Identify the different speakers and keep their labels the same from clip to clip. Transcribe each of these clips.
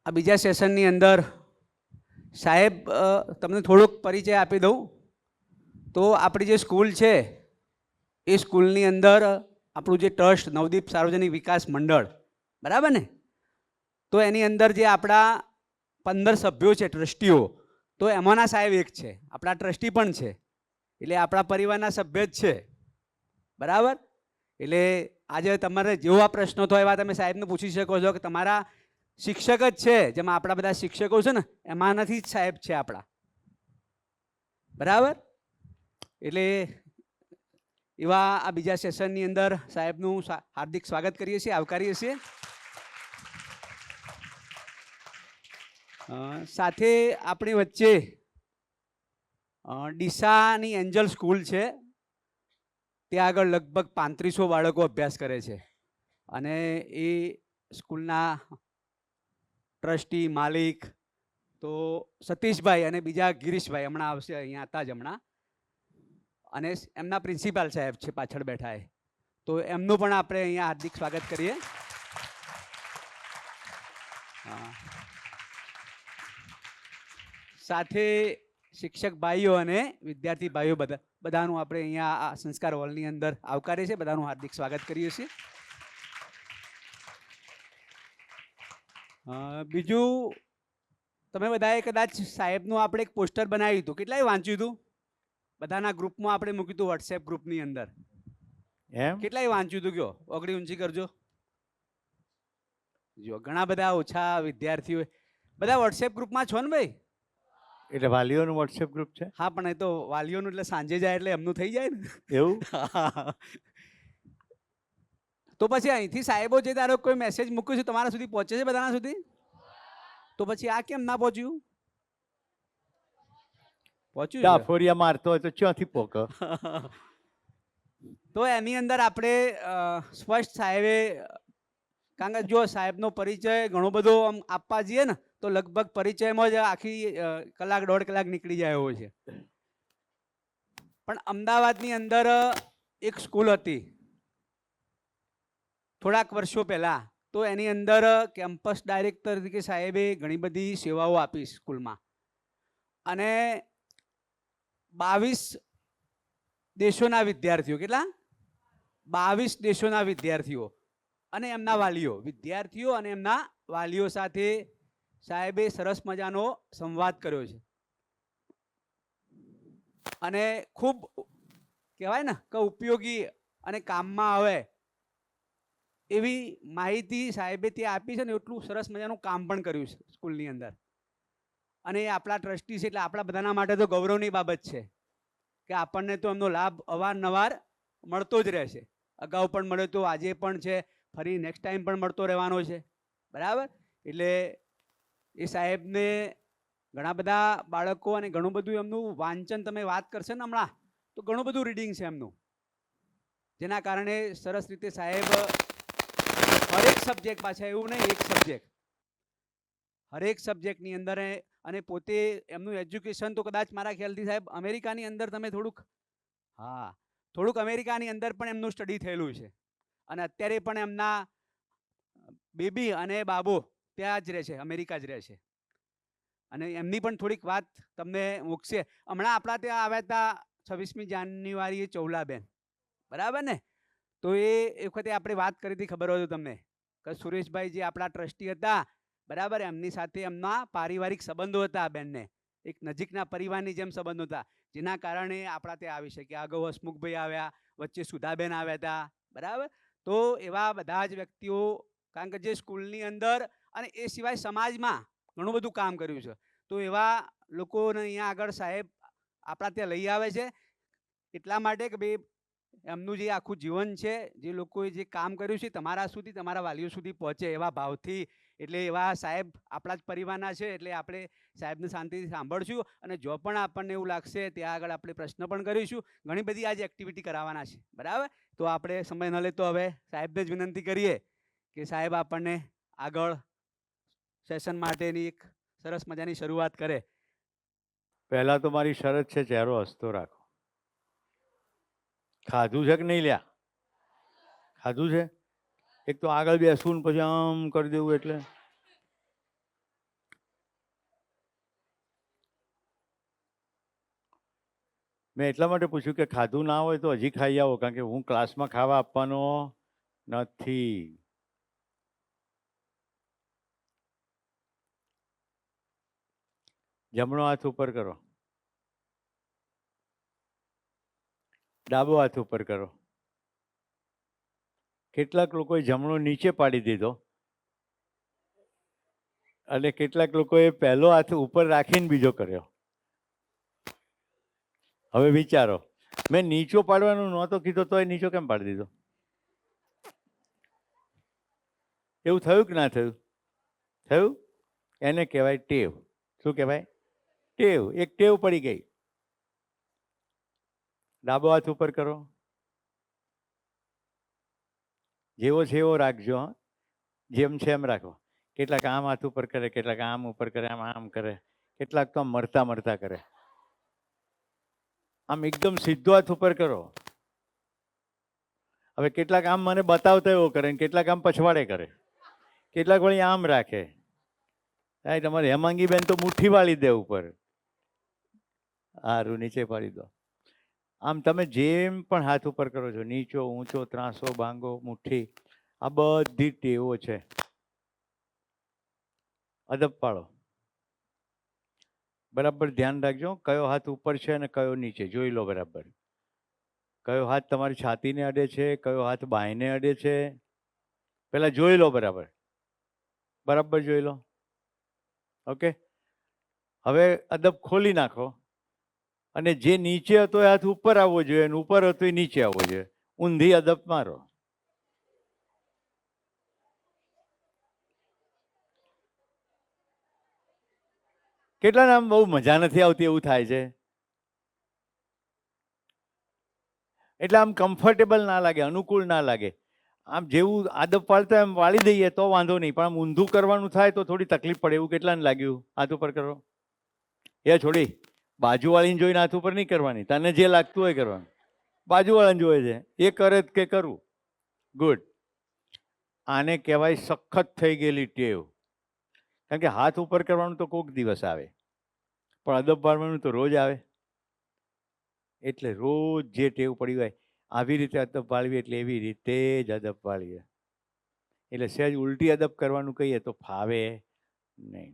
Speaker 1: આ બીજા સેશનની અંદર સાહેબ તમને થોડોક પરિચય આપી દઉં તો આપણી જે સ્કૂલ છે એ સ્કૂલની અંદર આપણું જે ટ્રસ્ટ નવદીપ સાર્વજનિક વિકાસ મંડળ, બરાબર ને, તો એની અંદર જે આપણા 15 સભ્યો છે ટ્રસ્ટીઓ, તો એમાંના સાહેબ એક છે, આપણા ટ્રસ્ટી પણ છે, એટલે આપણા પરિવારના સભ્ય જ છે, બરાબર. એટલે આજે તમારે જેવા પ્રશ્નો થાય એવા તમે સાહેબને પૂછી શકો છો કે તમારા શિક્ષક જ છે, જેમાં આપણા બધા શિક્ષકો છે ને એમાંનાથી જ સાહેબ છે આપણા, બરાબર. એટલે એવા આ બીજા સેશનની અંદર સાહેબનું હાર્દિક સ્વાગત કરીએ છીએ, આવકારીએ છીએ. સાથે આપણી વચ્ચે ડીસાની એન્જલ સ્કૂલ છે, ત્યાં આગળ લગભગ 3500 બાળકો અભ્યાસ કરે છે અને એ સ્કૂલના ટ્રસ્ટી માલિક તો સતીશભાઈ અને બીજા ગિરીશભાઈ હમણાં આવશે, અહીંયા હતા જ હમણાં, અને એમના પ્રિન્સિપાલ સાહેબ છે પાછળ બેઠા એ, તો એમનું પણ આપણે અહીંયા હાર્દિક સ્વાગત કરીએ. સાથે શિક્ષક ભાઈઓ અને વિદ્યાર્થી ભાઈઓ બધાનું આપણે અહીંયા આ સંસ્કાર હોલની અંદર આવકારીએ છીએ, બધાનું હાર્દિક સ્વાગત કરીએ છીએ. બીજું, તમે બધાએ કદાચ સાહેબનું આપણે એક પોસ્ટર બનાવ્યું હતું, કેટલાય વાંચ્યું હતું? બધાના ગ્રુપમાં આપણે મૂક્યું હતું, વોટ્સએપ ગ્રુપની અંદર. એમ કેટલાય વાંચ્યું હતું? કયો ઓગળી ઊંચી કરજો. જો ઘણા બધા ઓછા વિદ્યાર્થીઓ બધા વોટ્સએપ ગ્રુપમાં છો ને ભાઈ?
Speaker 2: એટલે વાલીઓનું વોટ્સએપ ગ્રુપ છે?
Speaker 1: હા, પણ એ તો વાલીઓનું એટલે સાંજે જાય એટલે એમનું થઈ જાય ને
Speaker 2: એવું.
Speaker 1: તો પછી અહીંથી સાહેબો જે તારો કોઈ મેસેજ મૂક્યું છે તમારા સુધી પહોંચે છે બધાના સુધી? તો પછી આ કેમ ના પહોંચ્યું? પહોંચ્યું
Speaker 2: ફોરિયા મારતો હોય તો ક્યાંથી પોક?
Speaker 1: તો એની અંદર આપણે સ્પષ્ટ સાહેબે, કારણ કે જો સાહેબનો પરિચય ઘણો બધો આમ આપવા જઈએ ને તો લગભગ પરિચયમાં જ આખી કલાક 1.5 કલાક નીકળી જાય એવો છે. પણ અમદાવાદની અંદર એક સ્કૂલ હતી થોડાક વર્ષો પહેલા, તો એની અંદર કેમ્પસ ડાયરેક્ટર તરીકે સાહેબે ઘણી બધી સેવાઓ આપી સ્કૂલમાં, અને 22 દેશોના વિદ્યાર્થીઓ, કેટલા? 22 દેશોના વિદ્યાર્થીઓ અને એમના વાલીઓ, વિદ્યાર્થીઓ અને એમના વાલીઓ સાથે સાહેબે સરસ મજાનો સંવાદ કર્યો છે, અને ખૂબ કહેવાય ને કે ઉપયોગી અને કામમાં આવે એવી માહિતી સાહેબે ત્યાં આપી છે ને, એટલું સરસ મજાનું કામ પણ કર્યું છે સ્કૂલની અંદર. અને એ આપણા ટ્રસ્ટી છે એટલે આપણા બધાના માટે તો ગૌરવની બાબત છે કે આપણને તો એમનો લાભ અવારનવાર મળતો જ રહેશે. અગાઉ પણ મળ્યો તો, આજે પણ છે, ફરી નેક્સ્ટ ટાઈમ પણ મળતો રહેવાનો છે, બરાબર. એટલે એ સાહેબને ઘણા બધા બાળકો અને ઘણું બધું એમનું વાંચન, તમે વાત કરશે ને હમણાં તો ઘણું બધું રીડિંગ છે એમનું, જેના કારણે સરસ રીતે સાહેબ હરેક સબ્જેક્ટ, પાછા એવું નહીં એક સબ્જેક્ટ, હરેક સબ્જેક્ટની અંદર, અને પોતે એમનું એજ્યુકેશન તો કદાચ મારા ખ્યાલથી સાહેબ અમેરિકાની અંદર તમે થોડુંક, હા, થોડુંક અમેરિકાની અંદર પણ એમનું સ્ટડી થયેલું છે, અને અત્યારે પણ એમના બેબી અને બાબો ત્યાં જ રહે છે, અમેરિકા જ રહે છે, અને એમની પણ થોડીક વાત તમને મૂકશે. હમણાં આપણા ત્યાં આવ્યા હતા 26મી જાન્યુઆરીએ ચૌલાબેન, બરાબર ને, તો એ વખતે આપણે વાત કરી હતી, ખબર હોય તો તમને, કે સુરેશભાઈ જે આપણા ટ્રસ્ટી હતા, બરાબર, એમની સાથે એમના પારિવારિક સંબંધો હતા, આ બેનને એક નજીકના પરિવારની જેમ સંબંધો હતા, જેના કારણે આપણા ત્યાં આવી શક્યા. અગાઉ હસમુખભાઈ આવ્યા, વચ્ચે સુધાબેન આવ્યા હતા, બરાબર. તો એવા બધા જ વ્યક્તિઓ, કારણ કે જે સ્કૂલની અંદર અને એ સિવાય સમાજમાં ઘણું બધું કામ કર્યું છે, તો એવા લોકોને અહીંયા આગળ સાહેબ આપણા ત્યાં લઈ આવે છે, એટલા માટે કે ભાઈ એમનું જે આખું જીવન છે, જે લોકોએ જે કામ કર્યું છે, તમારા સુધી, તમારા વાલીઓ સુધી પહોંચે એવા ભાવથી. એટલે એવા સાહેબ આપણા જ પરિવારના છે, એટલે આપણે સાહેબને શાંતિથી સાંભળશું, અને જો પણ આપણને એવું લાગશે ત્યાં આગળ આપણે પ્રશ્ન પણ કરીશું. ઘણી બધી આજે એક્ટિવિટી કરાવવાના છે, બરાબર. તો આપણે સમય ન લેતો હવે સાહેબને જ વિનંતી કરીએ કે સાહેબ આપણને આગળ સેશન માટેની એક સરસ મજાની શરૂઆત કરે.
Speaker 2: પહેલા તો મારી શરત છે, ચહેરો હસતો રાખો. ખાધું છે કે નહીં લ્યા? ખાધું છે? એક તો આગળ બેસવું ને પછી આમ કરી દેવું, એટલે મેં એટલા માટે પૂછ્યું કે ખાધું ના હોય તો હજી ખાઈ આવો, કારણ કે હું ક્લાસમાં ખાવા આપવાનો નથી. જમણો હાથ ઉપર કરો, ડાબો હાથ ઉપર કરો. કેટલાક લોકોએ જમણો નીચે પાડી દીધો અને કેટલાક લોકોએ પહેલો હાથ ઉપર રાખીને બીજો કર્યો. હવે વિચારો, મેં નીચો પાડવાનું નહોતો કીધો તોય નીચો કેમ પાડી દીધો? એવું થયું કે ના થયું? થયું. એને કહેવાય ટેવ. શું કહેવાય? ટેવ. એક ટેવ પડી ગઈ. ડાબો હાથ ઉપર કરો, જેવો છે એવો રાખજો. જેમ છે એમ રાખો. કેટલાક આમ હાથ ઉપર કરે, કેટલાક આમ ઉપર કરે, આમ કરે, કેટલાક તો મરતા મરતા કરે. આમ એકદમ સીધો હાથ ઉપર કરો. હવે કેટલાક આમ મને બતાવતા એવો કરે, કેટલાક આમ પછવાડે કરે, કેટલાક વળી આમ રાખે. તમારે હેમાંગી બેન તો મુઠ્ઠી વાળી દે ઉપર. હારું, નીચે પાડી દો. આમ તમે જેમ પણ હાથ ઉપર કરો છો, નીચો, ઊંચો, ત્રાસો, બાંગો, મુઠ્ઠી, આ બધી ટેવો છે. અદબ પાડો. બરાબર ધ્યાન રાખજો કયો હાથ ઉપર છે અને કયો નીચે. જોઈ લો બરાબર. કયો હાથ તમારી છાતીને અડે છે, કયો હાથ બાહીને અડે છે, પેલા જોઈ લો બરાબર. બરાબર જોઈ લો. ઓકે. હવે અદબ ખોલી નાખો અને જે નીચે હતો એ હાથ ઉપર આવવો જોઈએ અને ઉપર હતો એ નીચે આવવો જોઈએ. ઊંધી અદબ મારો. કેટલાને આમ બહુ મજા નથી આવતી એવું થાય છે? એટલે આમ કમ્ફર્ટેબલ ના લાગે, અનુકૂળ ના લાગે. આમ જેવું આદબ પાડતા એમ વાળી દઈએ તો વાંધો નહીં, પણ આમ ઊંધું કરવાનું થાય તો થોડી તકલીફ પડે. એવું કેટલાને લાગ્યું? હાથ ઉપર કરો. એ છોડી, બાજુવાળીને જોઈને હાથ ઉપર નહીં કરવાની. તને જે લાગતું હોય કરવાનું. બાજુવાળાને જોવે છે એ કરે કે કરવું. ગુડ. આને કહેવાય સખત થઈ ગયેલી ટેવ. કારણ કે હાથ ઉપર કરવાનું તો કોઈક દિવસ આવે, પણ અદબ પાડવાનું તો રોજ આવે. એટલે રોજ જે ટેવ પડી હોય આવી રીતે અદબ પાડવી, એટલે એવી રીતે જ અદબ પાડીએ. એટલે સહેજ ઉલટી અદબ કરવાનું કહીએ તો ફાવે નહીં.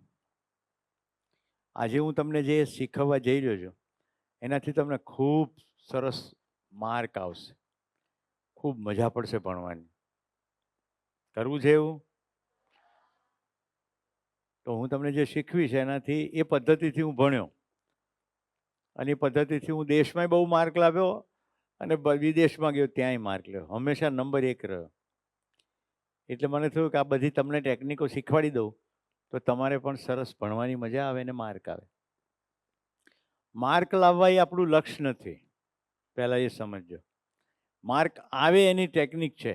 Speaker 2: આજે હું તમને જે શીખવવા જઈ રહ્યો છું એનાથી તમને ખૂબ સરસ માર્ક આવશે, ખૂબ મજા પડશે ભણવાની. કરવું છે એવું? તો હું તમને જે શીખવીશ એનાથી, એ પદ્ધતિથી હું ભણ્યો અને એ પદ્ધતિથી હું દેશમાં બહુ માર્ક લાવ્યો અને વિદેશમાં ગયો ત્યાંય માર્ક લાવ્યો. હંમેશા નંબર 1 રહ્યો. એટલે મને થયું કે આ બધી તમને ટેકનિકો શીખવાડી દઉં તો તમારે પણ સરસ ભણવાની મજા આવે ને માર્ક આવે. માર્ક લાવવા એ આપણું લક્ષ્ય નથી, પહેલાં એ સમજજો. માર્ક આવે એની ટેકનિક છે,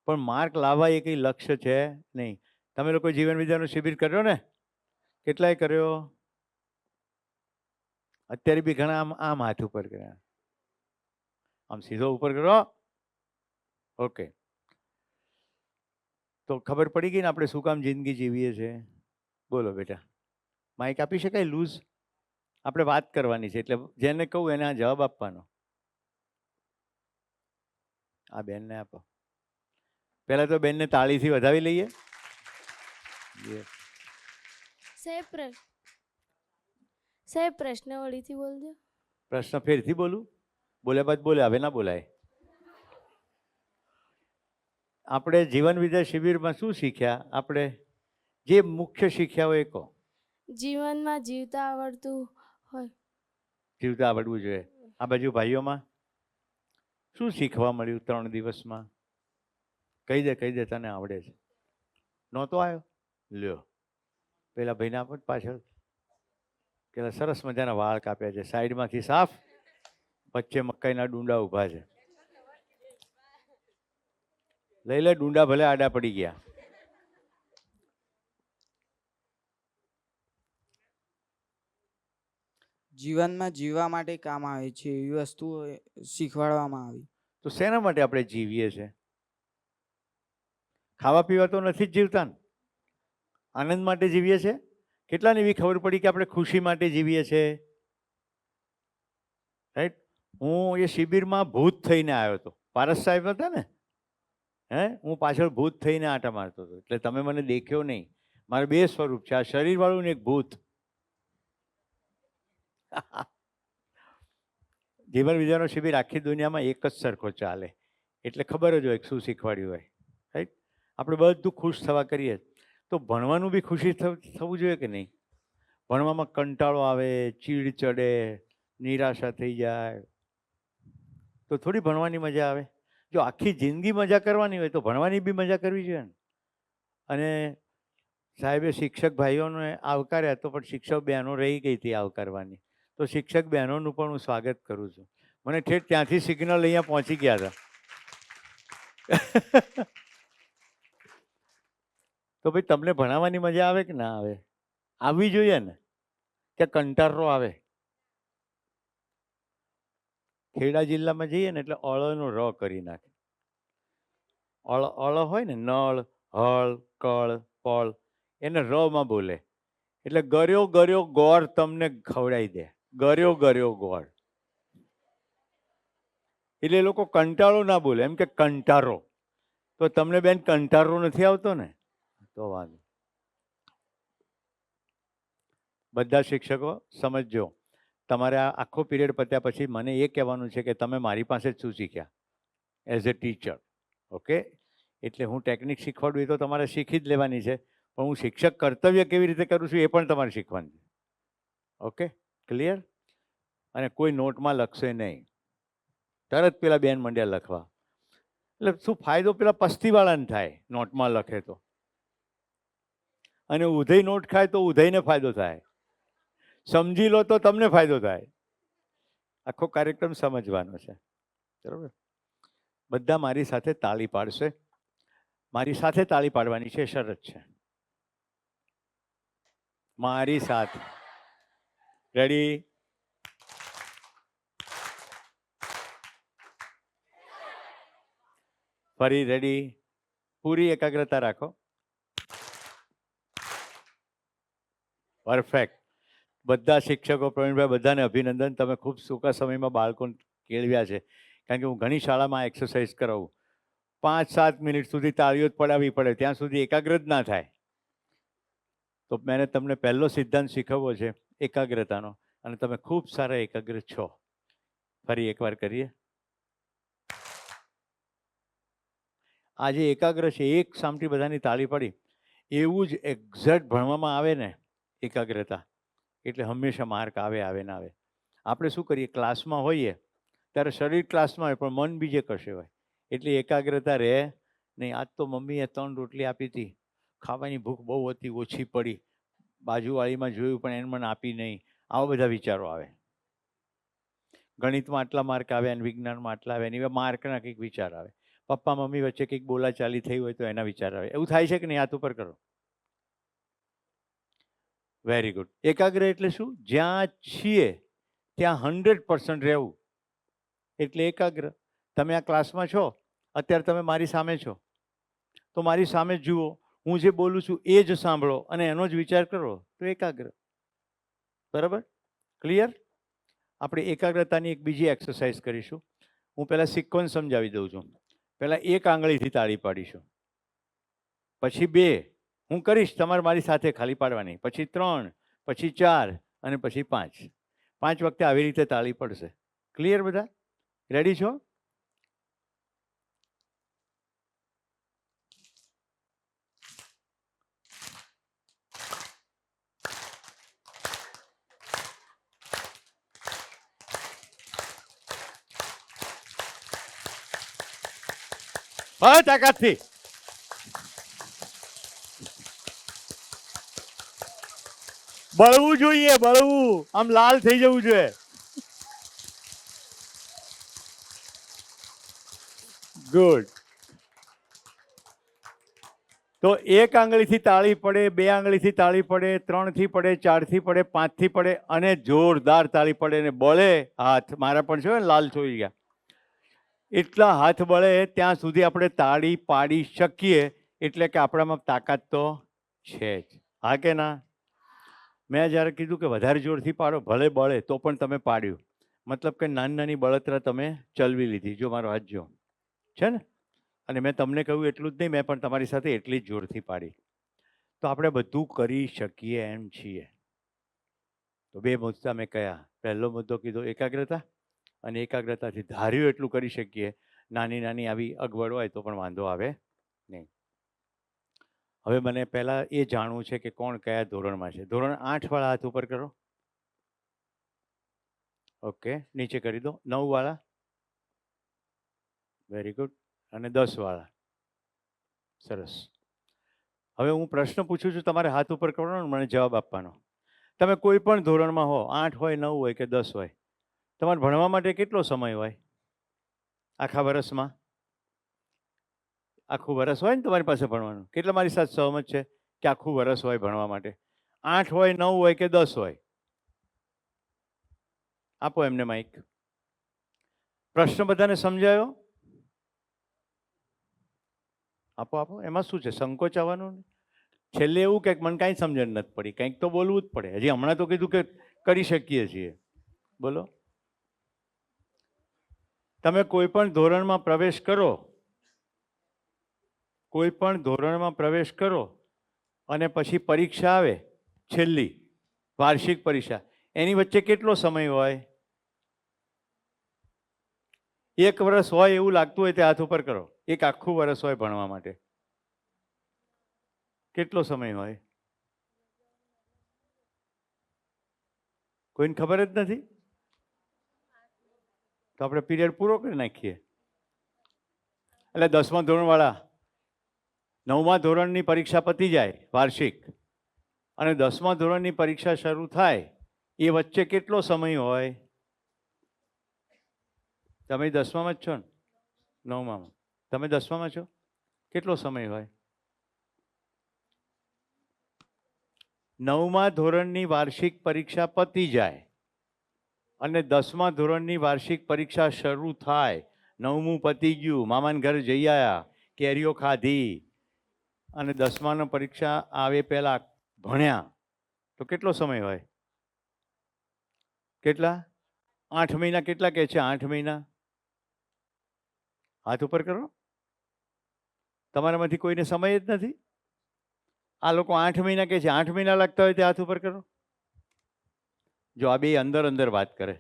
Speaker 2: પણ માર્ક લાવવા એ કંઈ લક્ષ્ય છે નહીં. તમે લોકો જીવન વિદ્યાનો શિબિર કર્યો ને? કેટલાય કર્યો? અત્યારે બી ઘણા આમ આમ હાથ ઉપર કર્યા. આમ સીધો ઉપર કરો. ઓકે. તો ખબર પડી ગઈ ને આપણે શું કામ જિંદગી જીવીએ છીએ? બોલો બેટા. માઇક આપી શકાય લૂઝ? આપણે વાત કરવાની છે, એટલે જેને કહું એને આ જવાબ આપવાનો. આ બેનને આપો. પહેલા તો બેનને તાળીથી વધાવી લઈએ.
Speaker 3: સાહેબ પ્રશ્ન વળીથી બોલજો.
Speaker 2: પ્રશ્ન ફેરથી બોલું? બોલ્યા બાદ બોલે, હવે ના બોલાય. આપણે જીવન વિદ્યા શિબિરમાં શું શીખ્યા? આપણે જે મુખ્ય શીખ્યા હોય એ કહો.
Speaker 3: જીવનમાં જીવતા આવડતું હોય.
Speaker 2: જીવતા આવડવું જોઈએ. આ બાજુ ભાઈઓમાં શું શીખવા મળ્યું 3 દિવસમાં? કહી દે તને આવડે છે. નહોતો આવ્યો? લ્યો પેલા ભાઈને આપો પાછળ. પેલા સરસ મજાના વાળ કાપ્યા છે, સાઈડમાંથી સાફ, વચ્ચે મકાઈના ડુંડા ઊભા છે. લઈ લે ડુંડા, ભલે આડા પડી ગયા.
Speaker 4: જીવનમાં જીવવા માટે કામ આવે છે એવી વસ્તુ શીખવાડવામાં આવી.
Speaker 2: તો શેના માટે આપણે જીવીએ છીએ? ખાવા પીવા તો નથી જ જીવતા ને? આનંદ માટે જીવીએ છીએ? કેટલાને એવી ખબર પડી કે આપણે ખુશી માટે જીવીએ છીએ? રાઈટ. હું એ શિબિરમાં ભૂત થઈને આવ્યો હતો. પારસ સાહેબ હતા ને, હું પાછળ ભૂત થઈને આંટા મારતો હતો, એટલે તમે મને દેખ્યો નહીં. મારે બે સ્વરૂપ છે, આ શરીરવાળું ને એક ભૂત. જીવન વિદ્યાનો શિબિર આખી દુનિયામાં એક જ સરખો ચાલે, એટલે ખબર જ હોય શું શીખવાડ્યું હોય. રાઈટ. આપણે બધું ખુશ થવા કરીએ તો ભણવાનું બી ખુશી થવું જોઈએ કે નહીં? ભણવામાં કંટાળો આવે, ચીડ ચડે, નિરાશા થઈ જાય તો થોડી ભણવાની મજા આવે. જો આખી જિંદગી મજા કરવાની હોય તો ભણવાની બી મજા કરવી જોઈએ ને. અને સાહેબે શિક્ષક ભાઈઓને આવકાર્યા તો પણ શિક્ષક બહેનો રહી ગઈ હતી આવકારવાની, તો શિક્ષક બહેનોનું પણ હું સ્વાગત કરું છું. મને ઠેઠ ત્યાંથી સિગ્નલ અહીંયા પહોંચી ગયા હતા. તો ભાઈ તમને ભણાવવાની મજા આવે કે ના આવે? આવવી જોઈએ ને, કે કંટાળો આવે? ખેડા જિલ્લામાં જઈએ ને એટલે અળનો ર કરી નાખે. અળ હોય ને, નળ, હળ, કળ, પળ, એને ર માં બોલે એટલે ગર્યો ગર્યો ગોળ તમને ખવડાવી દે. ગર્યો ગર્યો ગોળ એટલે એ લોકો કંટાળો ના બોલે, એમ કે કંટારો. તો તમને બેન કંટારો નથી આવતો ને? તો વાંધો. બધા શિક્ષકો સમજજો, તમારે આ આખો પીરિયડ પત્યા પછી મને એ કહેવાનું છે કે તમે મારી પાસે જ શું શીખ્યા એઝ એ ટીચર. ઓકે? એટલે હું ટેકનિક શીખવાડું એ તો તમારે શીખી જ લેવાની છે, પણ હું શિક્ષક કર્તવ્ય કેવી રીતે કરું છું એ પણ તમારે શીખવાનું છે. ઓકે? ક્લિયર? અને કોઈ નોટમાં લખશે નહીં, તરત પેલા બેન મંડ્યા લખવા. એટલે શું ફાયદો પેલા પસ્તીવાળાને થાય નોટમાં લખે તો, અને ઉધઈ નોટ ખાય તો ઉધઈને ફાયદો થાય. સમજી લો તો તમને ફાયદો થાય. આખો કાર્યક્રમ સમજવાનો છે. બરાબર? બધા મારી સાથે તાળી પાડશે. મારી સાથે તાળી પાડવાની છે, શરત છે. મારી સાથે. રેડી? ફરી રેડી? પૂરી એકાગ્રતા રાખો. પરફેક્ટ. બધા શિક્ષકો, પ્રવીણભાઈ, બધાને અભિનંદન. તમે ખૂબ ટૂંકા સમયમાં બાળકો કેળવ્યા છે, કારણ કે હું ઘણી શાળામાં એક્સરસાઇઝ કરાવું. 5-7 મિનિટ સુધી તાળીઓ જ પડાવવી પડે, ત્યાં સુધી એકાગ્ર જ ના થાય. તો મેં તમને પહેલો સિદ્ધાંત શીખવવો છે એકાગ્રતાનો, અને તમે ખૂબ સારા એકાગ્ર છો. ફરી એકવાર કરીએ. આજે એકાગ્ર છે, એક સામટી બધાની તાળી પડી. એવું જ એક્ઝેક્ટ ભણવામાં આવે ને એકાગ્રતા, એટલે હંમેશા માર્ક આવે ને આવે. આપણે શું કરીએ, ક્લાસમાં હોઈએ ત્યારે શરીર ક્લાસમાં હોય પણ મન બીજે કશે હોય, એટલે એકાગ્રતા રહે નહીં. આજ તો મમ્મીએ 3 રોટલી આપી હતી, ખાવાની ભૂખ બહુ હતી, ઓછી પડી, બાજુવાળીમાં જોયું પણ એને મને આપી નહીં. આવા બધા વિચારો આવે. ગણિતમાં આટલા માર્ક આવે અને વિજ્ઞાનમાં આટલા આવે, એવા માર્કના કંઈક વિચાર આવે. પપ્પા મમ્મી વચ્ચે કંઈક બોલાચાલી થઈ હોય તો એના વિચાર આવે. એવું થાય છે કે નહીં? હાથ ઉપર કરો. Very good. એકાગ્ર એટલે શું? જ્યાં છીએ ત્યાં 100% રહેવું, એટલે એકાગ્ર. તમે આ ક્લાસમાં છો, અત્યારે તમે મારી સામે છો, તો મારી સામે જુઓ, હું જે બોલું છું એ જ સાંભળો અને એનો જ વિચાર કરો, તો એકાગ્ર. બરાબર? ક્લિયર? આપણે એકાગ્રતાની એક બીજી એક્સરસાઇઝ કરીશું. હું પહેલાં સિક્વન્સ સમજાવી દઉં છું. પહેલાં 1 આંગળીથી તાળી પાડીશું, પછી 2 હું કરીશ, તમારે મારી સાથે ખાલી પાડવાની, પછી 3, પછી 4 અને પછી 5. 5 વખતે આવી રીતે તાળી પડશે. ક્લિયર? બધા રેડી છો? હા, તાકાતથી. બળવું જોઈએ, બળવું, આમ લાલ થઈ જવું જોઈએ. ગુડ. તો 1 આંગળીથી તાળી પડે, 2 આંગળીથી તાળી પડે, 3થી પડે, 4થી પડે, 5થી પડે અને જોરદાર તાળી પડે ને બળે હાથ. મારા પણ છે, લાલ થઈ ગયા. એટલા હાથ બળે ત્યાં સુધી આપણે તાળી પાડી શકીએ, એટલે કે આપણામાં તાકાત તો છે જ. હા કે ના? મેં જ્યારે કીધું કે વધારે જોરથી પાડો, ભલે બળે તો પણ તમે પાડ્યું. મતલબ કે નાની નાની બળતરા તમે ચલવી લીધી. જો મારો હાથ જો છે ને, અને મેં તમને કહ્યું એટલું જ નહીં, મેં પણ તમારી સાથે એટલી જ જોરથી પાડી. તો આપણે બધું કરી શકીએ એમ છીએ. તો 2 મુદ્દા મેં કયા. પહેલો મુદ્દો કીધો એકાગ્રતા, અને એકાગ્રતાથી ધાર્યું એટલું કરી શકીએ. નાની નાની આવી અગવડ હોય તો પણ વાંધો આવે નહીં. હવે મને પહેલાં એ જાણવું છે કે કોણ કયા ધોરણમાં છે. ધોરણ 8 વાળા હાથ ઉપર કરો. ઓકે, નીચે કરી દો. 9 વાળા, વેરી ગુડ. અને 10 વાળા, સરસ. હવે હું પ્રશ્ન પૂછું છું, તમારે હાથ ઉપર કરવાનો, મને જવાબ આપવાનો. તમે કોઈ પણ ધોરણમાં હો, 8 હોય, 9 હોય કે 10 હોય, તમારે ભણવા માટે કેટલો સમય હોય આખા વર્ષમાં? આખું વર્ષ હોય ને તમારી પાસે ભણવાનું. કેટલા મારી સાથે સહમત છે કે આખું વર્ષ હોય ભણવા માટે? 8 હોય, 9 હોય કે 10 હોય? આપો એમને માઇક. પ્રશ્ન બધાને સમજાયો? આપો આપો. એમાં શું છે, સંકોચ આવવાનું? છેલ્લે એવું કે મને કાંઈ સમજણ નથી પડી, કંઈક તો બોલવું જ પડે. હજી હમણાં તો કીધું કે કરી શકીએ છીએ. બોલો. તમે કોઈ પણ ધોરણમાં પ્રવેશ કરો, કોઈ પણ ધોરણમાં પ્રવેશ કરો અને પછી પરીક્ષા આવે, છેલ્લી વાર્ષિક પરીક્ષા, એની વચ્ચે કેટલો સમય હોય? 1 વર્ષ હોય એવું લાગતું હોય તે હાથ ઉપર કરો. 1 આખું વર્ષ હોય ભણવા માટે. કેટલો સમય હોય? કોઈને ખબર જ નથી? તો આપણે પીરિયડ પૂરો કરી નાખીએ. એટલે 10મા ધોરણવાળા 9મા ધોરણની પરીક્ષા પતી જાય વાર્ષિક, અને 10મા ધોરણની પરીક્ષા શરૂ થાય, એ વચ્ચે કેટલો સમય હોય? તમે 10મામાં જ છો ને? 9મામાં. તમે 10મામાં છો? કેટલો સમય હોય? 9મા ધોરણની વાર્ષિક પરીક્ષા પતી જાય અને 10મા ધોરણની વાર્ષિક પરીક્ષા શરૂ થાય. 9મું પતી ગયું, મામાને ઘરે જઈ આવ્યા, કેરીઓ ખાધી, અને 10માની પરીક્ષા આવે પહેલા ભણ્યા, તો કેટલો સમય હોય? કેટલા? 8 મહિના. કેટલા કહે છે? 8 મહિના. હાથ ઉપર કરો. તમારામાંથી કોઈને સમય જ નથી? આ લોકો 8 મહિના કહે છે. 8 મહિના લાગતા હોય તે હાથ ઉપર કરો. જો આ 2 અંદર અંદર વાત કરે,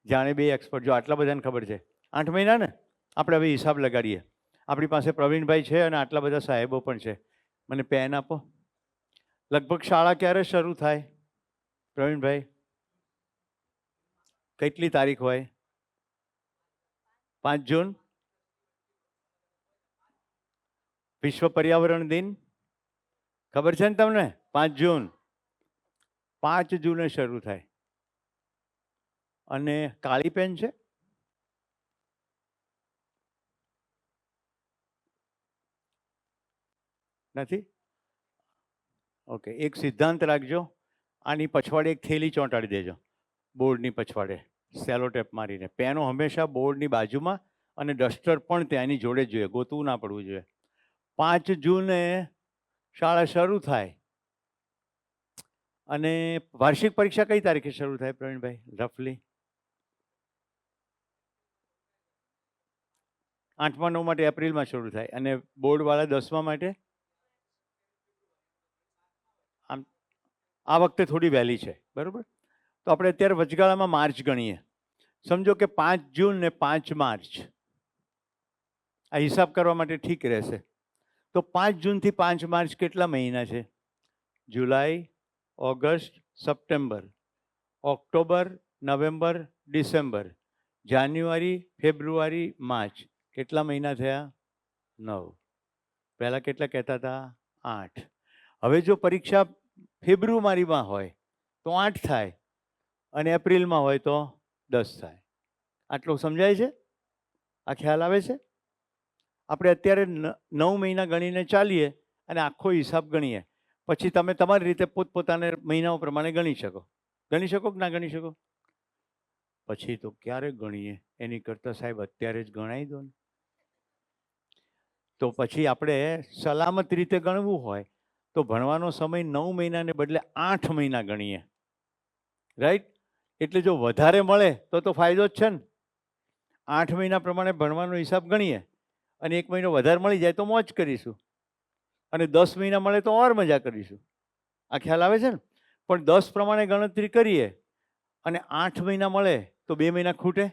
Speaker 2: જાણે 2 એક્સપર્ટ. જો આટલા બધાને ખબર છે 8 મહિના ને. આપણે હવે હિસાબ લગાડીએ. આપણી પાસે પ્રવીણભાઈ છે અને આટલા બધા સાહેબો પણ છે. મને પેન આપો. લગભગ શાળા ક્યારે શરૂ થાય પ્રવીણભાઈ? કેટલી તારીખ હોય? 5 જૂન. વિશ્વ પર્યાવરણ દિન ખબર છે ને તમને? 5 જૂન. 5 જૂને શરૂ થાય. અને કાળી પેન છે? નથી? ઓકે, એક સિદ્ધાંત રાખજો. આની પછવાડે એક થેલી ચોંટાડી દેજો, બોર્ડની પછવાડે સેલો ટેપ મારીને. પેનો હંમેશા બોર્ડની બાજુમાં, અને ડસ્ટર પણ ત્યાંની જોડે જ જોઈએ, ગોતવું ના પડવું જોઈએ. 5 જૂને શાળા શરૂ થાય. અને વાર્ષિક પરીક્ષા કઈ તારીખે શરૂ થાય પ્રવીણભાઈ રફલી? 8મા 9 માટે એપ્રિલમાં શરૂ થાય, અને બોર્ડવાળા 10મા માટે આમ આ વખતે થોડી વહેલી છે, બરાબર? તો આપણે અત્યારે વચગાળામાં માર્ચ ગણીએ. સમજો કે 5 જૂન ને 5 માર્ચ, આ હિસાબ કરવા માટે ઠીક રહેશે. તો 5 જૂનથી 5 માર્ચ કેટલા મહિના છે? July, August, September, October, November, December, January, February, March. કેટલા મહિના થયા? 9. પહેલાં કેટલા કહેતા હતા? 8. હવે જો પરીક્ષા ફેબ્રુઆરીમાં હોય તો 8 થાય, અને એપ્રિલમાં હોય તો 10 થાય. આટલું સમજાય છે? આ ખ્યાલ આવે છે? આપણે અત્યારે 9 મહિના ગણીને ચાલીએ અને આખો હિસાબ ગણીએ. પછી તમે તમારી રીતે પોતપોતાના મહિનાઓ પ્રમાણે ગણી શકો. ગણી શકો કે ના ગણી શકો? પછી તો ક્યારે ગણીએ? એની કરતાં સાહેબ અત્યારે જ ગણાવી દો ને. તો પછી આપણે સલામત રીતે ગણવું હોય તો ભણવાનો સમય 9 મહિનાને બદલે 8 મહિના ગણીએ. રાઈટ? એટલે જો વધારે મળે તો ફાયદો જ છે ને. 8 મહિના પ્રમાણે ભણવાનો હિસાબ ગણીએ અને 1 મહિનો વધારે મળી જાય તો મોજ કરીશું, અને 10 મહિના મળે તો ઓર મજા કરીશું. આ ખ્યાલ આવે છે ને? પણ 10 પ્રમાણે ગણતરી કરીએ અને 8 મહિના મળે તો 2 મહિના ખૂટે.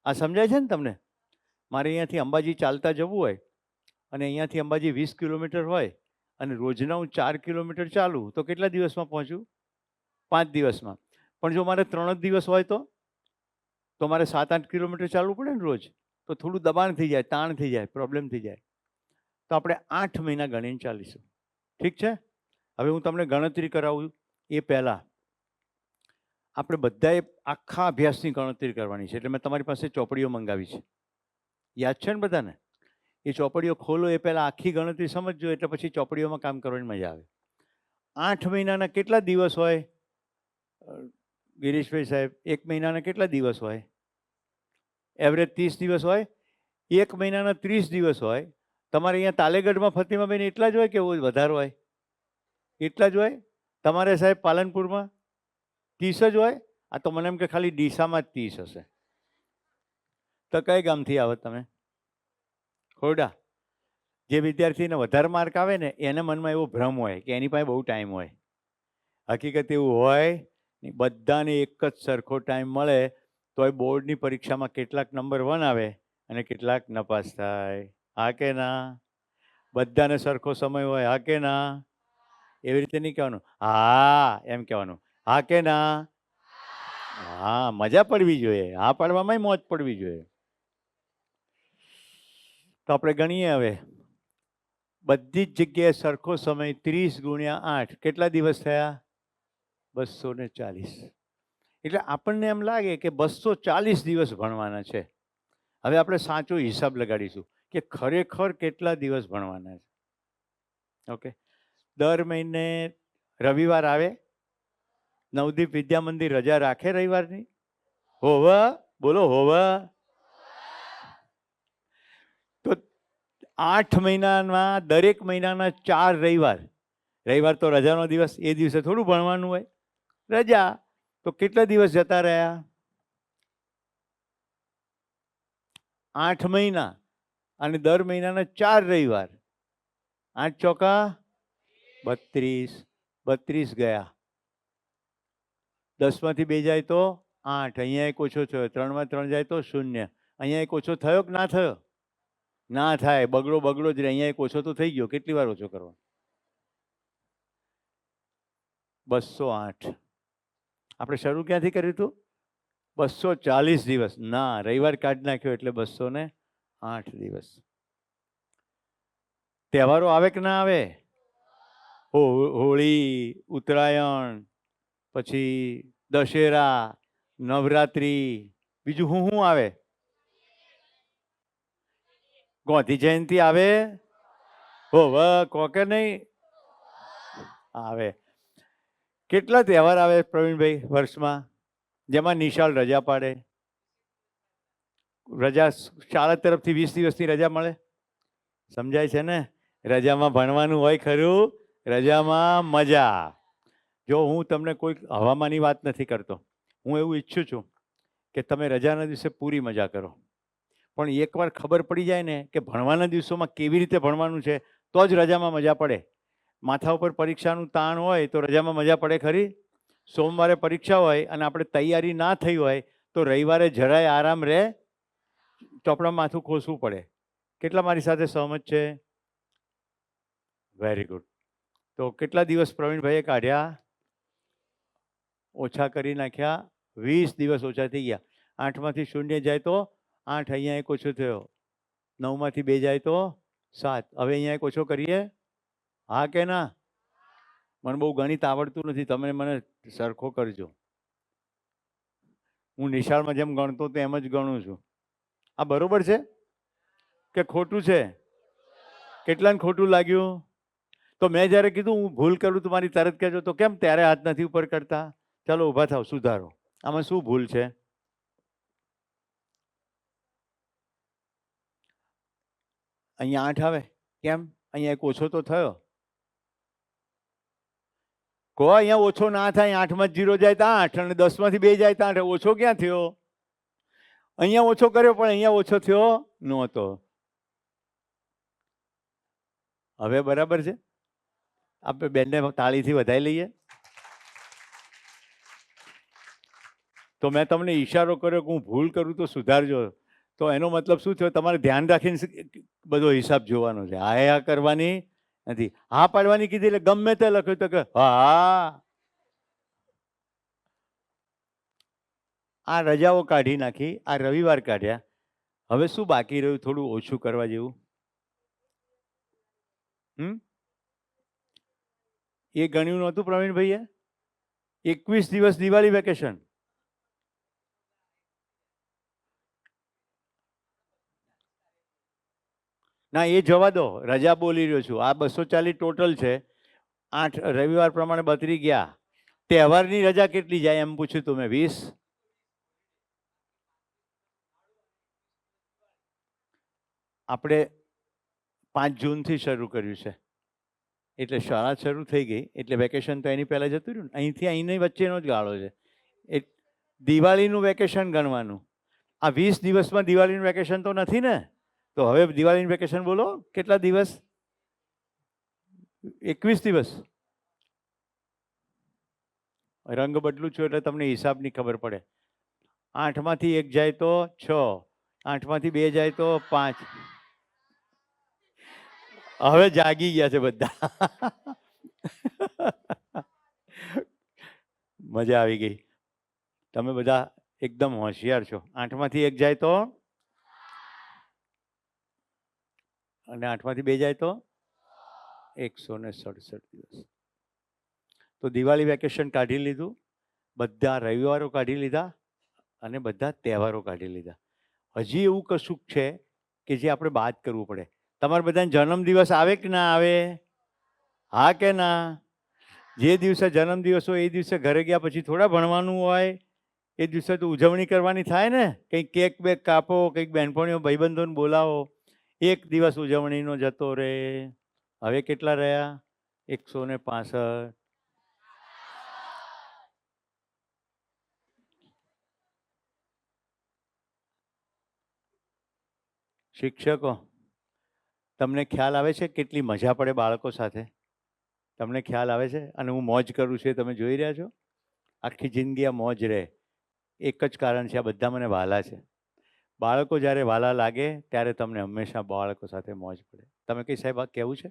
Speaker 2: આ સમજાય છે ને તમને? મારે અહીંયાથી અંબાજી ચાલતા જવું હોય અને અહીંયાથી અંબાજી 20 કિલોમીટર હોય અને રોજના હું 4 કિલોમીટર ચાલું તો કેટલા દિવસમાં પહોંચું? 5 દિવસમાં. પણ જો મારે 3 જ દિવસ હોય તો મારે 7-8 કિલોમીટર ચાલવું પડે ને રોજ. તો થોડું દબાણ થઈ જાય, તાણ થઈ જાય, પ્રોબ્લેમ થઈ જાય. તો આપણે 8 મહિના ગણીને ચાલીશું. ઠીક છે? હવે હું તમને ગણતરી કરાવું એ પહેલાં આપણે બધાએ આખા અભ્યાસની ગણતરી કરવાની છે. એટલે મેં તમારી પાસે ચોપડીઓ મંગાવી છે. યાદ છે ને બધાને? એ ચોપડીઓ ખોલો એ પહેલાં આખી ગણતરી સમજજો, એટલે પછી ચોપડીઓમાં કામ કરવાની મજા આવે. 8 મહિનાના કેટલા દિવસ હોય ગિરીશભાઈ સાહેબ? 1 મહિનાના કેટલા દિવસ હોય? એવરેજ 30 દિવસ હોય. 1 મહિનાના 30 દિવસ હોય. તમારે અહીંયા તાલેગઢમાં ફતિમાબેન એટલા જ હોય કે વધારે હોય? એટલા જ હોય. તમારે સાહેબ પાલનપુરમાં 30 જ હોય. આ તો મને એમ કે ખાલી ડીસામાં જ 30 હશે. તો કઈ ગામથી આવો તમે? ખોડા. જે વિદ્યાર્થીને વધારે માર્ક આવે ને એને મનમાં એવો ભ્રમ હોય કે એની પાસે બહુ ટાઈમ હોય. હકીકત એવું હોય નહીં. બધાને એક જ સરખો ટાઈમ મળે તોય બોર્ડની પરીક્ષામાં કેટલાક નંબર 1 આવે અને કેટલાક નપાસ થાય. હા કે ના? બધાને સરખો સમય હોય. હા કે ના? એવી રીતે નહીં કહેવાનું હા એમ કહેવાનું. હા કે ના? હા, મજા પડવી જોઈએ. હા પાડવામાં મોજ પડવી જોઈએ. તો આપણે ગણીએ હવે. બધી જ જગ્યાએ સરખો સમય 30 × 8 કેટલા દિવસ થયા? 240. એટલે આપણને એમ લાગે કે 240 દિવસ ભણવાના છે. હવે આપણે સાચો હિસાબ લગાડીશું કે ખરેખર કેટલા દિવસ ભણવાના છે. ઓકે. દર મહિને રવિવાર આવે. નવદીપ વિદ્યા મંદિર રજા રાખે રવિવારની? હોવા બોલો હોવા. તો 8 મહિનામાં દરેક મહિનાના 4 રવિવાર. રવિવાર તો રજાનો દિવસ, એ દિવસે થોડું ભણવાનું હોય. રજા તો કેટલા દિવસ જતા રહ્યા? 8 મહિના અને દર મહિનાના 4 રવિવાર. 8 ચોકા 32. 32 ગયા. 10 માંથી 2 જાય તો 8. અહીંયા એક ઓછો થયો. 3 માં 3 જાય તો 0. અહીંયા એક ઓછો થયો કે ના થયો? ના થાય. બગડો જ રહે. અહીંયા એક ઓછો તો થઈ ગયો. કેટલી વાર ઓછો કરવાનો? 208. આપણે શરૂ ક્યાંથી કર્યું હતું? 240 દિવસ. ના, રવિવાર કાઢી નાખ્યો એટલે 208 દિવસ. તહેવારો આવે કે ના આવે? હોળી, ઉત્તરાયણ, પછી દશેરા, નવરાત્રી, બીજું શું આવે? ગાંધી જયંતિ આવે? કોકે નહીં આવે. કેટલા તહેવાર આવે પ્રવીણભાઈ વર્ષમાં જેમાં નિશાળ રજા પાડે? રજા શાળા તરફથી 20 દિવસની રજા મળે. સમજાય છે ને? રજામાં ભણવાનું હોય ખરું, રજામાં મજા. જો હું તમને કોઈ હવામાનની વાત નથી કરતો. હું એવું ઈચ્છું છું કે તમે રજાના દિવસે પૂરી મજા કરો. પણ એકવાર ખબર પડી જાય ને કે ભણવાના દિવસોમાં કેવી રીતે ભણવાનું છે તો જ રજામાં મજા પડે. માથા ઉપર પરીક્ષાનું તાણ હોય તો રજામાં મજા પડે ખરી? સોમવારે પરીક્ષા હોય અને આપણે તૈયારી ના થઈ હોય તો રવિવારે જરાય આરામ રહે? ચોપડા માથું ખોસવું પડે. કેટલા મારી સાથે સહમત છે? Very good. તો કેટલા દિવસ પ્રવીણભાઈએ કાઢ્યા? ઓછા કરી નાખ્યા. 20 દિવસ ઓછા થઈ ગયા. 8 માંથી 0 જાય તો 8. અહીંયા એક ઓછો થયો. 9 માંથી 2 જાય તો 7. હવે અહીંયા એક ઓછો કરીએ? હા કે ના? મને બહુ ગણિત આવડતું નથી. તમે મને સરખો કરજો. હું નિશાળમાં જેમ ગણતો તો એમ જ ગણું છું. આ બરોબર છે કે ખોટું છે? કેટલાને ખોટું લાગ્યું? તો મેં જ્યારે કીધું હું ભૂલ કરું તો મારી તરત કહેજો. તો કેમ ત્યારે હાથ નથી ઉપર કરતા? ચાલો ઊભા થાવ, સુધારો. આમાં શું ભૂલ છે? અહીંયા 8 આવે. કેમ? અહીંયા એક ઓછો તો થયો. કહો અહીંયા ઓછો ના થાય, 8માં 0 જાય તો 8 અને 10માંથી 2 જાય તો 8. ઓછો ક્યાં થયો? અહીંયા ઓછો કર્યો પણ અહીંયા ઓછો થયો નહોતો. હવે બરાબર છે? આપણે બેનને તાળીથી વધાવી લઈએ. તો મેં તમને ઈશારો કર્યો કે હું ભૂલ કરું તો સુધારજો. તો એનો મતલબ શું થયો? તમારે ધ્યાન રાખીને બધો હિસાબ જોવાનો છે. હા કરવાની નથી, હા પાડવાની કીધી એટલે ગમે તે લખ્યું તો કે હા. આ રજાઓ કાઢી નાખી, આ રવિવાર કાઢ્યા. હવે શું બાકી રહ્યું થોડું ઓછું કરવા જેવું? એ ગણ્યું નહોતું પ્રવીણભાઈએ? 21 દિવસ દિવાળી વેકેશન. ના એ જવા દો, રજા બોલી રહ્યો છું. આ 240 ટોટલ છે. 8 રવિવાર પ્રમાણે 32 ગયા. તહેવારની રજા કેટલી જાય એમ પૂછ્યું તું મેં? 20. આપણે 5 જૂનથી શરૂ કર્યું છે એટલે શાળા શરૂ થઈ ગઈ એટલે વેકેશન તો એની પહેલાં જતું રહ્યું ને. અહીંથી અહીંની વચ્ચેનો જ ગાળો છે. એ દિવાળીનું વેકેશન ગણવાનું. આ 20 દિવસમાં દિવાળીનું વેકેશન તો નથી ને? તો હવે દિવાળીનું વેકેશન બોલો કેટલા દિવસ? 21 દિવસ. રંગ બદલું છું એટલે તમને હિસાબની ખબર પડે. 8માંથી 1 જાય તો 6, 8માંથી 2 જાય તો 5. હવે જાગી ગયા છે બધા. મજા આવી ગઈ. તમે બધા એકદમ હોશિયાર છો. 8માંથી 1 જાય તો અને 8માંથી 2 જાય તો 167 દિવસ. તો દિવાળી વેકેશન કાઢી લીધું, બધા રવિવારો કાઢી લીધા અને બધા તહેવારો કાઢી લીધા. હજી એવું કશુંક છે કે જે આપણે બાદ કરવું પડે. તમારા બધાને જન્મદિવસ આવે કે ના આવે? હા કે ના? જે દિવસે જન્મદિવસ હોય એ દિવસે ઘરે ગયા પછી થોડા ભણવાનું હોય. એ દિવસે તો ઉજવણી કરવાની થાય ને. કંઈક કેક બેક કાપો, કંઈક બહેનપણીઓ ભાઈબંધોને બોલાવો. 1 દિવસ ઉજવણીનો જતો રહે. હવે કેટલા રહ્યા? 165. શિક્ષકો, તમને ખ્યાલ આવે છે કેટલી મજા પડે બાળકો સાથે? તમને ખ્યાલ આવે છે? અને હું મોજ કરું છું એ તમે જોઈ રહ્યા છો? આખી જિંદગી આ મોજ રહે. એક જ કારણ છે, આ બધા મને વહાલા છે. બાળકો જ્યારે વહાલા લાગે ત્યારે તમને હંમેશા બાળકો સાથે મોજ પડે. તમે કઈ સાહેબ આ કહેવું છે?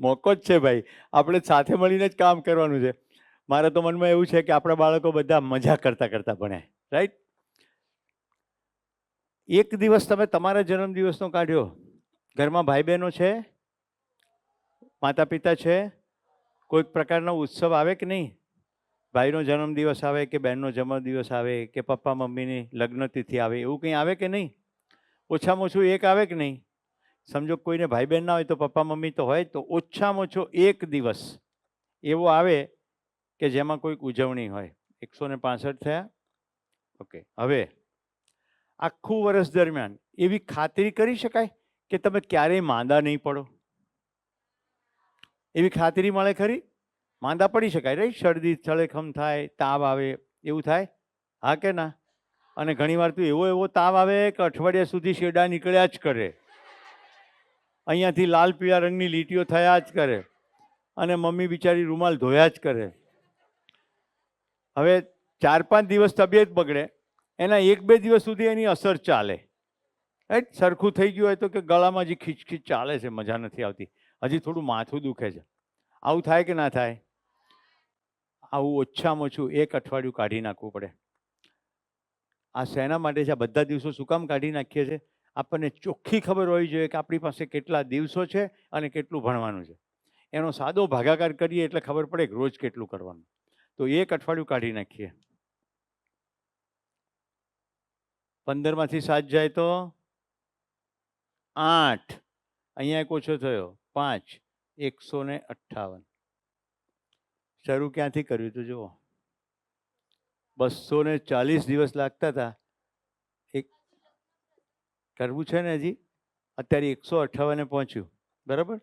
Speaker 2: મોકો જ છે ભાઈ. આપણે સાથે મળીને જ કામ કરવાનું છે. મારા તો મનમાં એવું છે કે આપણા બાળકો બધા મજા કરતા કરતા ભણે. રાઈટ? 1 દિવસ તમે તમારા જન્મદિવસનો કાઢ્યો. ઘરમાં ભાઈ બહેનો છે? માતા પિતા છે? કોઈક પ્રકારનો ઉત્સવ આવે કે નહીં? ભાઈનો જન્મદિવસ આવે કે બહેનનો જન્મદિવસ આવે કે પપ્પા મમ્મીની લગ્નતિથિ આવે, એવું કંઈ આવે કે નહીં? ઓછામાં ઓછું એક આવે કે નહીં? સમજો કોઈને ભાઈ બહેન ના હોય તો પપ્પા મમ્મી તો હોય, તો ઓછામાં ઓછો 1 દિવસ એવો આવે કે જેમાં કોઈક ઉજવણી હોય. 165 થયા. ઓકે. હવે આખું વર્ષ દરમિયાન એવી ખાતરી કરી શકાય કે તમે ક્યારેય માંદા નહીં પડો? એવી ખાતરી મળે ખરી? માંદા પડી શકાય, રાઈટ? શરદી સળેખમ થાય, તાવ આવે, એવું થાય? હા કે ના? અને ઘણીવાર તો એવો તાવ આવે કે અઠવાડિયા સુધી શેડા નીકળ્યા જ કરે. અહીંયાથી લાલ પીળા રંગની લીટીઓ થયા જ કરે અને મમ્મી બિચારી રૂમાલ ધોયા જ કરે. હવે 4-5 દિવસ તબિયત બગડે, એના 1-2 દિવસ સુધી એની અસર ચાલે. રાઈટ? સરખું થઈ ગયું હોય તો કે ગળામાં હજી ખીચખીચ ચાલે છે, મજા નથી આવતી, હજી થોડું માથું દુખે છે. આવું થાય કે ના થાય? આવું ઓછામાં ઓછું 1 અઠવાડિયું કાઢી નાખવું પડે. આ શેના માટે છે? આ બધા દિવસો શું કામ કાઢી નાખીએ છીએ? આપણને ચોખ્ખી ખબર હોવી જોઈએ કે આપણી પાસે કેટલા દિવસો છે અને કેટલું ભણવાનું છે. એનો સાદો ભાગાકાર કરીએ એટલે ખબર પડે કે રોજ કેટલું કરવાનું. તો 1 અઠવાડિયું કાઢી નાખીએ. 15માંથી 7 જાય તો 8. અહીંયા એક ઓછો થયો 5. 158. શરૂ ક્યાંથી કર્યું હતું જુઓ, 240 દિવસ લાગતા હતા. એક કરવું છે ને હજી, અત્યારે 158 પહોંચ્યું. બરાબર.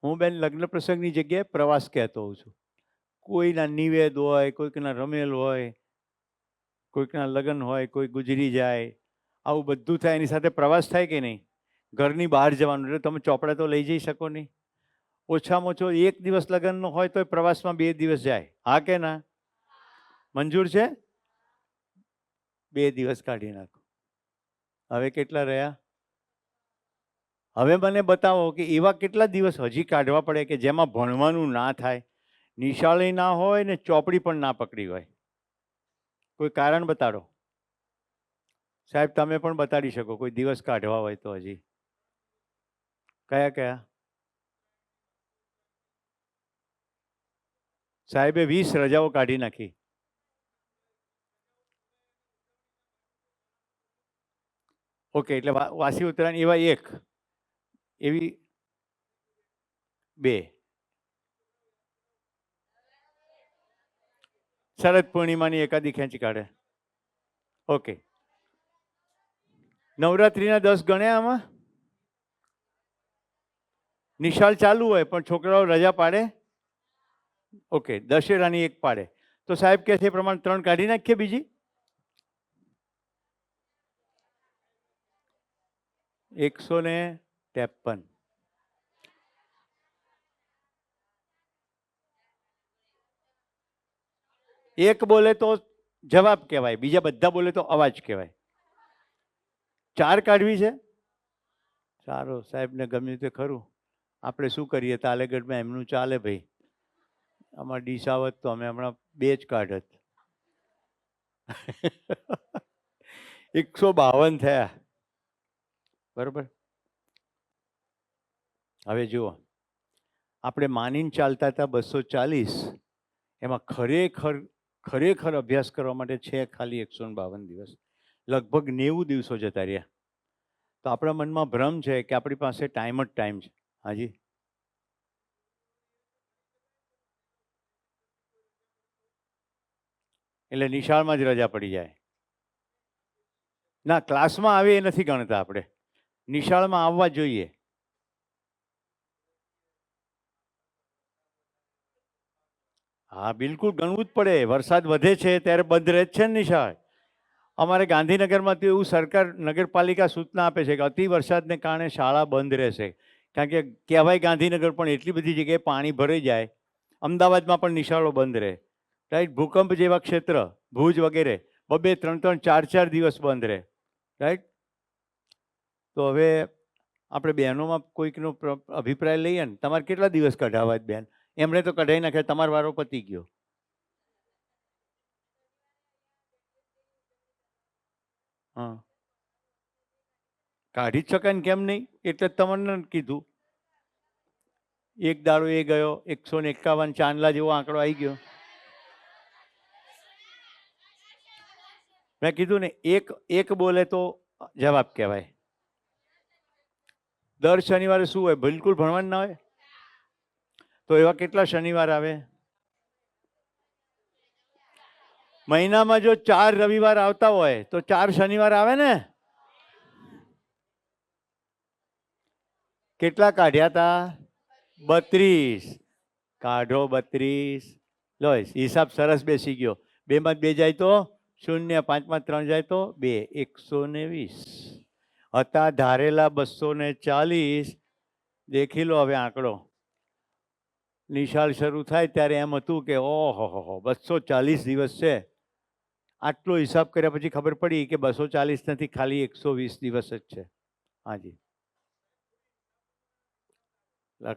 Speaker 2: હું બેન લગ્ન પ્રસંગની જગ્યાએ પ્રવાસ કહેતો હોઉં છું. કોઈના નિવેદ હોય, કોઈકના રમેલ હોય, કોઈકના લગ્ન હોય, કોઈ ગુજરી જાય, આવું બધું થાય. એની સાથે પ્રવાસ થાય કે નહીં? ઘરની બહાર જવાનું, એટલે તમે ચોપડા તો લઈ જઈ શકો નહીં. ઓછામાં ઓછો 1 દિવસ લગ્નનો હોય તો પ્રવાસમાં 2 દિવસ જાય. હા કે ના? મંજૂર છે? 2 દિવસ કાઢી નાખો. હવે કેટલા રહ્યા? હવે મને બતાવો કે એવા કેટલા દિવસ હજી કાઢવા પડે કે જેમાં ભણવાનું ના થાય, નિશાળે ના હોય ને ચોપડી પણ ના પકડી હોય. કોઈ કારણ બતાડો. સાહેબ તમે પણ બતાડી શકો કોઈ દિવસ કાઢવા હોય તો. હજી કયા કયા? સાહેબે 20 રજાઓ કાઢી નાખી. ઓકે, એટલે વાસી ઉત્તરાયણ એવા 1, એવી 2, શરદ પૂર્ણિમાની એકાદી ખેંચી કાઢે. ઓકે, નવરાત્રિના 10 ગણ્યા આમાં? નિશાળ ચાલુ હોય પણ છોકરાઓ રજા પાડે. ઓકે, દશેરાની 1 પાડે તો સાહેબ કહે છે એ પ્રમાણે 3 કાઢી નાખીએ. બીજી 153. એક બોલે તો જવાબ કહેવાય, બીજા બધા બોલે તો અવાજ કહેવાય. 4 કાઢવી છે. સારું, સાહેબને ગમ્યું તે ખરું. આપણે શું કરીએ, તાલેગઢમાં એમનું ચાલે ભાઈ. આમાં ડીસાવત તો અમે હમણાં 2 જ કાઢત. 152 થયા. બરોબર. હવે જુઓ, આપણે માનીને ચાલતા હતા 240, એમાં ખરેખર અભ્યાસ કરવા માટે છે ખાલી 152 દિવસ. લગભગ 90 દિવસો જતા રહ્યા. તો આપણા મનમાં ભ્રમ છે કે આપણી પાસે ટાઈમ જ ટાઈમ છે. હાજી, એટલે નિશાળમાં જ રજા પડી જાય. ના, ક્લાસમાં આવે એ નથી ગણતા આપણે, નિશાળમાં આવવા જોઈએ. હા બિલકુલ ગણવું જ પડે. વરસાદ વધે છે ત્યારે બંધ રહે જ છે ને નિશાળ. અમારે ગાંધીનગરમાં તો એવું સરકાર નગરપાલિકા સૂચના આપે છે કે અતિ વરસાદને કારણે શાળા બંધ રહેશે. કારણ કે કહેવાય ગાંધીનગર પણ એટલી બધી જગ્યાએ પાણી ભરાઈ જાય. અમદાવાદમાં પણ નિશાળો બંધ રહે. રાઈટ. ભૂકંપ જેવા ક્ષેત્ર, ભુજ વગેરે 2-2, 3-3, 4-4 દિવસ બંધ રહે. રાઈટ. તો હવે આપણે બહેનોમાં કોઈકનો અભિપ્રાય લઈએ ને. તમારે કેટલા દિવસ કઢાવવા જ બેન? એમણે તો કઢાઈ નાખે, તમારો વારો પતી ગયો. હા, કાઢી જ શકાય ને, કેમ નહીં? એટલે જ તમને કીધું. 1 દાડો એ ગયો, 151 ચાંદલા જેવો આંકડો આવી ગયો. મેં કીધું ને, એક બોલે તો જવાબ કહેવાય. દર શનિવારે શું હોય? બિલકુલ ભણવાનું ના હોય. તો એવા કેટલા શનિવાર આવે? મહિનામાં જો 4 રવિવાર આવતા હોય તો 4 શનિવાર આવે ને. કેટલા કાઢ્યા હતા? 32. કાઢો 32. લો, હિસાબ સરસ બેસી ગયો. 2 માં 2 જાય તો 0, 5 માં 3 જાય તો 2, 120 હતા ધારેલા 240. દેખી લો હવે આંકડો. નિશાળ શરૂ થાય ત્યારે એમ હતું કે ઓહો 240 દિવસ છે. આટલો હિસાબ કર્યા પછી ખબર પડી કે 240 નથી, ખાલી 120 દિવસ જ છે. હાજી,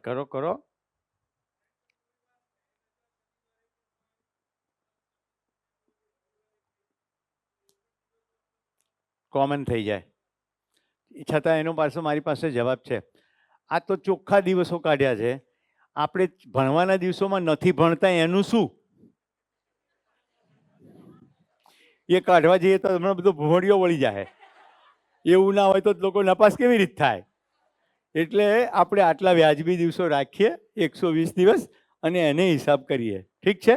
Speaker 2: કરો કરો. કોમન થઈ જાય. છતાં એનો પાછો મારી પાસે જવાબ છે. આ તો ચોખ્ખા દિવસો કાઢ્યા છે. આપણે ભણવાના દિવસોમાં નથી ભણતા એનું શું? એ કાઢવા જઈએ તો હમણાં બધો ભોળિયો વળી જાય. એવું ના હોય તો લોકો નપાસ કેવી રીતે થાય? એટલે આપણે આટલા વ્યાજબી દિવસો રાખીએ, 120 દિવસ, અને એને હિસાબ કરીએ. ઠીક છે?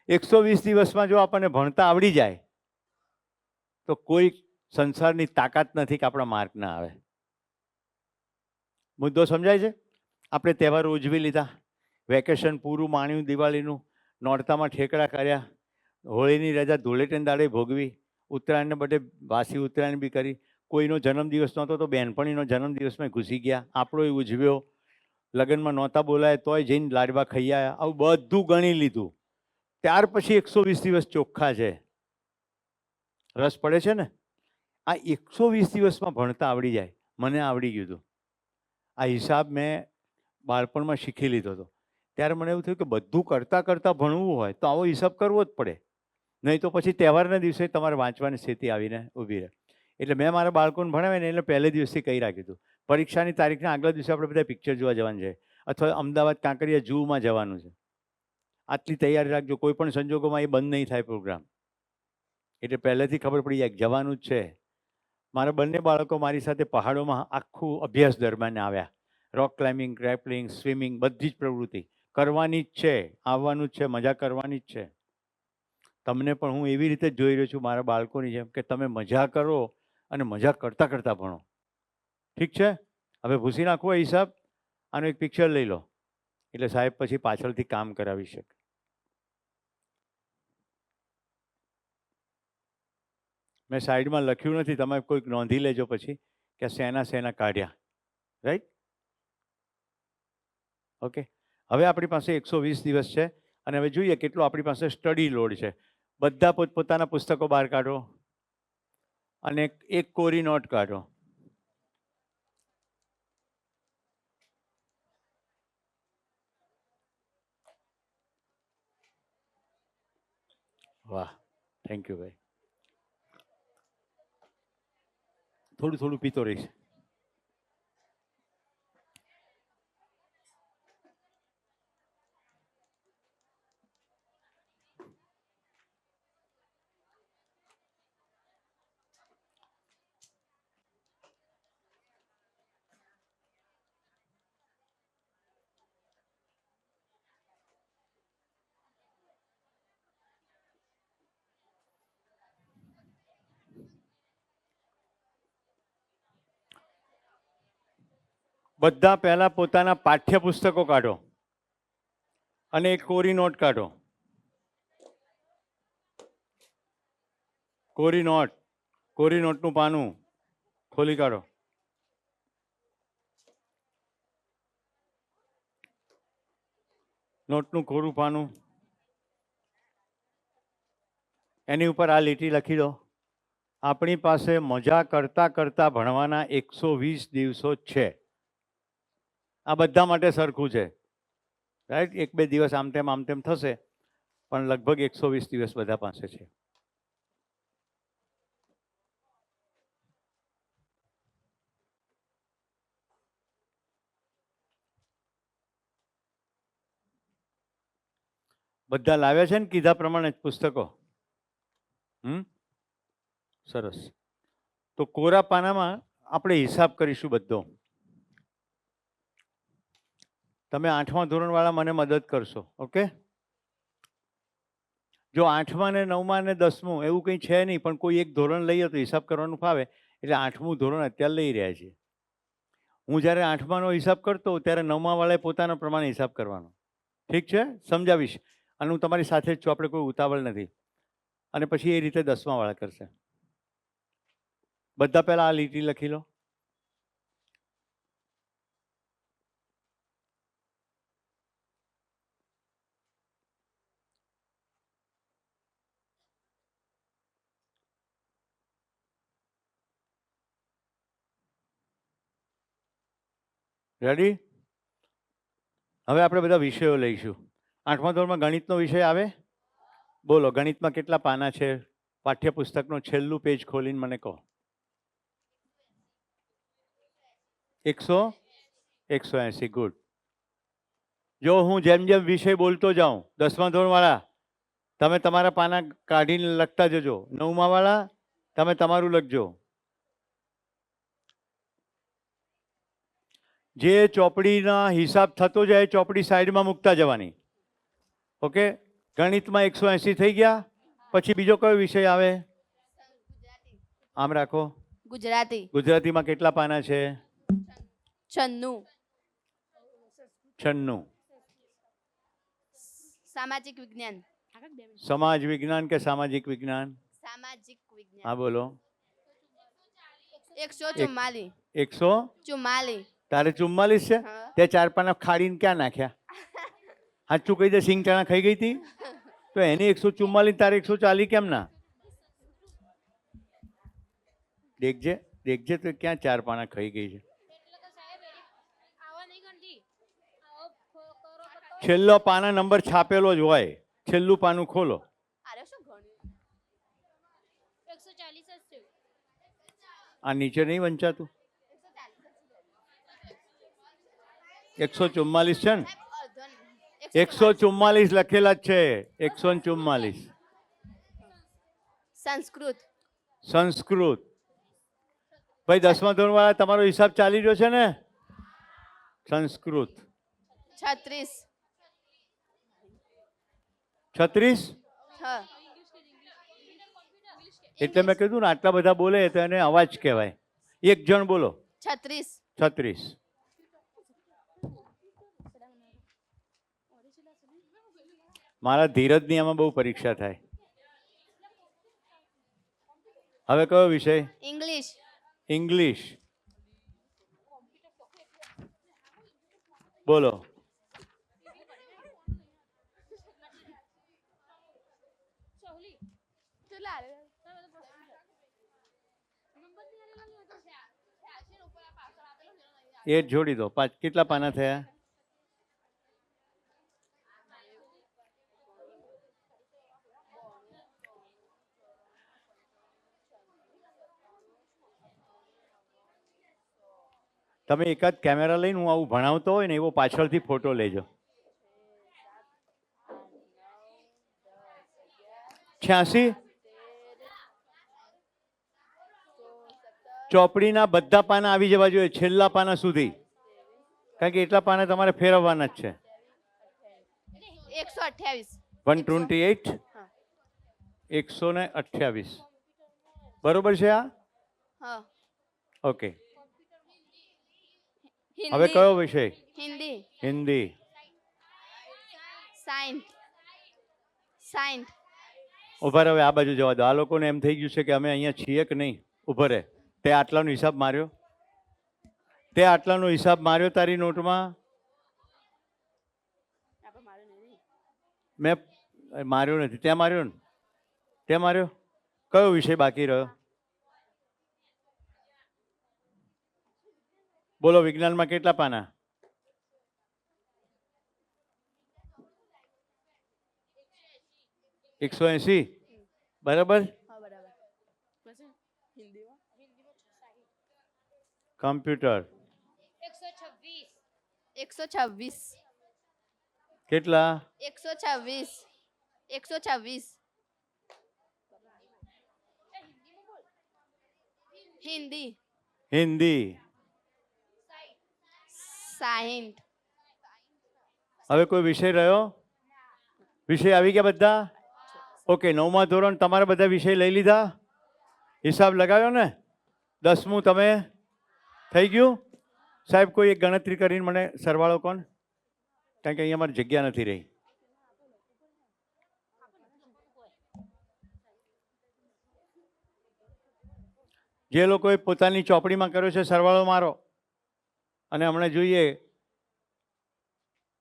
Speaker 2: 120 દિવસમાં જો આપણને ભણતા આવડી જાય તો કોઈ સંસારની તાકાત નથી કે આપણા માર્ક ના આવે. મુદ્દો સમજાય છે? આપણે તહેવારો ઉજવી લીધા, વેકેશન પૂરું માણ્યું, દિવાળીનું નોરતામાં ઠેકડા કર્યા, હોળીની રજા ધૂળેટીના દાડે ભોગવી, ઉત્તરાયણને બદલે વાસી ઉત્તરાયણ બી કરી, કોઈનો જન્મદિવસ નહોતો તો બહેનપણીનો જન્મદિવસમાં ઘૂસી ગયા, આપણોય ઉજવ્યો, લગ્નમાં નહોતા બોલાય તોય જઈને લાડવા ખાઈ આવ્યા, આવું બધું ગણી લીધું. ત્યાર પછી 120 દિવસ ચોખ્ખા છે. રસ પડે છે ને? આ 120 દિવસમાં ભણતા આવડી જાય. મને આવડી ગયું હતું. આ હિસાબ મેં બાળપણમાં શીખી લીધો હતો. ત્યારે મને એવું થયું કે બધું કરતાં કરતાં ભણવું હોય તો આવો હિસાબ કરવો જ પડે, નહીં તો પછી તહેવારના દિવસે તમારે વાંચવાની સ્થિતિ આવીને ઊભી રહે. એટલે મેં મારા બાળકોને ભણાવ્યા ને એટલે પહેલે દિવસથી કહી રાખ્યું હતું, પરીક્ષાની તારીખના આગલા દિવસે આપણે બધા પિક્ચર જોવા જવાનું છે અથવા અમદાવાદ કાંકરિયા ઝૂમાં જવાનું છે. આટલી તૈયારી રાખજો, કોઈ પણ સંજોગોમાં એ બંધ નહીં થાય પ્રોગ્રામ. એટલે પહેલેથી ખબર પડી જાય જવાનું જ છે. મારા બંને બાળકો મારી સાથે પહાડોમાં આખું અભ્યાસ દરમિયાન આવ્યા. રોક ક્લાઇમ્બિંગ, ગ્રેપલિંગ, સ્વિમિંગ બધી જ પ્રવૃત્તિ કરવાની જ છે, આવવાનું જ છે, મજા કરવાની જ છે. તમને પણ હું એવી રીતે જ જોઈ રહ્યો છું મારા બાળકોની જેમ કે તમે મજા કરો અને મજા કરતાં કરતાં ભણો. ઠીક છે? હવે ભૂસી નાખવો હિસાબ. આનું એક પિક્ચર લઈ લો એટલે સાહેબ પછી પાછળથી કામ કરાવી શકે. મેં સાઈડમાં લખ્યું નથી, તમે કોઈક નોંધી લેજો પછી કે શેના શેના કાઢ્યા. રાઈટ? ઓકે. હવે આપણી પાસે 120 દિવસ છે અને હવે જોઈએ કેટલો આપણી પાસે સ્ટડી લોડ છે. બધા પોતપોતાના પુસ્તકો બહાર કાઢો અને એક કોરી નોટ કાઢો. વાહ, થેન્ક યુ ભાઈ. થોડું થોડું પીતો રહીશ. બધા પહેલા પોતાના પાઠ્યપુસ્તકો કાઢો અને એક કોરી નોટ કાઢો. કોરી નોટનું પાનું ખોલી કાઢો. નોટનું કોરું પાનું, એની ઉપર આ લીટી લખી દો. આપણી પાસે મજા કરતાં કરતાં ભણવાના 120 દિવસો છે. આ બધા માટે સરખું છે. રાઈટ? એક બે દિવસ આમ તેમ થશે પણ લગભગ 120 દિવસ બધા પાસે છે. બધા લાવ્યા છે ને કીધા પ્રમાણે પુસ્તકો? સરસ. તો કોરા પાનામાં આપણે હિસાબ કરીશું બધો. તમે 8મા ધોરણવાળા મને મદદ કરશો. ઓકે? જો 8મા ને 9મા ને 10મું એવું કંઈ છે નહીં પણ કોઈ એક ધોરણ લઈએ તો હિસાબ કરવાનું ફાવે એટલે 8મું ધોરણ અત્યારે લઈ રહ્યા છીએ. હું જ્યારે 8માનો હિસાબ કરતો ત્યારે 9મા વાળાએ પોતાના પ્રમાણે હિસાબ કરવાનો. ઠીક છે? સમજાવીશ અને હું તમારી સાથે જ છું, આપણે કોઈ ઉતાવળ નથી. અને પછી એ રીતે 10મા વાળા કરશે. બધા પહેલા આ લીટી લખી લો. રેડી? હવે આપણે બધા વિષયો લઈશું. 8મા ધોરણમાં ગણિતનો વિષય આવે? બોલો, ગણિતમાં કેટલા પાના છે? પાઠ્યપુસ્તકનું છેલ્લું પેજ ખોલીને મને કહો. 180. ગુડ. જો હું જેમ જેમ વિષય બોલતો જાઉં, 10મા ધોરણવાળા તમે તમારા પાના કાઢીને લખતા જજો. 9મા વાળા તમે તમારું લખજો. જે ચોપડીના હિસાબ થતો જાય ચોપડી સાઈડમાં મૂકતા જવાની. ઓકે, ગણિતમાં 180 થઈ ગયા. પછી બીજો કયો વિષય આવે? આમ રાખો.
Speaker 3: ગુજરાતી
Speaker 2: ગુજરાતીમાં કેટલા પાના છે?
Speaker 3: 96.
Speaker 2: 96.
Speaker 3: સામાજિક વિજ્ઞાન.
Speaker 2: સમાજ વિજ્ઞાન કે સામાજિક વિજ્ઞાન?
Speaker 3: સામાજિક
Speaker 2: હા
Speaker 3: વિજ્ઞાન.
Speaker 2: બોલો.
Speaker 3: 144.
Speaker 2: 100. તારે 44 છે?
Speaker 3: હા.
Speaker 2: તે 4 પાના ખાડીને ક્યાં નાખ્યા? સાચું કહી દે, સિંગ ચણા ખાઈ ગઈ હતી તો એની 144, તારે 140 કેમ ના? દેખજે દેખજે તો ક્યાં 4 પાના ખાઈ ગઈ છે. છેલ્લો પાના નંબર છાપેલો જ હોય, છેલ્લું પાનું ખોલો.
Speaker 3: અરે શું ગણ્યું?
Speaker 2: આ નીચે નહીં વંચાતું? 144 છે ને? 144 લખેલા જ છે. 144.
Speaker 3: સંસ્કૃત.
Speaker 2: સંસ્કૃત. ભાઈ 10મા ધોરણ વાળા તમારો હિસાબ ચાલી રહ્યો છે ને? સંસ્કૃત
Speaker 3: 36.
Speaker 2: 36.
Speaker 3: હા.
Speaker 2: એટલે મેં કીધું ને આટલા બધા બોલે તો એને અવાજ કહેવાય. એક જણ બોલો.
Speaker 3: 36.
Speaker 2: 36. મારા ધીરજની આમાં બહુ પરીક્ષા થાય. હવે કયો વિષય?
Speaker 3: ઇંગ્લિશ.
Speaker 2: ઇંગ્લિશ. બોલો. એ જ જોડી દો. કેટલા પાના થયા? તમે એકાદ કેમેરા લઈને હું આવું ભણાવતો હોય ને એવો પાછળથી ફોટો લેજો. 86. ચોપડીના બધા પાના આવી જવા જોઈએ, છેલ્લા પાના સુધી, કારણ કે એટલા પાના તમારે ફેરવવાના જ છે.
Speaker 3: 128.
Speaker 2: 128. 128. બરોબર છે આ?
Speaker 3: હા.
Speaker 2: ઓકે. હવે કયો વિષય?
Speaker 3: હિન્દી.
Speaker 2: હિન્દી.
Speaker 3: સાયન્સ.
Speaker 2: ઉભા રહો, આ બાજુ જવા દો. આ લોકોને એમ થઈ ગયું છે કે અમે અહીંયા છીએ કે નહીં. ઉભો રહે. તે આટલાનો હિસાબ માર્યો? તે આટલાનો હિસાબ માર્યો તારી નોટમાં? મેં માર્યો નથી. ત્યાં માર્યો ને? ત્યાં માર્યો? કયો વિષય બાકી રહ્યો? બોલો. વિજ્ઞાનમાં કેટલા પાના? 180. બરાબર. કમ્પ્યુટર
Speaker 3: 126.
Speaker 2: કેટલા?
Speaker 3: 126. 126. હિન્દી.
Speaker 2: હિન્દી.
Speaker 3: 60.
Speaker 2: હવે કોઈ વિષય રહ્યો? વિષય આવી ગયા બધા? ઓકે. 9મા ધોરણ તમારા બધા વિષય લઈ લીધા? હિસાબ લગાવ્યો ને? 10મું તમે થઈ ગયું? સાહેબ કોઈ એક ગણતરી કરીને મને સરવાળો કોણ? કારણ કે અહીંયા મારી જગ્યા નથી રહી. જે લોકોએ પોતાની ચોપડીમાં કર્યો છે સરવાળો મારો. અને હમણાં જોઈએ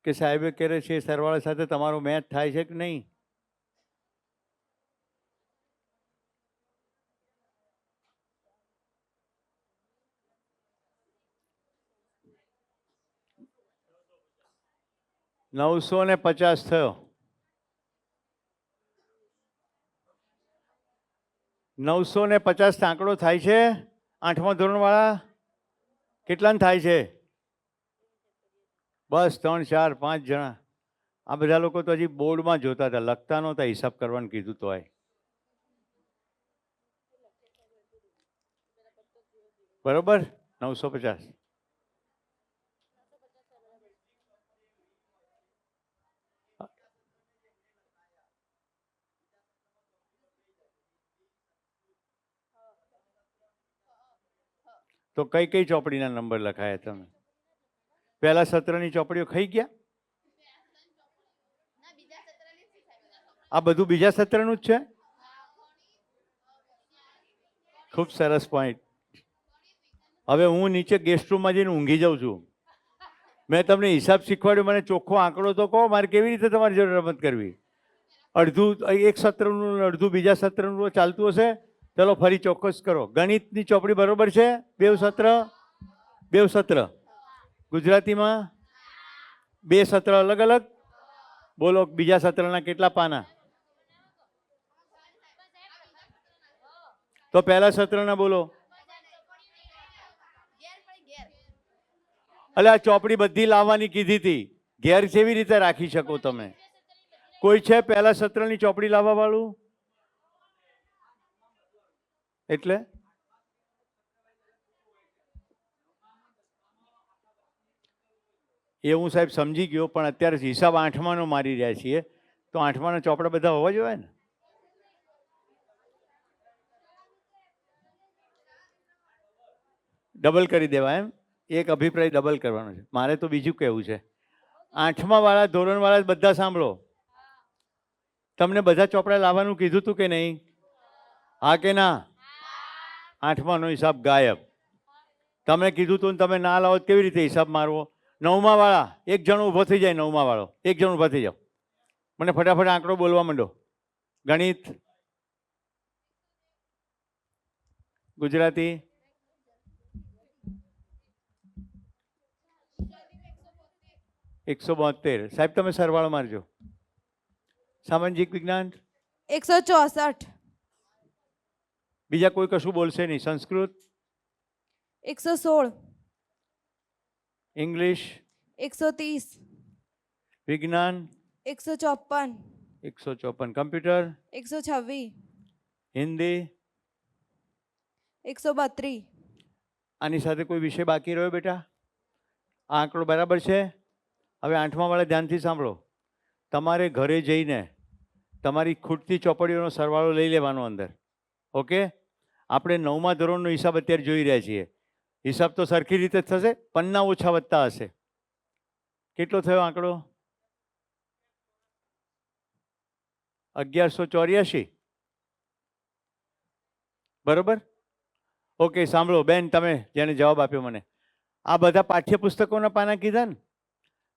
Speaker 2: કે સાહેબે કરે છે એ સરવાળા સાથે તમારો મેચ થાય છે કે નહીં. $950 થયો. 950 આંકડો થાય છે 8મા ધોરણ વાળા? કેટલાને થાય છે? બસ 3, 4, 5 જણા. આ બધા લોકો તો હજી બોર્ડમાં જોતા હતા, લખતા નહોતા. હિસાબ કરવાનું કીધું તો હોય. બરોબર. 950. તો કઈ કઈ ચોપડીના નંબર લખાયા તમે? પહેલા સત્રની ચોપડીઓ ખાઈ ગયા? આ બધું બીજા સત્રનું જ છે? ખૂબ સરસ પોઈન્ટ. હવે હું નીચે ગેસ્ટ રૂમમાં જઈને ઊંઘી જાઉં છું. મેં તમને હિસાબ શીખવાડ્યો, મને ચોખ્ખો આંકડો તો કહો, મારે કેવી રીતે તમારી જોડે રમત કરવી? અડધું એક સત્રનું અડધું બીજા સત્રનું ચાલતું હશે. ચલો ફરી ચોક્કસ કરો. ગણિતની ચોપડી બરોબર છે? બેવ સત્ર ગુજરાતીમાં 2 સત્ર અલગ અલગ. બોલો બીજા સત્રના કેટલા પાના? તો પહેલા સત્રના બોલો. અલે આ ચોપડી બધી લાવવાની કીધી હતી, ઘેર કેવી રીતે રાખી શકો તમે? કોઈ છે પહેલા સત્રની ચોપડી લાવવા વાળું? એટલે એ હું સાહેબ સમજી ગયો, પણ અત્યારે હિસાબ 8માનો મારી રહ્યા છીએ, તો 8માના ચોપડા બધા હોવા જોઈએ ને? ડબલ કરી દેવા એમ? એક અભિપ્રાય ડબલ કરવાનો છે મારે. તો બીજું કહેવું છે, 8મા વાળા ધોરણવાળા બધા સાંભળો. તમને બધા ચોપડા લાવવાનું કીધું હતું કે નહીં? હા કે ના? 8માનો હિસાબ ગાયબ. તમે કીધું તું તમે ના લાવો કેવી રીતે હિસાબ મારવો? 9મા વાળા એક જણો ઊભો થઈ જાય. 9મા વાળો એક જણ ઊભા થઈ જાઓ. મને ફટાફટ આંકડો બોલવા માંડો. ગણિત, ગુજરાતી, ₹172. સાહેબ તમે સરવાળો મારજો. સામાજિક વિજ્ઞાન
Speaker 5: 164.
Speaker 2: બીજા કોઈ કશું બોલશે નહીં. સંસ્કૃત,
Speaker 5: 116.
Speaker 2: ઇંગ્લિશ,
Speaker 5: 130.
Speaker 2: વિજ્ઞાન
Speaker 5: 154.
Speaker 2: 154. કમ્પ્યુટર,
Speaker 5: 126.
Speaker 2: હિન્દી.
Speaker 5: 132.
Speaker 2: આની સાથે કોઈ વિષય બાકી રહ્યો બેટા? આ આંકડો બરાબર છે? હવે 8મા વાળા ધ્યાનથી સાંભળો. તમારે ઘરે જઈને તમારી ખૂટતી ચોપડીઓનો સરવાળો લઈ લેવાનો અંદર. ઓકે? આપણે 9મા ધોરણનો હિસાબ અત્યારે જોઈ રહ્યા છીએ. હિસાબ તો સરખી રીતે થશે, પન્ના ઓછા વધતા હશે. કેટલો થયો આંકડો? 1184. બરોબર? ઓકે, સાંભળો બેન, તમે જેને જવાબ આપ્યો મને, આ બધા પાઠ્યપુસ્તકોના પાના કીધા ને?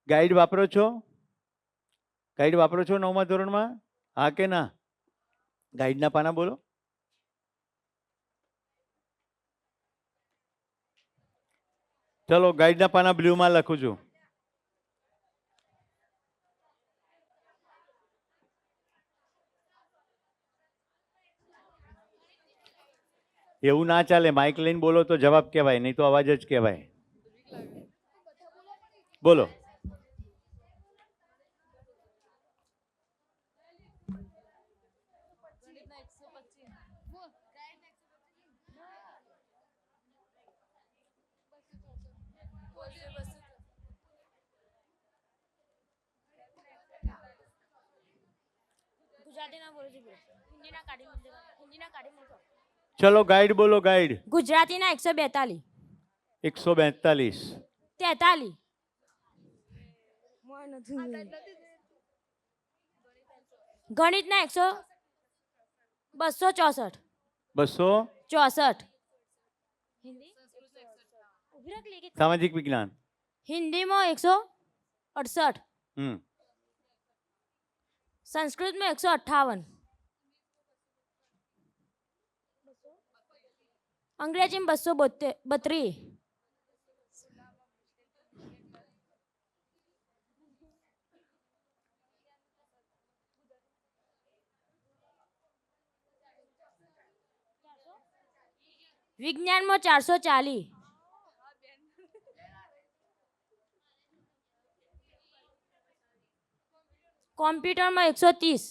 Speaker 2: ગાઈડ વાપરો છો? ગાઈડ વાપરો છો 9મા ધોરણમાં? હા કે ના? ગાઈડના પાના બોલો. ચલો ગાઈડના પાના બ્લુમાં લખું છું. એવું ના ચાલે. માઇક લઈને બોલો તો જવાબ કહેવાય, નહીં તો અવાજ જ કહેવાય. બોલો. ચલો ગાઈડ બોલો. ગાઈડ
Speaker 5: ગુજરાતીના 142.
Speaker 2: 142.
Speaker 5: 43. ગણિતના 264.
Speaker 2: 264. સામાજિક વિજ્ઞાન.
Speaker 5: હિન્દીમાં 168. સંસ્કૃતમાં 158. અંગ્રેજીમાં 232. વિજ્ઞાનમાં 440. કોમ્પ્યુટરમાં 130.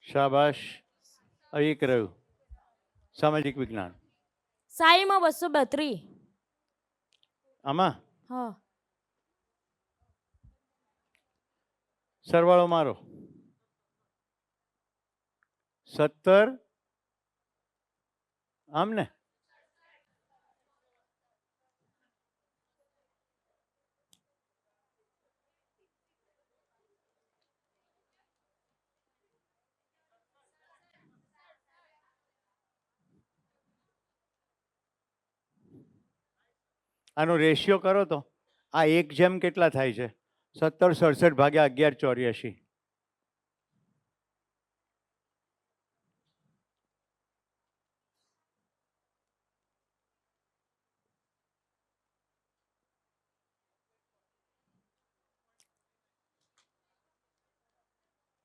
Speaker 2: શાબાશ. એક રહ્યું સામાજિક વિજ્ઞાન.
Speaker 5: સાઈમાં 232.
Speaker 2: આમાં
Speaker 5: હા.
Speaker 2: સરવાળો મારો. 17. આમ ને આનો રેશિયો કરો તો આ 1 જેમ કેટલા થાય છે? 1767 ભાગ્યા 1184.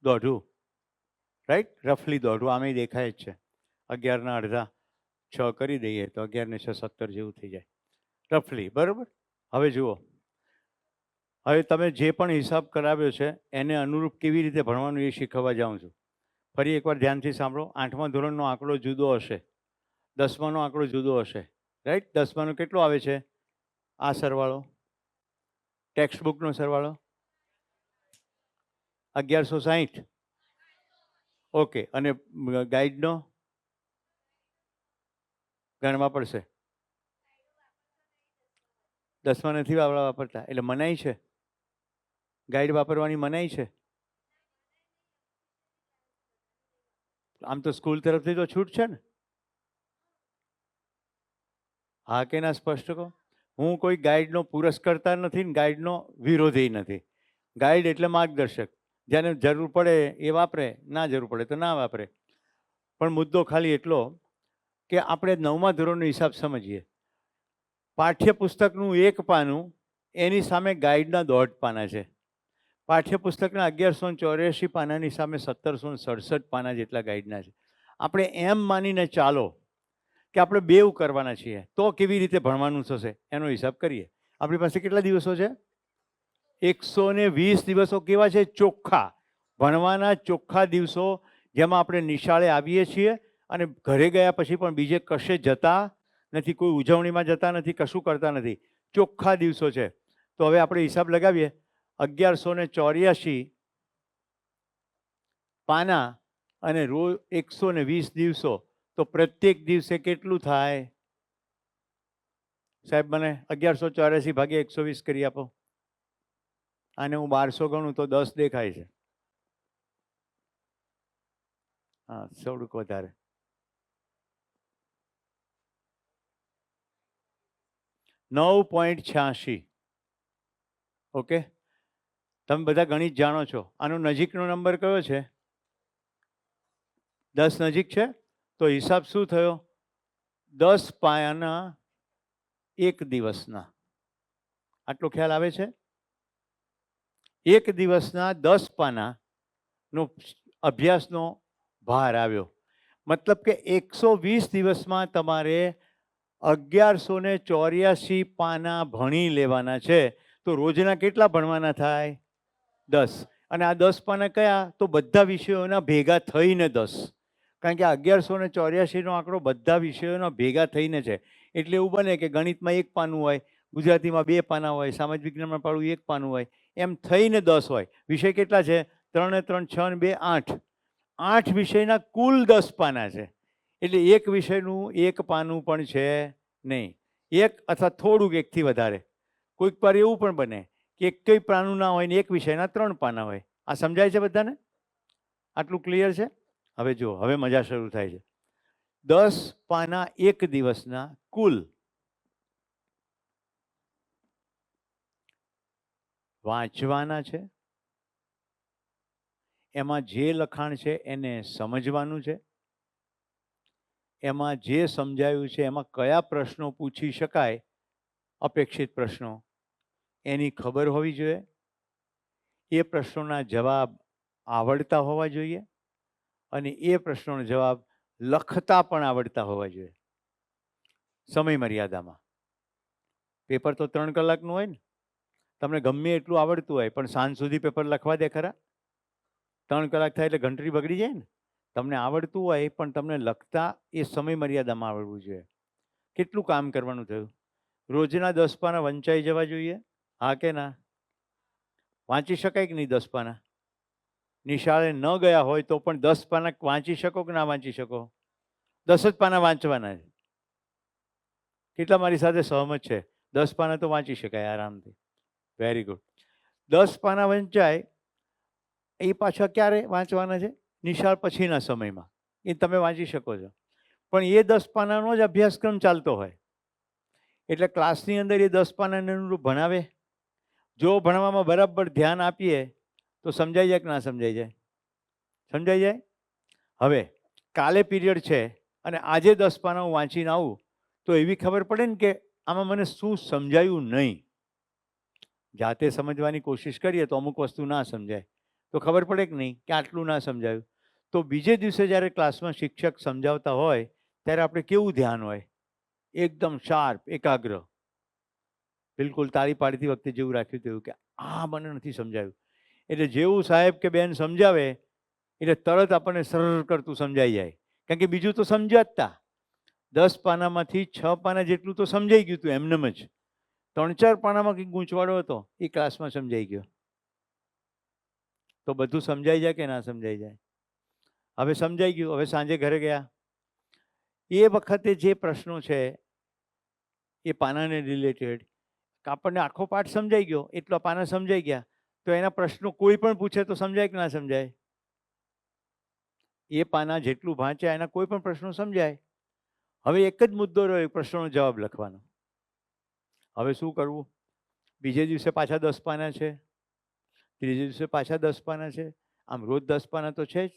Speaker 2: દોઢું, રાઈટ? રફલી દોઢું. આમે દેખાય જ છે. 11 અડધા 6 કરી દઈએ તો 11 ને 6 17 જેવું થઈ જાય રફલી, બરાબર? હવે જુઓ, હવે તમે જે પણ હિસાબ કરાવ્યો છે એને અનુરૂપ કેવી રીતે ભણવાનું એ શીખવવા જાઉં છું. ફરી એકવાર ધ્યાનથી સાંભળો. 8મા ધોરણનો આંકડો જુદો હશે, 10માનો આંકડો જુદો હશે, રાઈટ? 10માનો કેટલો આવે છે? આ સરવાળો, ટેક્સ્ટ બુકનો સરવાળો 1160. ઓકે, અને ગાઈડનો ગણવા પડશે. 10માં નથી વાપરતા એટલે મનાઈ છે? ગાઈડ વાપરવાની મનાઈ છે? આમ તો સ્કૂલ તરફથી તો છૂટ છે ને? હા કે ના? સ્પષ્ટ કહો. હું કોઈ ગાઈડનો પુરસ્કર્તા નથી ને ગાઈડનો વિરોધી નથી. ગાઈડ એટલે માર્ગદર્શક. જેને જરૂર પડે એ વાપરે, ના જરૂર પડે તો ના વાપરે. પણ મુદ્દો ખાલી એટલો કે આપણે 9મા ધોરણનો હિસાબ સમજીએ. પાઠ્યપુસ્તકનું 1 પાનું, એની સામે ગાઈડના 1.5 પાના છે. પાઠ્યપુસ્તકના 1184 પાનાની સામે 1767 પાના જેટલા ગાઈડના છે. આપણે એમ માનીને ચાલો કે આપણે બેઉ કરવાના છીએ તો કેવી રીતે ભણવાનું થશે એનો હિસાબ કરીએ. આપણી પાસે કેટલા દિવસો છે? 120 દિવસો. કેવા છે? ચોખ્ખા ભણવાના, ચોખ્ખા દિવસો, જેમાં આપણે નિશાળે આવીએ છીએ અને ઘરે ગયા પછી પણ બીજે કશે જતા નથી, કોઈ ઉજવણીમાં જતા નથી, કશું કરતા નથી. ચોખ્ખા દિવસો છે. તો હવે આપણે હિસાબ લગાવીએ. 1184 પાના અને રોજ 120 દિવસો, તો પ્રત્યેક દિવસે કેટલું થાય? સાહેબ મને 1184 ભાગ્યા 120 કરી આપો. આને હું 1200 ગણું તો 10 દેખાય છે. હા, થોડુંક વધારે. 9.86. ઓકે, તમે બધા ગણિત જાણો છો. આનો નજીકનો નંબર કયો છે? 10 નજીક છે. તો હિસાબ શું થયો? 10 પાયાના 1 દિવસના. આટલો ખ્યાલ આવે છે? 1 દિવસના 10 પાનાનો અભ્યાસનો ભાર આવ્યો. મતલબ કે 120 દિવસમાં તમારે 1184 પાના ભણી લેવાના છે. તો રોજના કેટલા ભણવાના થાય? 10. અને આ 10 પાના કયા? તો બધા વિષયોના ભેગા થઈને 10. કારણ કે 1184 નો આંકડો બધા વિષયોના ભેગા થઈને છે. એટલે એવું બને કે ગણિતમાં 1 પાનું હોય, ગુજરાતીમાં 2 પાના હોય, સામાજિક વિજ્ઞાનમાં પાડું 1 પાનું હોય, એમ થઈને 10 હોય. વિષય કેટલા છે? 3 ને 3 6 ને 2 8. 8 વિષયના કુલ 10 પાના છે. એટલે એક વિષયનું 1 પાનું પણ છે નહીં. 1 અથવા થોડુંક 1 થી વધારે. કોઈક વાર એવું પણ બને કે એક પાનું ના હોય ને એક વિષયના 3 પાના હોય. આ સમજાય છે બધાને? આટલું ક્લિયર છે? હવે જુઓ, હવે મજા શરૂ થાય છે. 10 પાના 1 દિવસના કુલ વાંચવાના છે. એમાં જે લખાણ છે એને સમજવાનું છે. એમાં જે સમજાયું છે એમાં કયા પ્રશ્નો પૂછી શકાય, અપેક્ષિત પ્રશ્નો, એની ખબર હોવી જોઈએ. એ પ્રશ્નોના જવાબ આવડતા હોવા જોઈએ અને એ પ્રશ્નોનો જવાબ લખતા પણ આવડતા હોવા જોઈએ. સમય મર્યાદામાં. પેપર તો 3 કલાકનું હોય ને. તમને ગમે એટલું આવડતું હોય પણ સાંજ સુધી પેપર લખવા દે ખરા? 3 કલાક થાય એટલે ઘંટડી બગડી જાય ને. તમને આવડતું હોય પણ તમને લખતા એ સમય મર્યાદામાં આવડવું જોઈએ. કેટલું કામ કરવાનું થયું? રોજના 10 પાના વંચાઈ જવા જોઈએ? હા કે ના? વાંચી શકાય કે નહીં 10 પાના? નિશાળે ન ગયા હોય તો પણ 10 પાના વાંચી શકો કે ના વાંચી શકો? 10 જ પાના વાંચવાના છે. કેટલા મારી સાથે સહમત છે? 10 પાના તો વાંચી શકાય આરામથી. Very good. 10 પાના વંચાય એ પાછા ક્યારે વાંચવાના છે? નિશાળ પછીના સમયમાં. એ તમે વાંચી શકો છો. પણ એ 10 પાનાનો જ અભ્યાસક્રમ ચાલતો હોય. એટલે ક્લાસની અંદર એ 10 પાનાને અનુરૂપ ભણાવે. જો ભણવામાં બરાબર ધ્યાન આપીએ તો સમજાઈ જાય કે ના સમજાઈ જાય? સમજાઈ જાય. હવે કાલે પીરિયડ છે અને આજે 10 પાના હું વાંચીને આવું તો એવી ખબર પડે ને કે આમાં મને શું સમજાયું નહીં. જાતે સમજવાની કોશિશ કરીએ તો અમુક વસ્તુ ના સમજાય, તો ખબર પડે કે નહીં કે આટલું ના સમજાયું. તો બીજે દિવસે જ્યારે ક્લાસમાં શિક્ષક સમજાવતા હોય ત્યારે આપણે કેવું ધ્યાન હોય? એકદમ શાર્પ, એકાગ્ર, બિલકુલ તાળી પાડતી વખતે જેવું રાખ્યું તેવું કે આ મને નથી સમજાયું. એટલે જેવું સાહેબ કે બેન સમજાવે એટલે તરત આપણને સરળ કરતું સમજાઈ જાય, કારણ કે બીજું તો સમજાતા 10 પાનામાંથી 6 પાના જેટલું તો સમજાઈ ગયું હતું એમનેમ જ. 3-4 પાનામાં કંઈક ગૂંચવાડો હતો એ ક્લાસમાં સમજાઈ ગયો. તો બધું સમજાઈ જાય કે ના સમજાઈ જાય? હવે સમજાઈ ગયું. હવે સાંજે ઘરે ગયા, એ વખતે જે પ્રશ્નો છે એ પાનાને રિલેટેડ આપણને આખો પાઠ સમજાઈ ગયો, એટલા પાના સમજાઈ ગયા, તો એના પ્રશ્નો કોઈ પણ પૂછે તો સમજાય કે ના સમજાય? એ પાના જેટલું વાંચ્યા એના કોઈ પણ પ્રશ્નો સમજાય. હવે એક જ મુદ્દો રહ્યો, એ પ્રશ્નનો જવાબ લખવાનો. હવે શું કરવું? બીજે દિવસે પાછા 10 પાના છે, ત્રીજે દિવસે પાછા 10 પાના છે, આમ રોજ 10 પાના તો છે જ.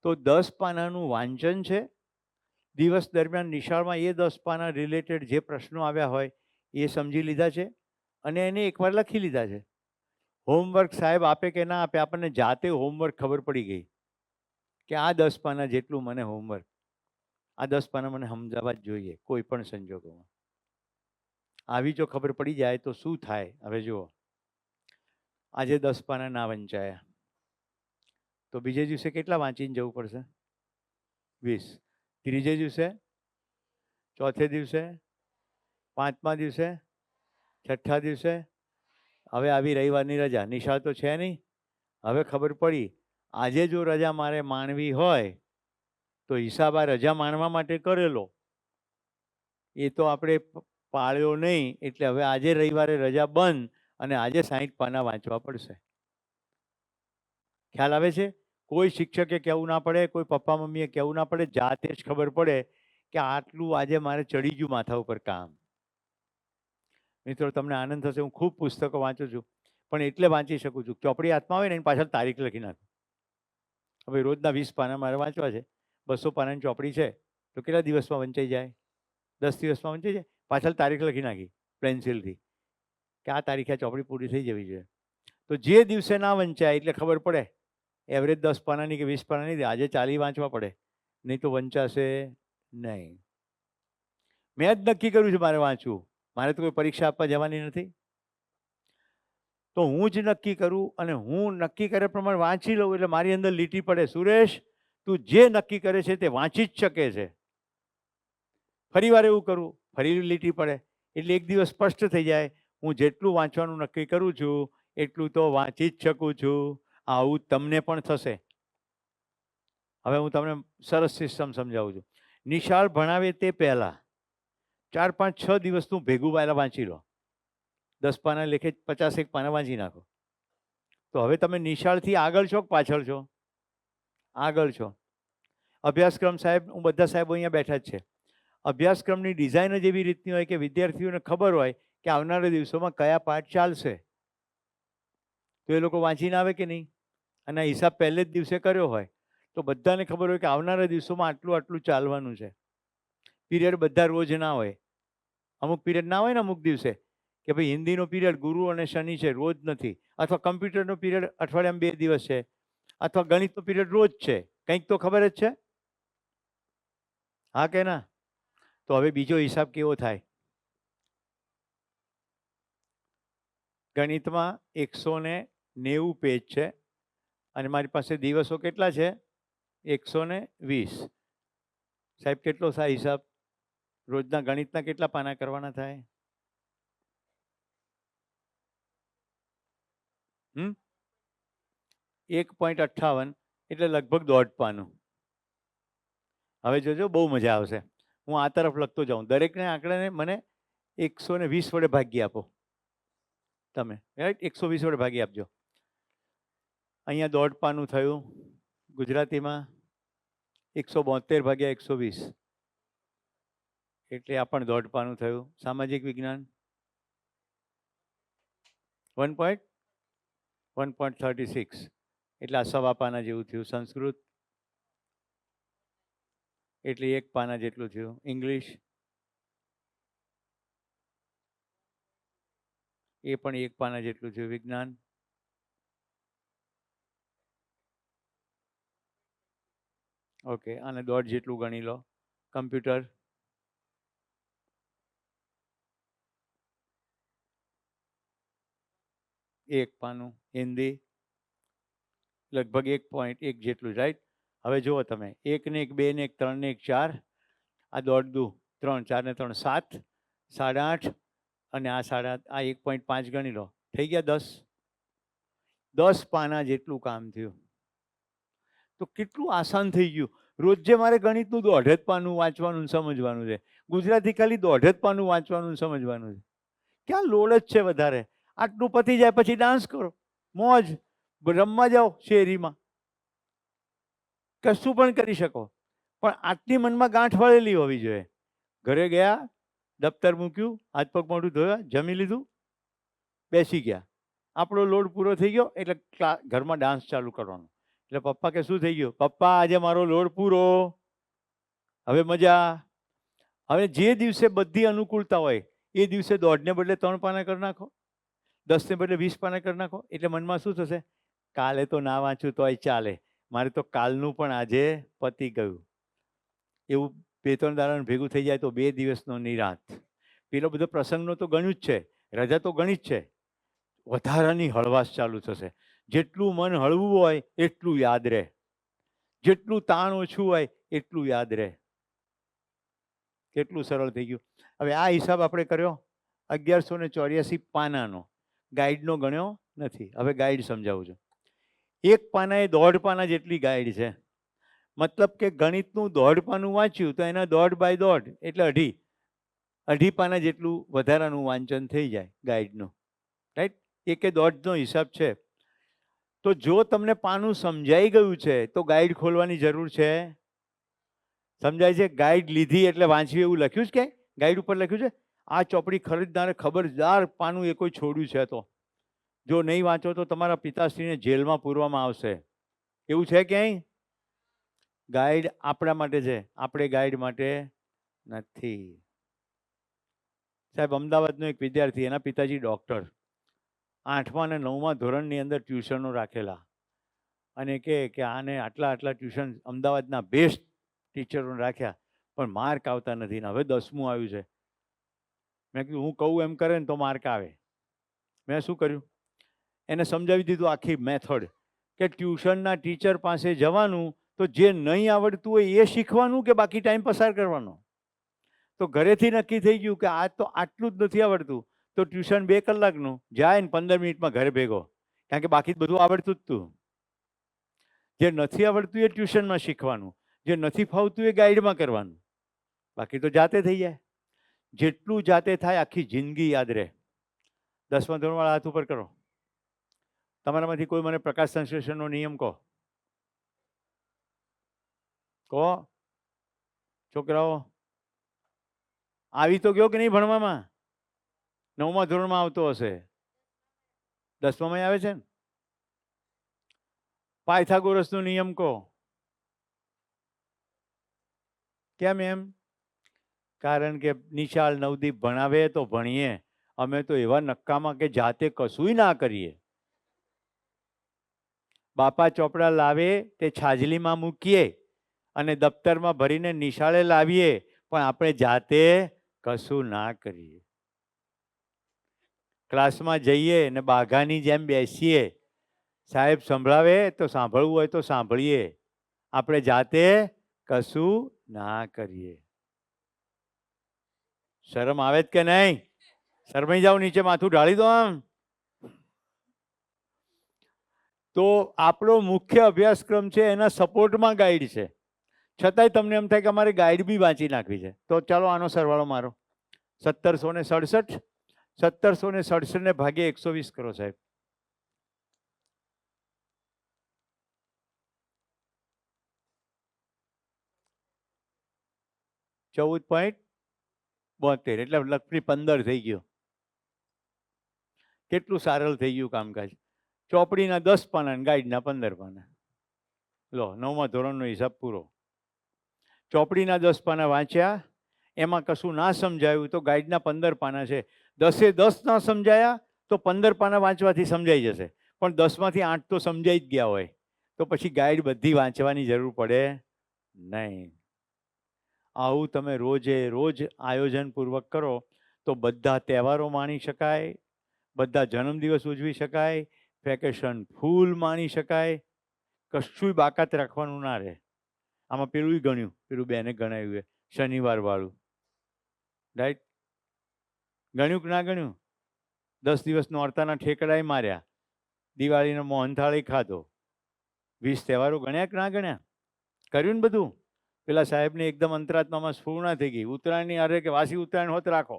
Speaker 2: તો 10 પાનાનું વાંચન છે. દિવસ દરમિયાન નિશાળમાં એ 10 પાના રિલેટેડ જે પ્રશ્નો આવ્યા હોય એ સમજી લીધા છે અને એને એકવાર લખી લીધા છે. હોમવર્ક સાહેબ આપે કે ના આપે, આપણને જાતે હોમવર્ક ખબર પડી ગઈ કે આ 10 પાના જેટલું મને હોમવર્ક, આ 10 પાના મને સમજાવવા જ જોઈએ કોઈ પણ સંજોગોમાં. આવી જો ખબર પડી જાય તો શું થાય? હવે જુઓ, આજે 10 પાના ના વંચાયા તો બીજે દિવસે કેટલા વાંચીને જવું પડશે? 20. ત્રીજે દિવસે, ચોથે દિવસે, પાંચમા દિવસે, છઠ્ઠા દિવસે. હવે આવી રવિવારની રજા, નિશાળ તો છે નહીં. હવે ખબર પડી આજે જો રજા મારે માણવી હોય તો હિસાબ આ રજા માણવા માટે કરેલો એ તો આપણે પાળ્યો નહીં, એટલે હવે આજે રવિવારે રજા બંધ અને આજે 60 પાના વાંચવા પડશે. ખ્યાલ આવે છે? કોઈ શિક્ષકે કહેવું ના પડે, કોઈ પપ્પા મમ્મીએ કહેવું ના પડે, જાતે જ ખબર પડે કે આટલું આજે મારે ચડી ગયું માથા ઉપર કામ. મિત્રો તમને આનંદ થશે, હું ખૂબ પુસ્તકો વાંચું છું પણ એટલે વાંચી શકું છું, ચોપડી હાથમાં હોય ને એની પાછળ તારીખ લખી નાખું. હવે રોજના 20 પાના મારે વાંચવા છે, 200 પાનાની ચોપડી છે તો કેટલા દિવસમાં વંચાઈ જાય? 10 દિવસમાં વંચાઈ જાય. પાછળ તારીખ લખી નાખી પેન્સિલથી કે આ તારીખે આ ચોપડી પૂરી થઈ જવી જોઈએ. તો જે દિવસે ના વંચાય એટલે ખબર પડે એવરેજ 10 પાનાની કે 20 પાનાની આજે 40 વાંચવા પડે, નહીં તો વંચાશે નહીં. મેં જ નક્કી કર્યું છે મારે વાંચવું, મારે તો કોઈ પરીક્ષા આપવા જવાની નથી. તો હું જ નક્કી કરું અને હું નક્કી કર્યા પ્રમાણે વાંચી લઉં એટલે મારી અંદર લીટી પડે, સુરેશ તું જે નક્કી કરે છે તે વાંચી જ શકે છે. ફરી વાર એવું કરું, ફરી લીટી પડે, એટલે એક દિવસ સ્પષ્ટ થઈ જાય હું જેટલું વાંચવાનું નક્કી કરું છું એટલું તો વાંચી જ શકું છું. આવું તમને પણ થશે. હવે હું તમને સરસ સિસ્ટમ સમજાવું છું. નિશાળ ભણાવે તે પહેલાં 4, 5, 6 દિવસનું ભેગું પહેલાં વાંચી લો. 10 પાના લેખે 50 પાના વાંચી નાખો. તો હવે તમે નિશાળથી આગળ છો કે પાછળ છો? આગળ છો. અભ્યાસક્રમ સાહેબ, હું બધા સાહેબો અહીંયા બેઠા જ છે. અભ્યાસક્રમની ડિઝાઇન જ એવી રીતની હોય કે વિદ્યાર્થીઓને ખબર હોય કે આવનારા દિવસોમાં કયા પાઠ ચાલશે, તો એ લોકો વાંચીને આવે કે નહીં, અને હિસાબ પહેલે જ દિવસે કર્યો હોય તો બધાને ખબર હોય કે આવનારા દિવસોમાં આટલું આટલું ચાલવાનું છે. પીરિયડ બધા રોજ ના હોય, અમુક પીરિયડ ના હોય ને અમુક દિવસે કે ભાઈ હિન્દીનો પીરિયડ ગુરુ અને શનિ છે, રોજ નથી, અથવા કમ્પ્યુટરનો પીરિયડ અઠવાડિયામાં 2 દિવસ છે, અથવા ગણિતનો પીરિયડ રોજ છે. કંઈક તો ખબર જ છે, હા કે ના? તો હવે બીજો હિસાબ કેવો થાય? ગણિતમાં 190 પેજ છે અને મારી પાસે દિવસો કેટલા છે? 120. સાહેબ કેટલો થાય હિસાબ? રોજના ગણિતના કેટલા પાના કરવાના થાય? 1.58 એટલે લગભગ 1.5 પાનું. હવે જોજો બહુ મજા આવશે. હું આ તરફ લખતો જાઉં, દરેકને આંકડાને મને 120 વડે ભાગી આપો. તમે રાઈટ 120 વડે ભાગી આપજો. અહીંયા 1.5 પાનું થયું ગુજરાતીમાં, 172 ભાગ્યા 120 એટલે આ પણ દોઢ પાનું થયું. સામાજિક વિજ્ઞાન 1.36 એટલે આ સવા પાના જેવું થયું. સંસ્કૃત એટલે 1 પાના જેટલું થયું. ઇંગ્લિશ એ પણ 1 પાના જેટલું થયું. વિજ્ઞાન ઓકે, આને દોઢ જેટલું ગણી લો. કમ્પ્યુટર એક પાનું. હિન્દી લગભગ 1.1 જેટલું, રાઈટ? હવે જુઓ તમે, 1 ને 1 2 ને 1 3 ને 1 4, આ દોઢ દુ 3, 4 ને 3 7, 8.5 અને આ 8.5, આ 1.5 ગણી લો, થઈ ગયા 10. 10 પાના જેટલું કામ થયું. તો કેટલું આસાન થઈ ગયું. રોજે મારે ગણિતનું દોઢ જ પાનું વાંચવાનું ને સમજવાનું છે. ગુજરાતી ખાલી દોઢ જ પાનું વાંચવાનું ને સમજવાનું છે. ક્યાં લોડ જ છે વધારે. આટલું પતી જાય પછી ડાન્સ કરો, મોજ, રમવા જાઓ શેરીમાં, કશું પણ કરી શકો. પણ આટલી મનમાં ગાંઠ વળેલી હોવી જોઈએ. ઘરે ગયા, દફતર મૂક્યું, હાથ પગ મોઢું ધોયા, જમી લીધું, બેસી ગયા. આપણો લોડ પૂરો થઈ ગયો એટલે ઘરમાં ડાન્સ ચાલુ કરવાનો. એટલે પપ્પા કે શું થઈ ગયું? પપ્પા આજે મારો લોડ પૂરો, હવે મજા. હવે જે દિવસે બધી અનુકૂળતા હોય એ દિવસે દોઢને બદલે 3 પાના કરી નાખો, 10 ને બદલે 20 પાના કરી નાખો. એટલે મનમાં શું થશે? કાલે તો ના વાંચું તોય ચાલે, મારે તો કાલનું પણ આજે પતી ગયું. એવું 2-3 દાડાનું ભેગું થઈ જાય તો 2 દિવસનો નિરાંત. પેલો બધો પ્રસંગનો તો ગણ્યું જ છે, રજા તો ગણી જ છે. વધારાની હળવાશ ચાલુ થશે. જેટલું મન હળવું હોય એટલું યાદ રહે, જેટલું તાણ ઓછું હોય એટલું યાદ રહે. કેટલું સરળ થઈ ગયું. હવે આ હિસાબ આપણે કર્યો 1184 પાનાનો, ગાઈડનો ગણ્યો નથી. હવે ગાઈડ સમજાવું છું. 1 પાના એ દોઢ પાના જેટલી ગાઈડ છે. મતલબ કે ગણિતનું દોઢ પાનું વાંચ્યું તો એના દોઢ બાય દોઢ એટલે અઢી પાના જેટલું વધારાનું વાંચન થઈ જાય ગાઈડનું, રાઈટ? એકે દોઢનો હિસાબ છે. તો જો તમને પાનું સમજાઈ ગયું છે તો ગાઈડ ખોલવાની જરૂર છે? સમજાય છે? ગાઈડ લીધી એટલે વાંચવી એવું લખ્યું છે? કે ગાઈડ ઉપર લખ્યું છે આ ચોપડી ખરીદનારે ખબરદાર પાનું એ કોઈ છોડ્યું છે તો જો નહીં વાંચો તો તમારા પિતાશ્રીને જેલમાં પૂરવામાં આવશે, એવું છે ક્યાંય? ગાઈડ આપણા માટે છે, આપણે ગાઈડ માટે નથી. સાહેબ, અમદાવાદનો એક વિદ્યાર્થી, એના પિતાજી ડૉક્ટર, 8મા અને 9મા ધોરણની અંદર ટ્યુશનો રાખેલા અને કે આને આટલા ટ્યુશન અમદાવાદના બેસ્ટ ટીચરો રાખ્યા પણ માર્ક આવતા નથી ને હવે 10મું આવ્યું છે. મેં કીધું હું કહું એમ કરે ને તો માર્ક આવે. મેં શું કર્યું? એને સમજાવી દીધું આખી મેથડ કે ટ્યુશનના ટીચર પાસે જવાનું તો જે નહીં આવડતું હોય એ શીખવાનું કે બાકી ટાઈમ પસાર કરવાનો. તો ઘરેથી નક્કી થઈ ગયું કે આજ તો આટલું જ નથી આવડતું તો ટ્યુશન 2 કલાકનું જાય ને 15 મિનિટમાં ઘરે ભેગો, કારણ કે બાકી બધું આવડતું જ તું. જે નથી આવડતું એ ટ્યુશનમાં શીખવાનું, જે નથી ફાવતું એ ગાઈડમાં કરવાનું, બાકી તો જાતે થઈ જાય. જેટલું જાતે થાય આખી જિંદગી યાદ રહે. 10મા ધોરણવાળા હાથ ઉપર કરો. તમારામાંથી કોઈ મને પ્રકાશ સંશ્લેષણનો નિયમ કહો. છોકરાઓ આવી તો ગયો કે નહીં ભણવામાં? 9મા ધોરણમાં આવતો હશે, 10મામાં આવે છે ને? પાયથાગોરસનો નિયમ કહો. કેમ એમ? કારણ કે નિશાળ નવદીપ ભણાવે તો ભણીએ, અમે તો એવા નક્કામાં કે જાતે કશુંય ના કરીએ. બાપા ચોપડા લાવે તે છાજલીમાં મૂકીએ અને દફતરમાં ભરીને નિશાળે લાવીએ પણ આપણે જાતે કશું ના કરીએ. ક્લાસમાં જઈએ ને બાઘાની જેમ બેસીએ, સાહેબ સંભળાવે તો સાંભળવું હોય તો સાંભળીએ, આપણે જાતે કશું ના કરીએ. શરમ આવે જ કે નહીં? શરમાઈ જાઓ, નીચે માથું ઢાળી દો આમ. તો આપણો મુખ્ય અભ્યાસક્રમ છે એના સપોર્ટમાં ગાઈડ છે, છતાંય તમને એમ થાય કે અમારે ગાઈડ બી વાંચી નાખવી છે. તો ચાલો આનો સરવાળો મારો. 1767, 1767 ને ભાગે 120 કરો સાહેબ. 72 એટલે લગભગ 15 થઈ ગયો. કેટલું સરળ થઈ ગયું કામકાજ. ચોપડીના 10 પાના અને ગાઈડના 15 પાના. લો 9મા ધોરણનો હિસાબ પૂરો. ચોપડીના 10 પાના વાંચ્યા, એમાં કશું ના સમજાયું તો ગાઈડના 15 પાના છે. 10એ 10 ના સમજાયા તો 15 પાના વાંચવાથી સમજાઈ જશે. પણ 10માંથી 8 તો સમજાઈ જ ગયા હોય તો પછી ગાઈડ બધી વાંચવાની જરૂર પડે નહીં. આવું તમે રોજે રોજ આયોજનપૂર્વક કરો તો બધા તહેવારો માણી શકાય, બધા જન્મદિવસ ઉજવી શકાય, વેકેશન ફૂલ માણી શકાય, કશું બાકાત રાખવાનું ના રહે. આમાં પેલું ગણ્યું, પેલું બેને ગણાવ્યું શનિવાર વાળું, રાઈટ? ગણ્યું કે ના ગણ્યું? 10 દિવસ નોરતાના ઠેકડાએ માર્યા, દિવાળીનો મોહનથાળી ખાધો, 20 તહેવારો ગણ્યા કે ના ગણ્યા? કર્યું ને બધું? પેલા સાહેબને એકદમ અંતરાત્મામાં સ્ફૂર્ણા થઈ ગઈ. ઉત્તરાયણની અરે કે વાસી ઉત્તરાયણ હોત રાખો,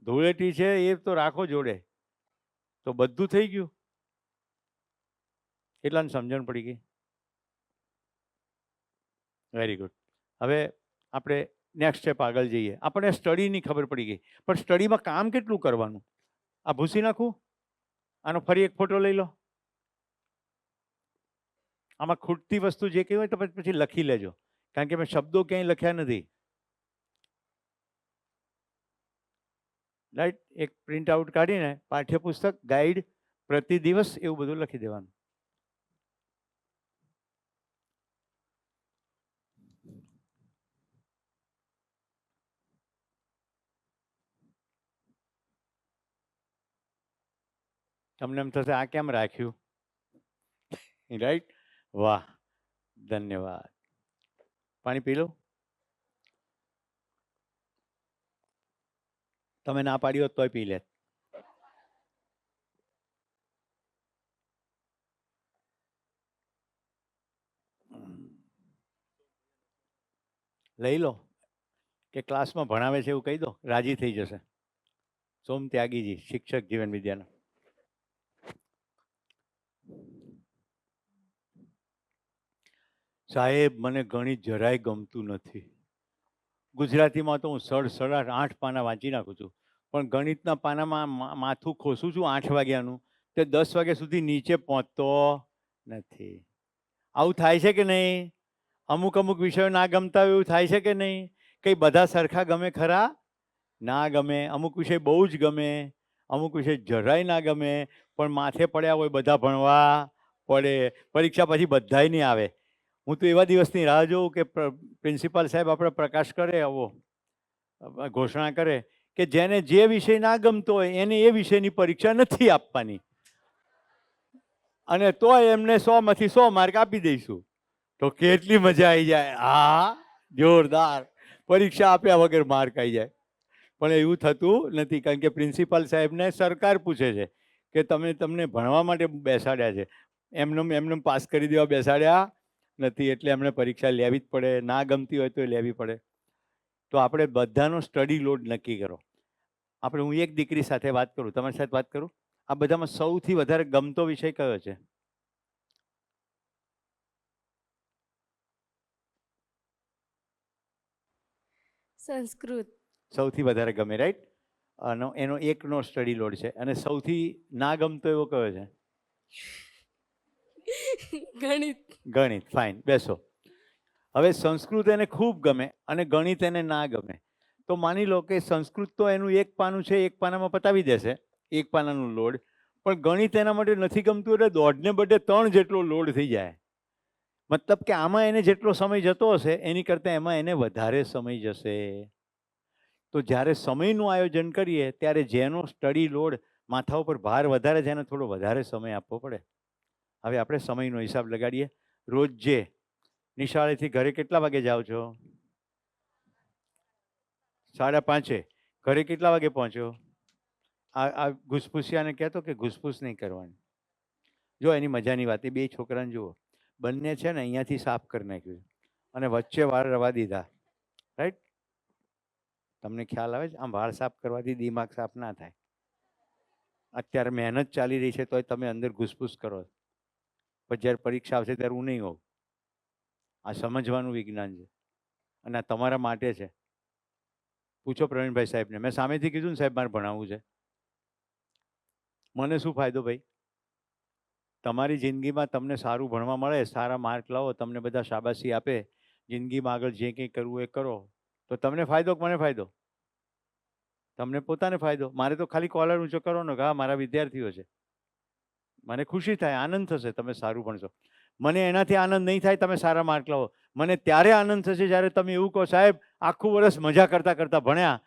Speaker 2: ધૂળેટી છે એ તો રાખો જોડે, તો બધું થઈ ગયું. એટલાને સમજણ પડી ગઈ. Very good. હવે આપણે નેક્સ્ટ સ્ટેપ આગળ જઈએ. આપણે સ્ટડીની ખબર પડી ગઈ, પણ સ્ટડીમાં કામ કેટલું કરવાનું? આ ભૂસી નાખું? આનો ફરી એક ફોટો લઈ લો. આમાં ખૂટતી વસ્તુ જે કહી હોય તો પછી લખી લેજો, કારણ કે મેં શબ્દો ક્યાંય લખ્યા નથી. રાઈટ? એક પ્રિન્ટ આઉટ કાઢીને પાઠ્યપુસ્તક, ગાઈડ, પ્રતિ દિવસ એવું બધું લખી દેવાનું. તમને એમ થશે આ કેમ રાખ્યું? રાઈટ? વાહ, ધન્યવાદ. પાણી પી લો. તમે ના પાડી હોત તોય પી લે. લઈ લો, કે ક્લાસમાં ભણાવે છે એવું કહી દો, રાજી થઈ જશે. સોમ ત્યાગીજી, શિક્ષક જીવન વિદ્યાના. સાહેબ મને ગણિત જરાય ગમતું નથી. ગુજરાતીમાં તો હું 8 પાના વાંચી નાખું છું, પણ ગણિતના પાનામાં માથું ખોસું છું 8 વાગ્યાનું, તે 10 વાગ્યા સુધી નીચે પહોંચતો નથી. આવું થાય છે કે નહીં? અમુક વિષયો ના ગમતા હોય એવું થાય છે કે નહીં? કંઈ બધા સરખા ગમે ખરા? ના ગમે. અમુક વિષય બહુ જ ગમે, અમુક વિષય જરાય ના ગમે, પણ માથે પડ્યા હોય બધા ભણવા પડે. પરીક્ષા પછી બધાય નહીં આવે. હું તો એવા દિવસની રાહ જોઉં કે પ્રિન્સિપાલ સાહેબ આપણે પ્રકાશ કરે, આવો ઘોષણા કરે કે જેને જે વિષય ના ગમતો હોય એને એ વિષયની પરીક્ષા નથી આપવાની, અને તોય એમને 100માંથી 100 માર્ક આપી દઈશું. તો કેટલી મજા આવી જાય! હા, જોરદાર. પરીક્ષા આપ્યા વગર માર્ક આવી જાય. પણ એવું થતું નથી, કારણ કે પ્રિન્સિપાલ સાહેબને સરકાર પૂછે છે કે તમને ભણવા માટે બેસાડ્યા છે, એમને પાસ કરી દેવા બેસાડ્યા નથી. એટલે એમણે પરીક્ષા લેવી જ પડે, ના ગમતી હોય તો લેવી પડે. તો આપણે બધાનો સ્ટડી લોડ નક્કી કરો. હું એક દીકરી સાથે વાત કરું, તમારી સાથે વાત કરું. આ બધામાં સૌથી વધારે ગમતો વિષય કયો છે?
Speaker 3: સંસ્કૃત.
Speaker 2: સૌથી વધારે ગમે, રાઈટ? એનો એકનો સ્ટડી લોડ છે. અને સૌથી ના ગમતો એવો કયો છે? ગણિત. ફાઇન, બેસો. હવે સંસ્કૃત એને ખૂબ ગમે અને ગણિત એને ના ગમે. તો માની લો કે સંસ્કૃત તો એનું 1 પાનું છે, 1 પાનામાં પતાવી દેશે, 1 પાનાનું લોડ. પણ ગણિત એના માટે નથી ગમતું એટલે 1.5 ને બદલે 3 જેટલો લોડ થઈ જાય. મતલબ કે આમાં એને જેટલો સમય જતો હશે એની કરતાં એમાં એને વધારે સમય જશે. તો જ્યારે સમયનું આયોજન કરીએ ત્યારે જેનો સ્ટડી લોડ માથા ઉપર ભાર વધારે છે એને થોડો વધારે સમય આપવો પડે. હવે આપણે સમયનો હિસાબ લગાડીએ. રોજે નિશાળેથી ઘરે કેટલા વાગે જાઓ છો? 5:30. ઘરે કેટલા વાગે પહોંચ્યો? આ ઘૂસપૂસિયાને કહેતો કે ઘૂસપૂસ નહીં કરવાની. જો એની મજાની વાત, એ 2 છોકરાને જુઓ, બંને છે ને અહીંયાથી સાફ કરી નાખ્યું અને વચ્ચે વાળ રવા દીધા, રાઈટ? તમને ખ્યાલ આવે છે? આમ વાળ સાફ કરવાથી દિમાગ સાફ ના થાય. અત્યારે મહેનત ચાલી રહી છે તોય તમે અંદર ઘૂસપૂસ કરો. પણ જ્યારે પરીક્ષા આવશે ત્યારે હું નહીં હોઉં. આ સમજવાનું વિજ્ઞાન છે અને આ તમારા માટે છે. પૂછો પ્રવીણભાઈ સાહેબને. મેં સામેથી કીધું ને સાહેબ મારે ભણાવવું છે. મને શું ફાયદો ભાઈ? તમારી જિંદગીમાં તમને સારું ભણવા મળે, સારા માર્ક લાવો, તમને બધા શાબાશી આપે, જિંદગીમાં આગળ જે કંઈ કરવું એ કરો, તો તમને ફાયદો કે મને ફાયદો? તમને પોતાને ફાયદો. મારે તો ખાલી કોલર ઊંચો કરવાનો કે હા મારા વિદ્યાર્થીઓ છે. મને ખુશી થાય, આનંદ થશે તમે સારું ભણશો. મને એનાથી આનંદ નહીં થાય તમે સારા માર્ક લાવો. મને ત્યારે આનંદ થશે જ્યારે તમે એવું કહો સાહેબ આખું વર્ષ મજા કરતાં કરતાં ભણ્યા,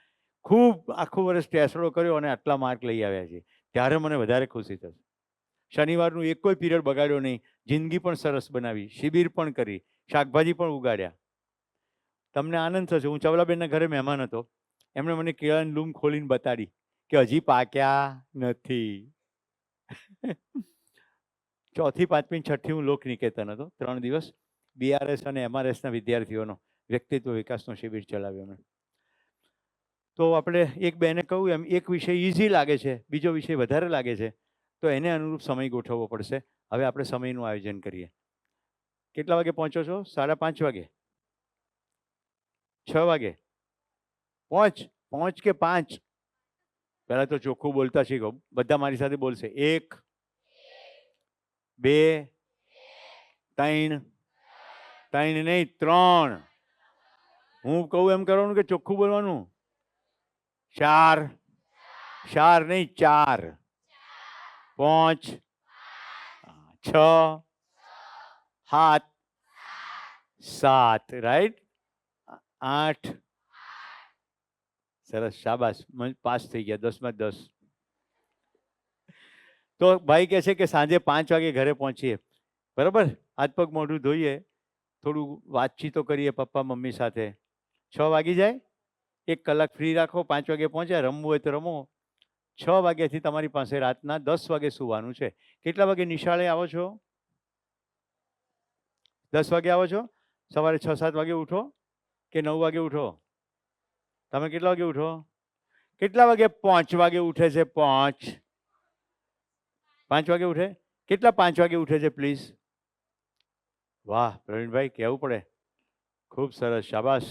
Speaker 2: ખૂબ આખું વર્ષ ટેસડો કર્યો અને આટલા માર્ક લઈ આવ્યા છે, ત્યારે મને વધારે ખુશી થશે. શનિવારનું એક કોઈ પીરિયડ બગાડ્યો નહીં, જિંદગી પણ સરસ બનાવી, શિબિર પણ કરી, શાકભાજી પણ ઉગાડ્યા. તમને આનંદ થશે. હું ચવલાબેનના ઘરે મહેમાન હતો, એમણે મને કેળાની લૂમ ખોલીને બતાડી કે હજી પાક્યા નથી. ચોથી, પાંચમી, છઠ્ઠી હું લોક નિકેતન હતો, 3 દિવસ BRS અને MRSના વિદ્યાર્થીઓનો વ્યક્તિત્વ વિકાસનો શિબિર ચલાવ્યો મેં. તો આપણે એક બેને કહ્યું એમ, એક વિષય ઇઝી લાગે છે, બીજો વિષય વધારે લાગે છે, તો એને અનુરૂપ સમય ગોઠવવો પડશે. હવે આપણે સમયનું આયોજન કરીએ. કેટલા વાગે પહોંચો છો? 5:30 વાગે? 6 વાગે? પહોંચ કે 5? પહેલાં તો ચોખ્ખું બોલતા શીખો. બધા મારી સાથે બોલશે. 1, 2, 3, 3 નહીં 3. હું કહું એમ કરવાનું કે ચોખ્ખું બોલવાનું. 4, 4 નહીં 4. 5, 6, 7, 7, રાઈટ? 8. સરસ, શાબાશ, પાસ થઈ ગયા. 10માં 10. તો ભાઈ કહે છે કે સાંજે 5 વાગે ઘરે પહોંચીએ, બરાબર? હાથ પગ મોઢું ધોઈએ, થોડું વાતચીતો કરીએ પપ્પા મમ્મી સાથે. 6 વાગી જાય, 1 કલાક ફ્રી રાખો. 5 વાગે પહોંચ્યા, રમવું હોય તો રમો. 6 વાગ્યાથી તમારી પાસે રાતના 10 વાગે સુવાનું છે. કેટલા વાગે નિશાળે આવો છો? 10 વાગે આવો છો? સવારે 6-7 વાગે ઉઠો કે 9 વાગે ઉઠો? તમે કેટલા વાગે ઉઠો? કેટલા વાગે 5 વાગે ઉઠે છે? 5 વાગે ઉઠે? કેટલા 5 વાગે ઉઠે છે પ્લીઝ? વાહ પ્રવીણભાઈ, કહેવું પડે. ખૂબ સરસ, શાબાશ.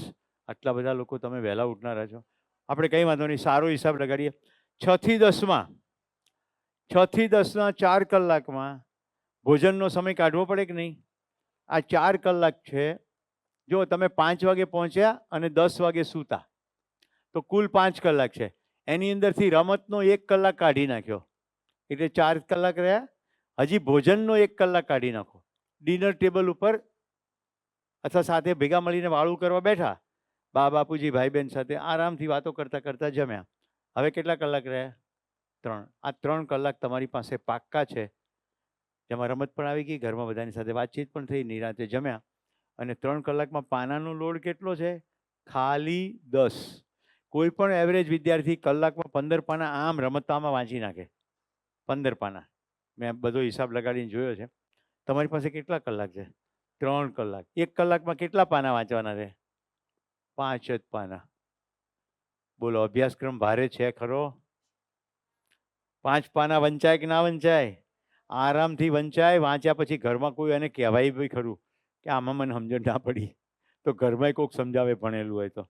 Speaker 2: આટલા બધા લોકો તમે વહેલા ઉઠનારા છો. આપણે કંઈ વાંધો નહીં, સારો હિસાબ લગાડીએ. 6 થી 10માં 4 કલાકમાં ભોજનનો સમય કાઢવો પડે કે નહીં? આ 4 કલાક છે. જો તમે 5 વાગે પહોંચ્યા અને 10 વાગે સૂતા, તો કુલ 5 કલાક છે. એની અંદરથી રમતનો 1 કલાક કાઢી નાખ્યો, એટલે 4 કલાક રહ્યા. હજી ભોજનનો 1 કલાક કાઢી નાખો. ડિનર ટેબલ ઉપર અથવા સાથે ભેગા મળીને વાળું કરવા બેઠા, બા બાપુજી ભાઈ બહેન સાથે આરામથી વાતો કરતાં કરતાં જમ્યા. હવે કેટલા કલાક રહ્યા? 3. આ 3 કલાક તમારી પાસે પાક્કા છે, જેમાં રમત પણ આવી ગઈ, ઘરમાં બધાની સાથે વાતચીત પણ થઈ, નિરાંતે જમ્યા. અને 3 કલાકમાં પાનાનો લોડ કેટલો છે? ખાલી 10. કોઈ પણ એવરેજ વિદ્યાર્થી કલાકમાં 15 પાના આમ રમતમાં વાંચી નાખે. 15 પાના મેં બધો હિસાબ લગાડીને જોયો છે. તમારી પાસે કેટલા કલાક છે? 3 કલાક. 1 કલાકમાં કેટલા પાના વાંચવાના છે? 5 જ પાના. બોલો, અભ્યાસક્રમ ભારે છે ખરો? 5 પાના વંચાય કે ના વંચાય? આરામથી વંચાય. વાંચ્યા પછી ઘરમાં કોઈ એને કહેવાય બી ખરું કે આમાં મને સમજણ ના પડી, તો ઘરમાં કોઈક સમજાવે ભણેલું હોય તો.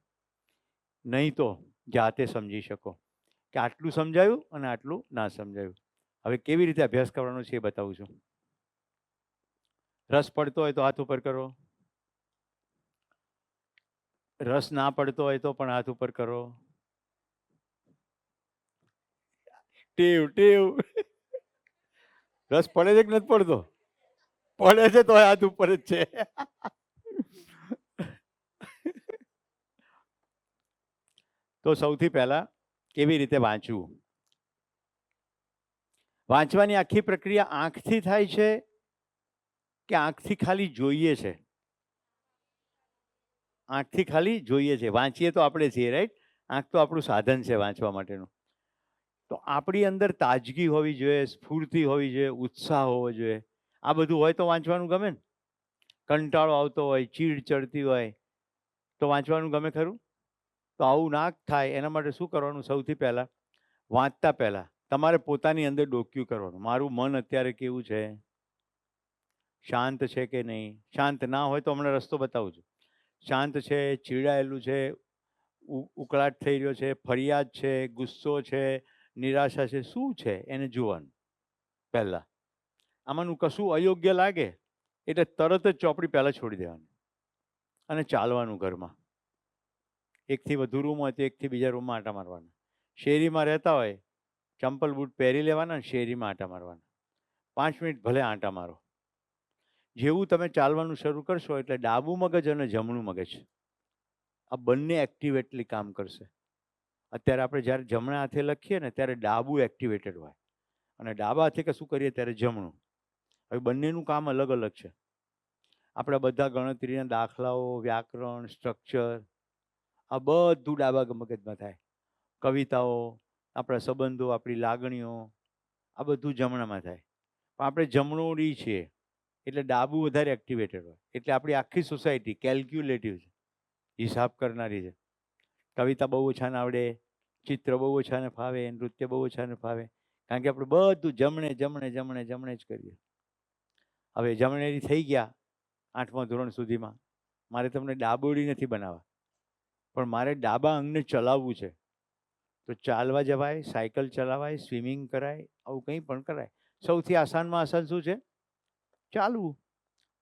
Speaker 2: નહીં તો જાતે સમજી શકો કે આટલું સમજાયું અને આટલું ના સમજાયું. હવે કેવી રીતે અભ્યાસ કરવાનો છે એ બતાવું છું. રસ પડતો હોય તો હાથ ઉપર કરો. રસ ના પડતો હોય તો પણ હાથ ઉપર કરો. ટેવ. રસ પડે છે કે નથી પડતો? પડે છે તો હાથ ઉપર જ છે. તો સૌથી પહેલા કેવી રીતે વાંચવું? વાંચવાની આખી પ્રક્રિયા આંખથી થાય છે કે આંખથી ખાલી જોઈએ છે? આંખથી ખાલી જોઈએ છે. વાંચીએ તો આપણે છીએ, રાઈટ? આંખ તો આપણું સાધન છે વાંચવા માટેનું. તો આપણી અંદર તાજગી હોવી જોઈએ, સ્ફૂર્તિ હોવી જોઈએ, ઉત્સાહ હોવો જોઈએ. આ બધું હોય તો વાંચવાનું ગમે ને? કંટાળો આવતો હોય, ચીડ ચડતી હોય તો વાંચવાનું ગમે ખરું? તો આવું ના થાય એના માટે શું કરવાનું? સૌથી પહેલાં વાંચતા પહેલાં તમારે પોતાની અંદર ડોક્યું કરવાનું. મારું મન અત્યારે કેવું છે? શાંત છે કે નહીં? શાંત ના હોય તો હમણાં રસ્તો બતાવું છું. શાંત છે, ચીડાયેલું છે, ઉકળાટ થઈ રહ્યો છે, ફરિયાદ છે, ગુસ્સો છે, નિરાશા છે, શું છે એને જોવાનું પહેલાં. આમાંનું કશું અયોગ્ય લાગે એટલે તરત જ ચોપડી પહેલાં છોડી દેવાની અને ચાલવાનું ઘરમાં. એકથી વધુ રૂમ હોય તો એકથી બીજા રૂમમાં આંટા મારવાના. શેરીમાં રહેતા હોય ચંપલ બૂટ પહેરી લેવાના અને શેરીમાં આંટા મારવાના. 5 મિનિટ ભલે આંટા મારો. જેવું તમે ચાલવાનું શરૂ કરશો એટલે ડાબું મગજ અને જમણું મગજ આ બંને એક્ટિવેટલી કામ કરશે. અત્યારે આપણે જ્યારે જમણા હાથે લખીએ ને ત્યારે ડાબું એક્ટિવેટેડ હોય અને ડાબા હાથે કશું કરીએ ત્યારે જમણું. હવે બંનેનું કામ અલગ અલગ છે. આપણા બધા ગણતરીના દાખલાઓ, વ્યાકરણ, સ્ટ્રક્ચર આ બધું ડાબા મગજમાં થાય. કવિતાઓ, આપણા સંબંધો, આપણી લાગણીઓ આ બધું જમણામાં થાય. પણ આપણે જમણોડી છીએ એટલે ડાબું વધારે એક્ટિવેટેડ હોય. એટલે આપણી આખી સોસાયટી કેલ્ક્યુલેટિવ છે, હિસાબ કરનારી છે. કવિતા બહુ ઓછાને આવડે, ચિત્ર બહુ ઓછાને ફાવે, નૃત્ય બહુ ઓછાને ફાવે, કારણ કે આપણે બધું જમણે જમણે જમણે જમણે જ કરીએ. હવે જમણેરી થઈ ગયા 8મા ધોરણ સુધીમાં, મારે તમને ડાબોડી નથી બનાવવા, પણ મારે ડાબા અંગને ચલાવવું છે. તો ચાલવા જવાય, સાયકલ ચલાવાય, સ્વિમિંગ કરાય, આવું કંઈ પણ કરાય. સૌથી આસાનમાં આસાન શું છે? ચાલવું.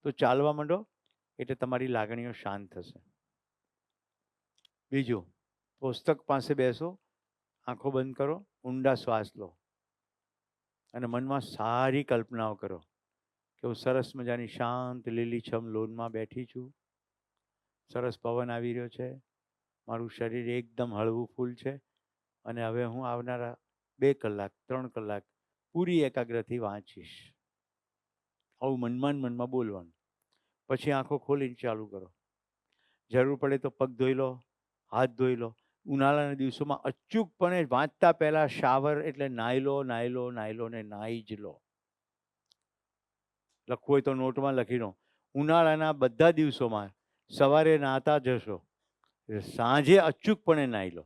Speaker 2: તો ચાલવા માંડો એટલે તમારી લાગણીઓ શાંત થશે. બીજું, પુસ્તક પાસે બેસો, આંખો બંધ કરો, ઊંડા શ્વાસ લો અને મનમાં સારી કલ્પનાઓ કરો કે હું સરસ મજાની શાંત લીલીછમ લોનમાં બેઠી છું, સરસ પવન આવી રહ્યો છે, મારું શરીર એકદમ હળવું ફૂલ છે અને હવે હું આવનારા 2 કલાક 3 કલાક પૂરી એકાગ્રથી વાંચીશ. આવું મનમાં બોલવાનું. પછી આંખો ખોલીને ચાલુ કરો. જરૂર પડે તો પગ ધોઈ લો, હાથ ધોઈ લો. ઉનાળાના દિવસોમાં અચૂકપણે વાંચતા પહેલાં શાવર એટલે નાહી લો ને નાહી જ લો. લખવું હોય તો નોટમાં લખી લો. ઉનાળાના બધા દિવસોમાં સવારે નાહતા જશો, સાંજે અચૂકપણે નાહી લો.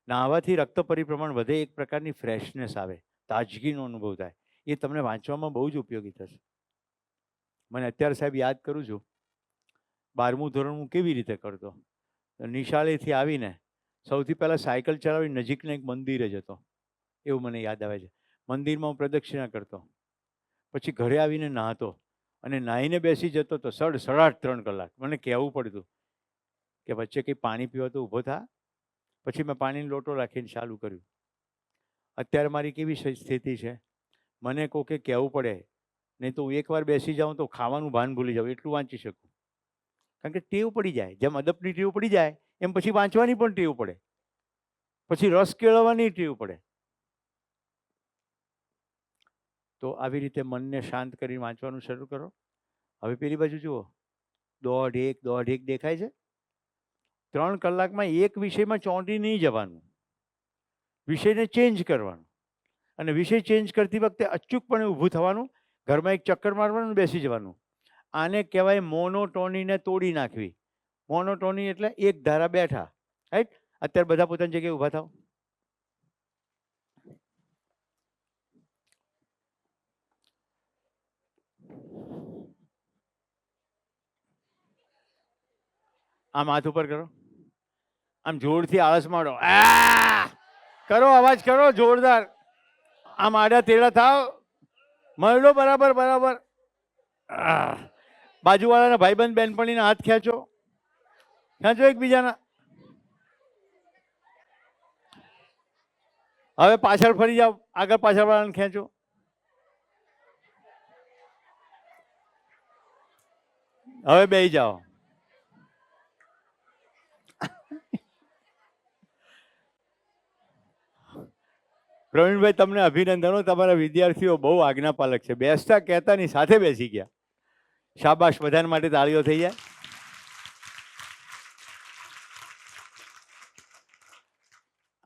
Speaker 2: નાહવાથી રક્ત પરિભ્રમણ વધે, એક પ્રકારની ફ્રેશનેસ આવે, તાજગીનો અનુભવ થાય. એ તમને વાંચવામાં બહુ જ ઉપયોગી થશે. મને અત્યારે સાહેબ યાદ કરું છું, 12મું ધોરણ હું કેવી રીતે કરતો. નિશાળેથી આવીને સૌથી પહેલાં સાયકલ ચલાવી નજીકના એક મંદિરે જતો, એવું મને યાદ આવે છે. મંદિરમાં હું પ્રદક્ષિણા કરતો, પછી ઘરે આવીને નાહતો અને નાહીને બેસી જતો તો 3 કલાક. મને કહેવું પડતું કે વચ્ચે કંઈ પાણી પીવા તો ઊભો થા. પછી મેં પાણીનો લોટો રાખીને ચાલુ કર્યું. અત્યારે મારી કેવી સ્થિતિ છે, મને કોકે કહેવું પડે, નહીં તો હું એકવાર બેસી જાઉં તો ખાવાનું ભાન ભૂલી જાઉં, એટલું વાંચી શકું. કારણ કે ટેવ પડી જાય. જેમ અદબની ટેવ પડી જાય એમ પછી વાંચવાની પણ ટેવ પડે, પછી રસ કેળવવાની ટેવ પડે. તો આવી રીતે મનને શાંત કરીને વાંચવાનું શરૂ કરો. હવે પેલી બાજુ જુઓ, 1.5 દેખાય છે. 3 કલાકમાં એક વિષયમાં ચોંટી નહીં જવાનું, વિષયને ચેન્જ કરવાનો અને વિષય ચેન્જ કરતી વખતે અચૂકપણે ઊભું થવાનું, ઘરમાં એક ચક્કર મારવાનું, બેસી જવાનું. આને કહેવાય મોનોટોનીને તોડી નાખવી. મોનોટોની એટલે એક ધારા બેઠા, રાઈટ? અત્યારે બધા પોતાની જગ્યાએ ઊભા થાવ. આમ હાથ ઉપર કરો, આમ જોરથી આળસ માંડો, કરો, અવાજ કરો જોરદાર. આમ આડા તેડા થાવ, મરડો બરાબર. બાજુવાળાના ભાઈબંધ બહેનપણીના હાથ ખેંચો એકબીજાના. હવે પાછળ ફરી જાઓ, આગળ પાછળવાળાને ખેંચો. હવે બેસી જાઓ. પ્રવીણભાઈ, તમને અભિનંદનો. તમારા વિદ્યાર્થીઓ બહુ આજ્ઞાપાલક છે. બેસતા કહેતાની સાથે બેસી ગયા. શાબાશ, બધાને માટે તાળીઓ થઈ જાય.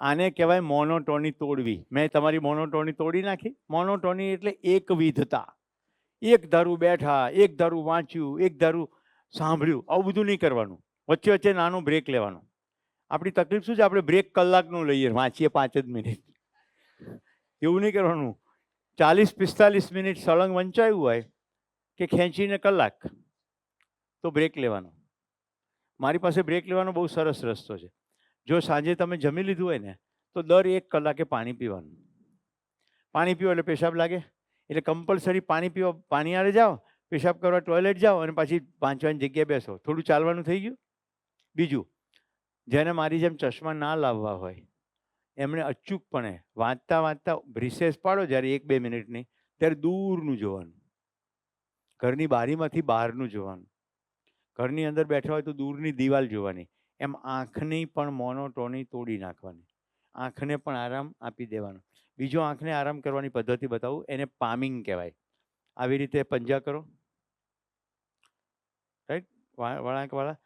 Speaker 2: આને કહેવાય મોનોટોની તોડવી. મેં તમારી મોનોટોની તોડી નાખી. મોનોટોની એટલે એકવિધતા. એક ધારું બેઠા, એક ધારું વાંચ્યું, એક ધારું સાંભળ્યું, આવું બધું નહીં કરવાનું. વચ્ચે વચ્ચે નાનો બ્રેક લેવાનો. આપણી તકલીફ શું છે, આપણે બ્રેક કલાકનું લઈએ, વાંચીએ 5 જ મિનિટ. એવું નહીં કરવાનું. 40-45 મિનિટ સળંગ વંચાયું હોય કે ખેંચીને કલાક, તો બ્રેક લેવાનો. મારી પાસે બ્રેક લેવાનો બહુ સરસ રસ્તો છે. જો સાંજે તમે જમી લીધું હોય ને તો દર 1 કલાકે પાણી પીવાનું. પાણી પીવો એટલે પેશાબ લાગે, એટલે કમ્પલસરી પાણી પીવો. પાણી આરે જાઓ, પેશાબ કરવા ટોયલેટ જાઓ અને પાછી વાંચવાની જગ્યાએ બેસો. થોડું ચાલવાનું થઈ ગયું. બીજું, જેને મારી જેમ ચશ્મા ના લાવવા હોય એમણે અચૂકપણે વાંચતા વાંચતા રિસેસ પાડો જ્યારે 1-2 મિનિટની, ત્યારે દૂરનું જોવાનું. ઘરની બારીમાંથી બહારનું જોવાનું. ઘરની અંદર બેઠા હોય તો દૂરની દિવાલ જોવાની. એમ આંખની પણ મોનોટોની તોડી નાખવાની. આંખને પણ આરામ આપી દેવાનો. બીજો આંખને આરામ કરવાની પદ્ધતિ બતાવું, એને પામિંગ કહેવાય. આવી રીતે પંજા કરો, રાઈટ, વળાંકવાળા.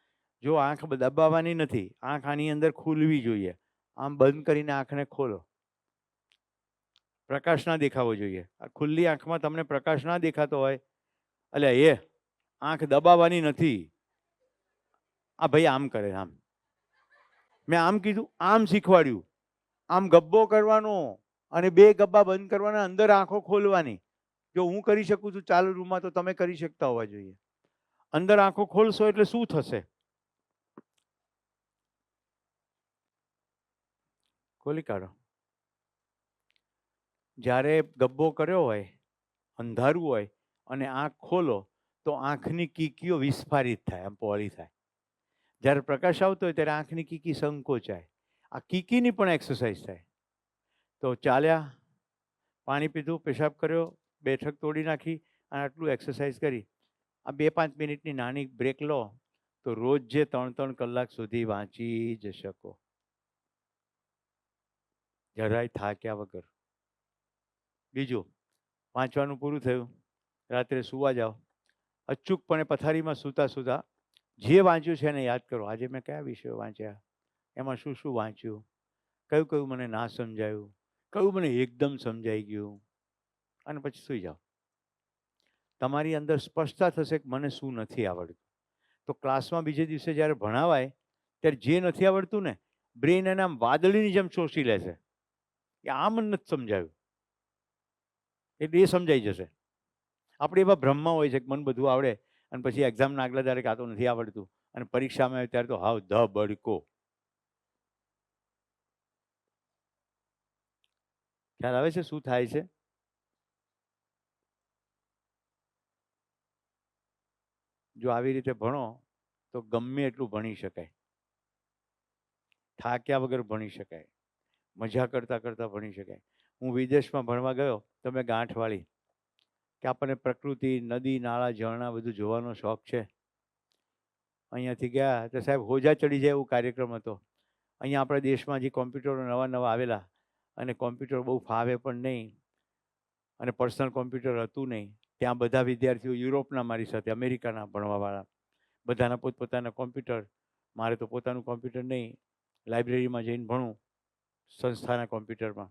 Speaker 2: જો આંખ દબાવવાની નથી, આંખ આની અંદર ખુલવી જોઈએ. આમ બંધ કરીને આંખને ખોલો. પ્રકાશ ના દેખાવો જોઈએ. આ ખુલ્લી આંખમાં તમને પ્રકાશ ના દેખાતો હોય, એટલે એ આંખ દબાવવાની નથી. આ ભાઈ આમ કરે, આમ. મેં આમ કીધું, આમ શીખવાડ્યું. આમ ગબ્બો કરવાનો અને 2 ગબ્બા બંધ કરવાના, અંદર આંખો ખોલવાની. જો હું કરી શકું છું ચાલુ રૂમમાં, તો તમે કરી શકતા હોવા જોઈએ. અંદર આંખો ખોલશો એટલે શું થશે? ખોલી કાઢો. જ્યારે ગબ્બો કર્યો હોય, અંધારું હોય અને આંખ ખોલો તો આંખની કીકીઓ વિસ્ફારિત થાય, આમ પહોળી થાય. જ્યારે પ્રકાશ આવતો હોય ત્યારે આંખની કીકી સંકોચાય. આ કીકીની પણ એક્સરસાઇઝ થાય. તો ચાલ્યા, પાણી પીધું, પેશાબ કર્યો, બેઠક તોડી નાખી અને આટલું એક્સરસાઇઝ કરી. આ 2-5 મિનિટની નાની બ્રેક લો તો રોજ જે 3-3 કલાક સુધી વાંચી જ શકો, જરાય થાક્યા વગર. બીજું, વાંચવાનું પૂરું થયું, રાત્રે સૂવા જાઓ. અચૂકપણે પથારીમાં સૂતા સૂતા જે વાંચ્યું છે એને યાદ કરો. આજે મેં કયા વિષયો વાંચ્યા, એમાં શું શું વાંચ્યું, કયું કયું મને ના સમજાયું, કયું મને એકદમ સમજાઈ ગયું, અને પછી સૂઈ જાઓ. તમારી અંદર સ્પષ્ટતા થશે કે મને શું નથી આવડતું. તો ક્લાસમાં બીજે દિવસે જ્યારે ભણાવાય ત્યારે જે નથી આવડતું ને, બ્રેન એને આમ વાદળીની જેમ શોષી લેશે કે આ મને નથી સમજાયું, એટલે એ સમજાઈ જશે. આપણે એવા ભ્રમમાં હોય છે કે મને બધું આવડે અને પછી એક્ઝામના આગલા દાડે કાં તો નથી આવડતું અને પરીક્ષામાં આવે ત્યારે તો હાવ ધ બડકો. ખ્યાલ આવે છે શું થાય છે? જો આવી રીતે ભણો તો ગમે એટલું ભણી શકાય, થાક્યા વગર ભણી શકાય, મજા કરતાં કરતાં ભણી શકાય. હું વિદેશમાં ભણવા ગયો તો મેં ગાંઠ વાળી કે આપણને પ્રકૃતિ, નદી, નાળા, ઝરણા બધું જોવાનો શોખ છે. અહીંયાથી ગયા તો સાહેબ હોજા ચડી જાય એવું કાર્યક્રમ હતો. અહીંયા આપણા દેશમાં જે કોમ્પ્યુટરો નવા નવા આવેલા અને કોમ્પ્યુટર બહુ ફાવે પણ નહીં અને પર્સનલ કોમ્પ્યુટર હતું નહીં. ત્યાં બધા વિદ્યાર્થીઓ યુરોપના મારી સાથે, અમેરિકાના ભણવાવાળા, બધાના પોતપોતાના કોમ્પ્યુટર. મારે તો પોતાનું કોમ્પ્યુટર નહીં, લાઇબ્રેરીમાં જઈને ભણું સંસ્થાના કોમ્પ્યુટરમાં.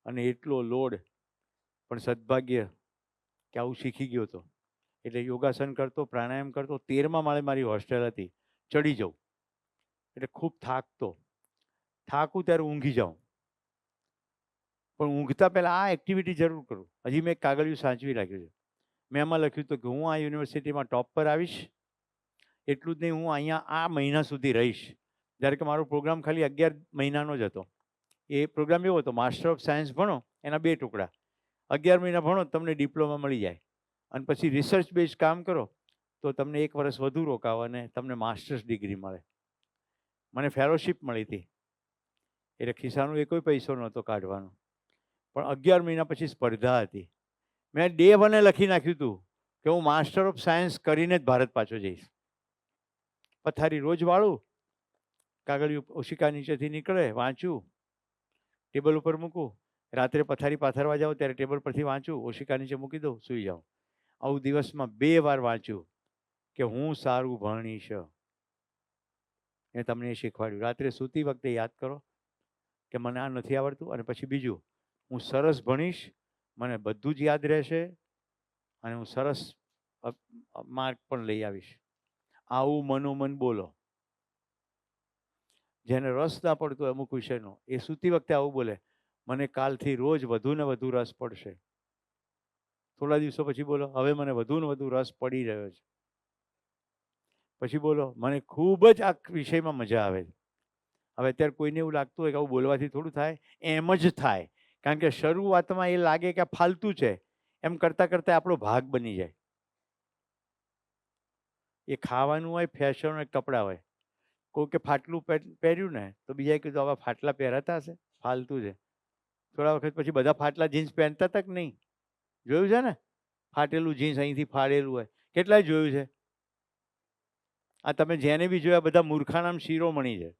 Speaker 2: અને એટલો લોડ, પણ સદભાગ્ય કે આવું શીખી ગયો હતો. એટલે યોગાસન કરતો, પ્રાણાયામ કરતો. 13મા માળે મારી હોસ્ટેલ હતી. ચડી જાઉં એટલે ખૂબ થાકું ત્યારે ઊંઘી જાઉં, પણ ઊંઘતા પહેલાં આ એક્ટિવિટી જરૂર કરું. હજી મેં એક કાગળિયું સાચવી રાખ્યું છે. મેં એમાં લખ્યું હતું કે હું આ યુનિવર્સિટીમાં ટોપ પર આવીશ. એટલું જ નહીં, હું અહીંયા આ મહિના સુધી રહીશ. જ્યારે કે મારો પ્રોગ્રામ ખાલી 11 મહિનાનો જ હતો. એ પ્રોગ્રામ એવો હતો, માસ્ટર ઓફ સાયન્સ ભણો એના 2 ટુકડા. 11 મહિના ભણો તમને ડિપ્લોમા મળી જાય અને પછી રિસર્ચ બેઝ કામ કરો તો તમને 1 વર્ષ વધુ રોકાવો અને તમને માસ્ટર્સ ડિગ્રી મળે. મને ફેલોશિપ મળી હતી એટલે ખિસ્સાનો એકોય પૈસો નહોતો કાઢવાનો. પણ 11 મહિના પછી સ્પર્ધા હતી. મેં ડે 1 લખી નાખ્યું હતું કે હું માસ્ટર ઓફ સાયન્સ કરીને જ ભારત પાછો જઈશ. પથારી રોજ વાળું, કાગળિયું ઓશિકા નીચેથી નીકળે, વાંચું, ટેબલ ઉપર મૂકું. રાત્રે પથારી પાથરવા જાઉં ત્યારે ટેબલ પરથી વાંચું, ઓશિકા નીચે મૂકી દઉં, સૂઈ જાઉં. આવું દિવસમાં 2 વાર વાંચ્યું કે હું સારું ભણીશ. મેં તમને એ શીખવાડ્યું. રાત્રે સૂતી વખતે યાદ કરો કે મને આ નથી આવડતું, અને પછી બીજું, હું સરસ ભણીશ, મને બધું જ યાદ રહેશે અને હું સરસ માર્ક પણ લઈ આવીશ. આવું મનોમન બોલો. જેને રસ ના પડતો અમુક વિષયનો, એ સૂતી વખતે આવું બોલે, મને કાલથી રોજ વધુ ને વધુ રસ પડશે. થોડા દિવસો પછી બોલો, હવે મને વધુ ને વધુ રસ પડી રહ્યો છે. પછી બોલો, મને ખૂબ જ આ વિષયમાં મજા આવે છે. હવે અત્યારે કોઈને એવું લાગતું હોય કે આવું બોલવાથી થોડું થાય, એમ જ થાય. કારણ કે શરૂઆતમાં એ લાગે કે આ ફાલતુ છે, એમ કરતાં કરતાં આપણો ભાગ બની જાય. એ ખાવાનું હોય, ફેશન હોય, કપડાં હોય. કોઈ કે ફાટલું પહેર્યું ને તો બીજાએ કીધું આવા ફાટલા પહેરાતા હશે, ફાલતુ છે. થોડા વખત પછી બધા ફાટલા જીન્સ પહેરતા હતા કે નહીં? જોયું છે ને? ફાટેલું જીન્સ અહીંથી ફાડેલું હોય, કેટલાય જોયું છે. આ તમે જેને બી જોયા બધા મૂર્ખાનામ શિરોમણી છે,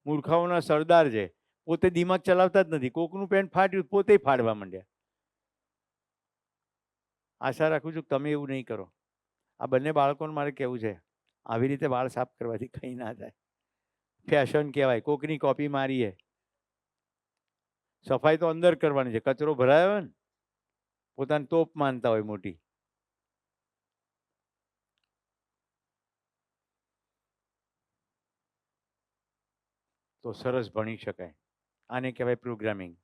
Speaker 2: મૂર્ખાઓના સરદાર છે. પોતે દિમાગ ચલાવતા જ નથી. કોકનું પેન્ટ ફાટ્યું પોતે ફાડવા માંડ્યા. આશા રાખું છું કે તમે એવું નહીં કરો. આ બંને બાળકોને મારે કહેવું છે, આવી રીતે વાળ સાફ કરવાથી કંઈ ના થાય. ફેશન કહેવાય, કોકની કોપી મારીએ. સફાઈ તો અંદર કરવાની છે. કચરો ભરાયો હોય ને, પોતાની તોપ માનતા હોય મોટી. તો સરસ ભણી શકાય. આને કહેવાય પ્રોગ્રામિંગ.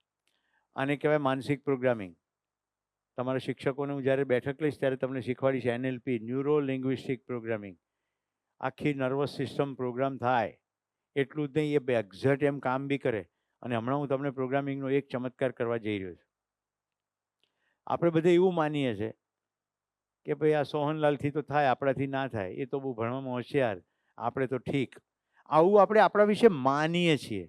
Speaker 2: આને કહેવાય માનસિક પ્રોગ્રામિંગ. તમારા શિક્ષકોને હું જ્યારે બેઠક લઈશ ત્યારે તમને શીખવાડીશ NLP, ન્યુરો લિંગ્વિસ્ટિક પ્રોગ્રામિંગ. આખી નર્વસ સિસ્ટમ પ્રોગ્રામ થાય. એટલું જ નહીં, એ એક્ઝેક્ટ એમ કામ બી કરે. અને હમણાં હું તમને પ્રોગ્રામિંગનો એક ચમત્કાર કરવા જઈ રહ્યો છું. આપણે બધે એવું માનીએ છીએ કે ભાઈ આ સોહનલાલથી તો થાય, આપણાથી ના થાય, એ તો બહુ ભણવામાં હોશિયાર, આપણે તો ઠીક. આવું આપણે આપણા વિશે માનીએ છીએ.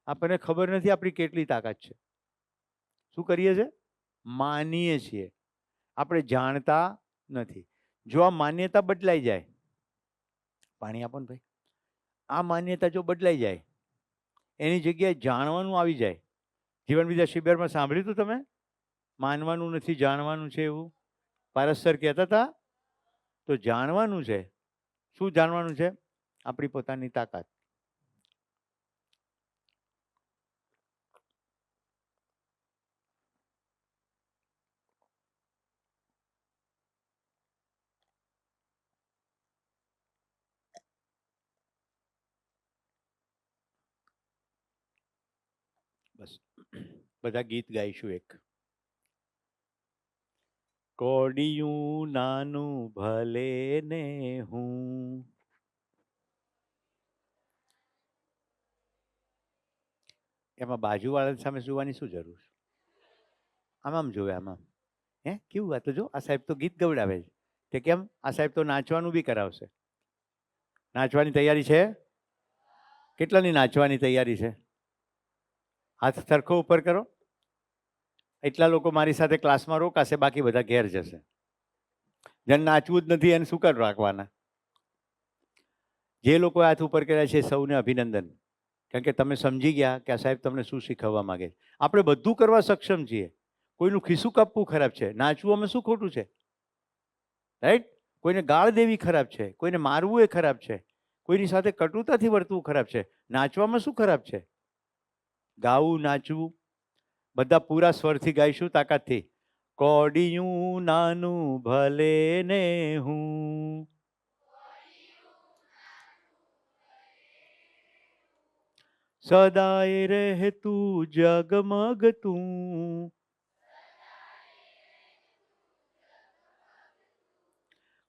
Speaker 2: આપણને ખબર નથી આપણી કેટલી તાકાત છે. શું કરીએ છીએ? માનીએ છીએ. આપણે જાણતા નથી. જો આ માન્યતા બદલાઈ જાય, પાણી આપો ને ભાઈ, આ માન્યતા જો બદલાઈ જાય, એની જગ્યાએ જાણવાનું આવી જાય. જીવન વિદ્યા શિબિરમાં સાંભળ્યું હતું તમે? માનવાનું નથી, જાણવાનું છે એવું પારસ સર કહેતા હતા. તો જાણવાનું છે. શું જાણવાનું છે? આપણી પોતાની તાકાત. બસ બધા ગીત ગાઈશું એક. કોડિયું નાનું ભલે ને હું, એમાં બાજુવાળા સામે જોવાની શું જરૂર? આમ જોવે, આમ. હે કેવું? આ તો જો, આ સાહેબ તો ગીત ગવડાવે છે. તે કેમ? આ સાહેબ તો નાચવાનું બી કરાવશે. નાચવાની તૈયારી છે? કેટલાની નાચવાની તૈયારી છે? હાથ સરખો ઉપર કરો. એટલા લોકો મારી સાથે ક્લાસમાં રોકાશે, બાકી બધા ઘેર જશે. જેને નાચવું જ નથી એને શું કર રાખવાના? જે લોકો હાથ ઉપર કર્યા છે સૌને અભિનંદન. કારણ કે તમે સમજી ગયા કે આ સાહેબ તમને શું શીખવવા માંગે. આપણે બધું કરવા સક્ષમ છીએ. કોઈનું ખિસ્સું કાપવું ખરાબ છે, નાચવું અમે શું ખોટું છે? રાઈટ? કોઈને ગાળ દેવી ખરાબ છે, કોઈને મારવું એ ખરાબ છે, કોઈની સાથે કટુતાથી વર્તવું ખરાબ છે. નાચવામાં શું ખરાબ છે? ગાવું, નાચવું, બધા પૂરા સ્વરથી ગાઈશું, તાકાતથી. કોડિયું નાનું ભલે ને હું, સદાય રહેતું જગમગતું,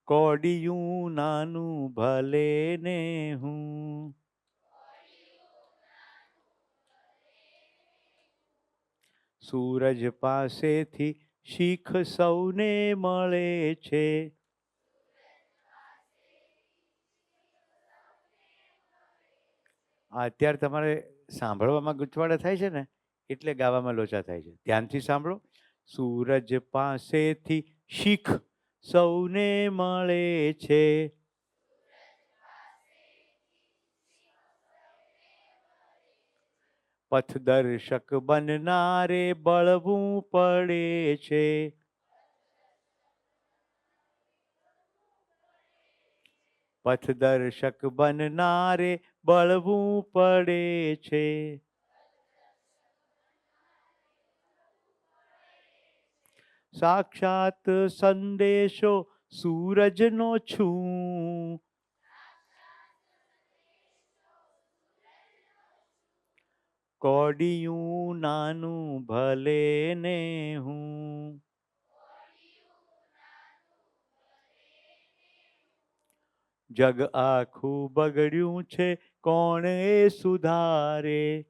Speaker 2: કોડિયું નાનું ભલે ને હું. સૂરજ પાસેથી શીખ સૌને મળે છે. અત્યારે તમારે સાંભળવામાં ગૂંચવાડા થાય છે ને, એટલે ગાવામાં લોચા થાય છે. ધ્યાનથી સાંભળો. સૂરજ પાસેથી શીખ સૌને મળે છે. પથદર્શક બનનારે બળવું પડે છે. પથદર્શક બનનારે બળવું પડે છે. સાક્ષાત સંદેશો સૂરજનો છું. કોડિયું નાનું ભલે ને હું. જગ આખું બગડ્યું છે કોણ એ સુધારે.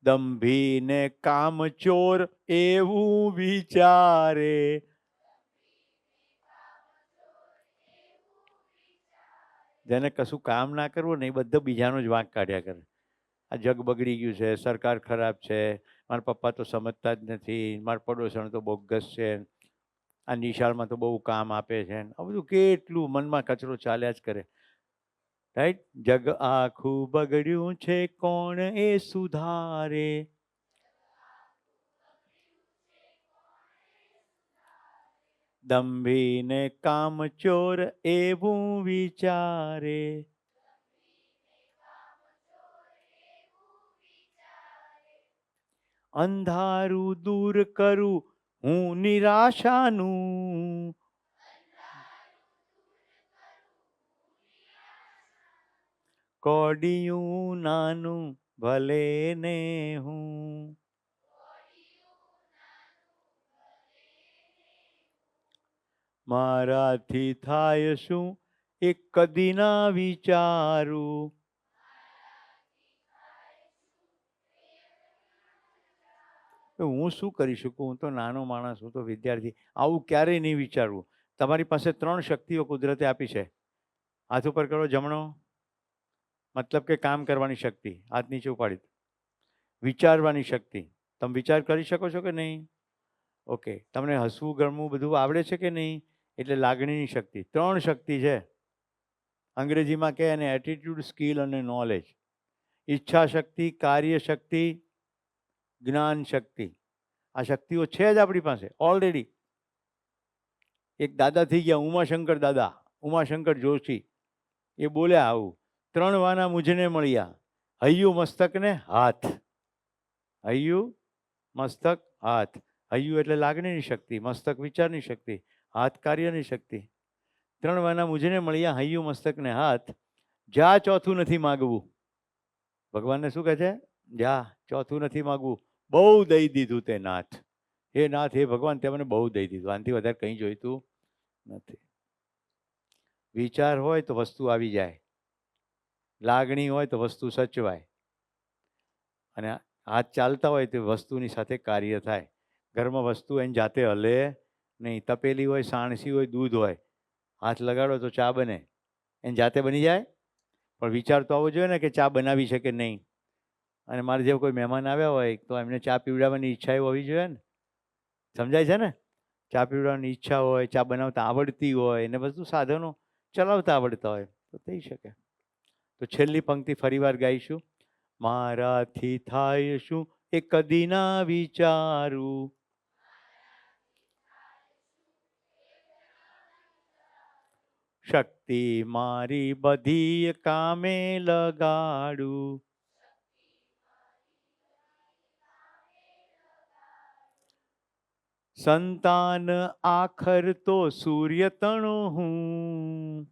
Speaker 2: દંભીને કામચોર એવું વિચારે. જેને કશું કામ ના કરવું ને એ બધો બીજાનો જ વાંક કાઢ્યા કરે. આ જગ બગડી ગયું છે, સરકાર ખરાબ છે, મારા પપ્પા તો સમજતા જ નથી, મારા પડોશણ તો બોગસ છે, આ નિશાળમાં તો બહુ કામ આપે છે, આ બધું કેટલું મનમાં કચરો ચાલ્યા જ કરે. રાઈટ. જગ આખું બગડ્યું છે કોણ એ સુધારે. દંભીને કામચોર એવું વિચારે. અંધારું દૂર કરું હું નિરાશાનું. કોડિયું નાનું ભલે ને હું. મારાથી થાય શું એ કદી ના વિચારું. હું શું કરી શકું, હું તો નાનો માણસ, હું તો વિદ્યાર્થી, આવું ક્યારેય નહીં વિચારવું. તમારી પાસે 3 શક્તિઓ કુદરતે આપી છે. હાથ ઉપર કરો જમણો, મતલબ કે કામ કરવાની શક્તિ, હાથ નીચે ઉપાડી. વિચારવાની શક્તિ, તમે વિચાર કરી શકો છો કે નહીં? ઓકે. તમને હસવું ગમવું બધું આવડે છે કે નહીં? એટલે લાગણીની શક્તિ. 3 શક્તિ છે. અંગ્રેજીમાં કહે એને એટીટ્યુડ, સ્કિલ અને નોલેજ. ઈચ્છા શક્તિ, કાર્ય શક્તિ, જ્ઞાન શક્તિ. આ શક્તિઓ છે જ આપણી પાસે ઓલરેડી. એક દાદા થઈ ગયા ઉમાશંકર દાદા, ઉમાશંકર જોશી, એ બોલ્યા આવું, 3 વાના મુझને મળ્યા, હૈયું મસ્તક ને હાથ. હૈયું મસ્તક હાથ. હૈયું એટલે લાગણીની શક્તિ, મસ્તક વિચારની શક્તિ, હાથ કાર્યની શક્તિ. 3 વાના મુझને મળ્યા, હૈયું મસ્તક ને હાથ, જા ચોથું નથી માગવું. ભગવાનને શું કહે છે? જા ચોથું નથી માગવું, બહુ દઈ દીધું તે નાથ. હે નાથ, હે ભગવાન, તે મને બહુ દઈ દીધું, આનાથી વધારે કંઈ જોઈતું નથી. વિચાર હોય તો વસ્તુ આવી જાય, લાગણી હોય તો વસ્તુ સચવાય, અને હાથ ચાલતા હોય તો વસ્તુની સાથે કાર્ય થાય. ઘરમાં વસ્તુ એની જાતે હલે નહીં. તપેલી હોય, સાણસી હોય, દૂધ હોય, હાથ લગાડો તો ચા બને, એની જાતે બની જાય. પણ વિચાર તો આવવો જોઈએ ને કે ચા બનાવી છે કે નહીં. અને મારે જેવો કોઈ મહેમાન આવ્યા હોય તો એમને ચા પીવડાવવાની ઈચ્છા એવી હોવી જોઈએ ને. સમજાય છે ને? ચા પીવડાવવાની ઈચ્છા હોય, ચા બનાવતા આવડતી હોય, એને બધું સાધનો ચલાવતા આવડતા હોય તો થઈ શકે. તો છેલ્લી પંક્તિ ફરીવાર ગાઈશું. મારાથી થાય શું એ કદી ના વિચારું. શક્તિ મારી બધી કામે લગાડું. સંતાન આખર તો સૂર્ય તણો હું.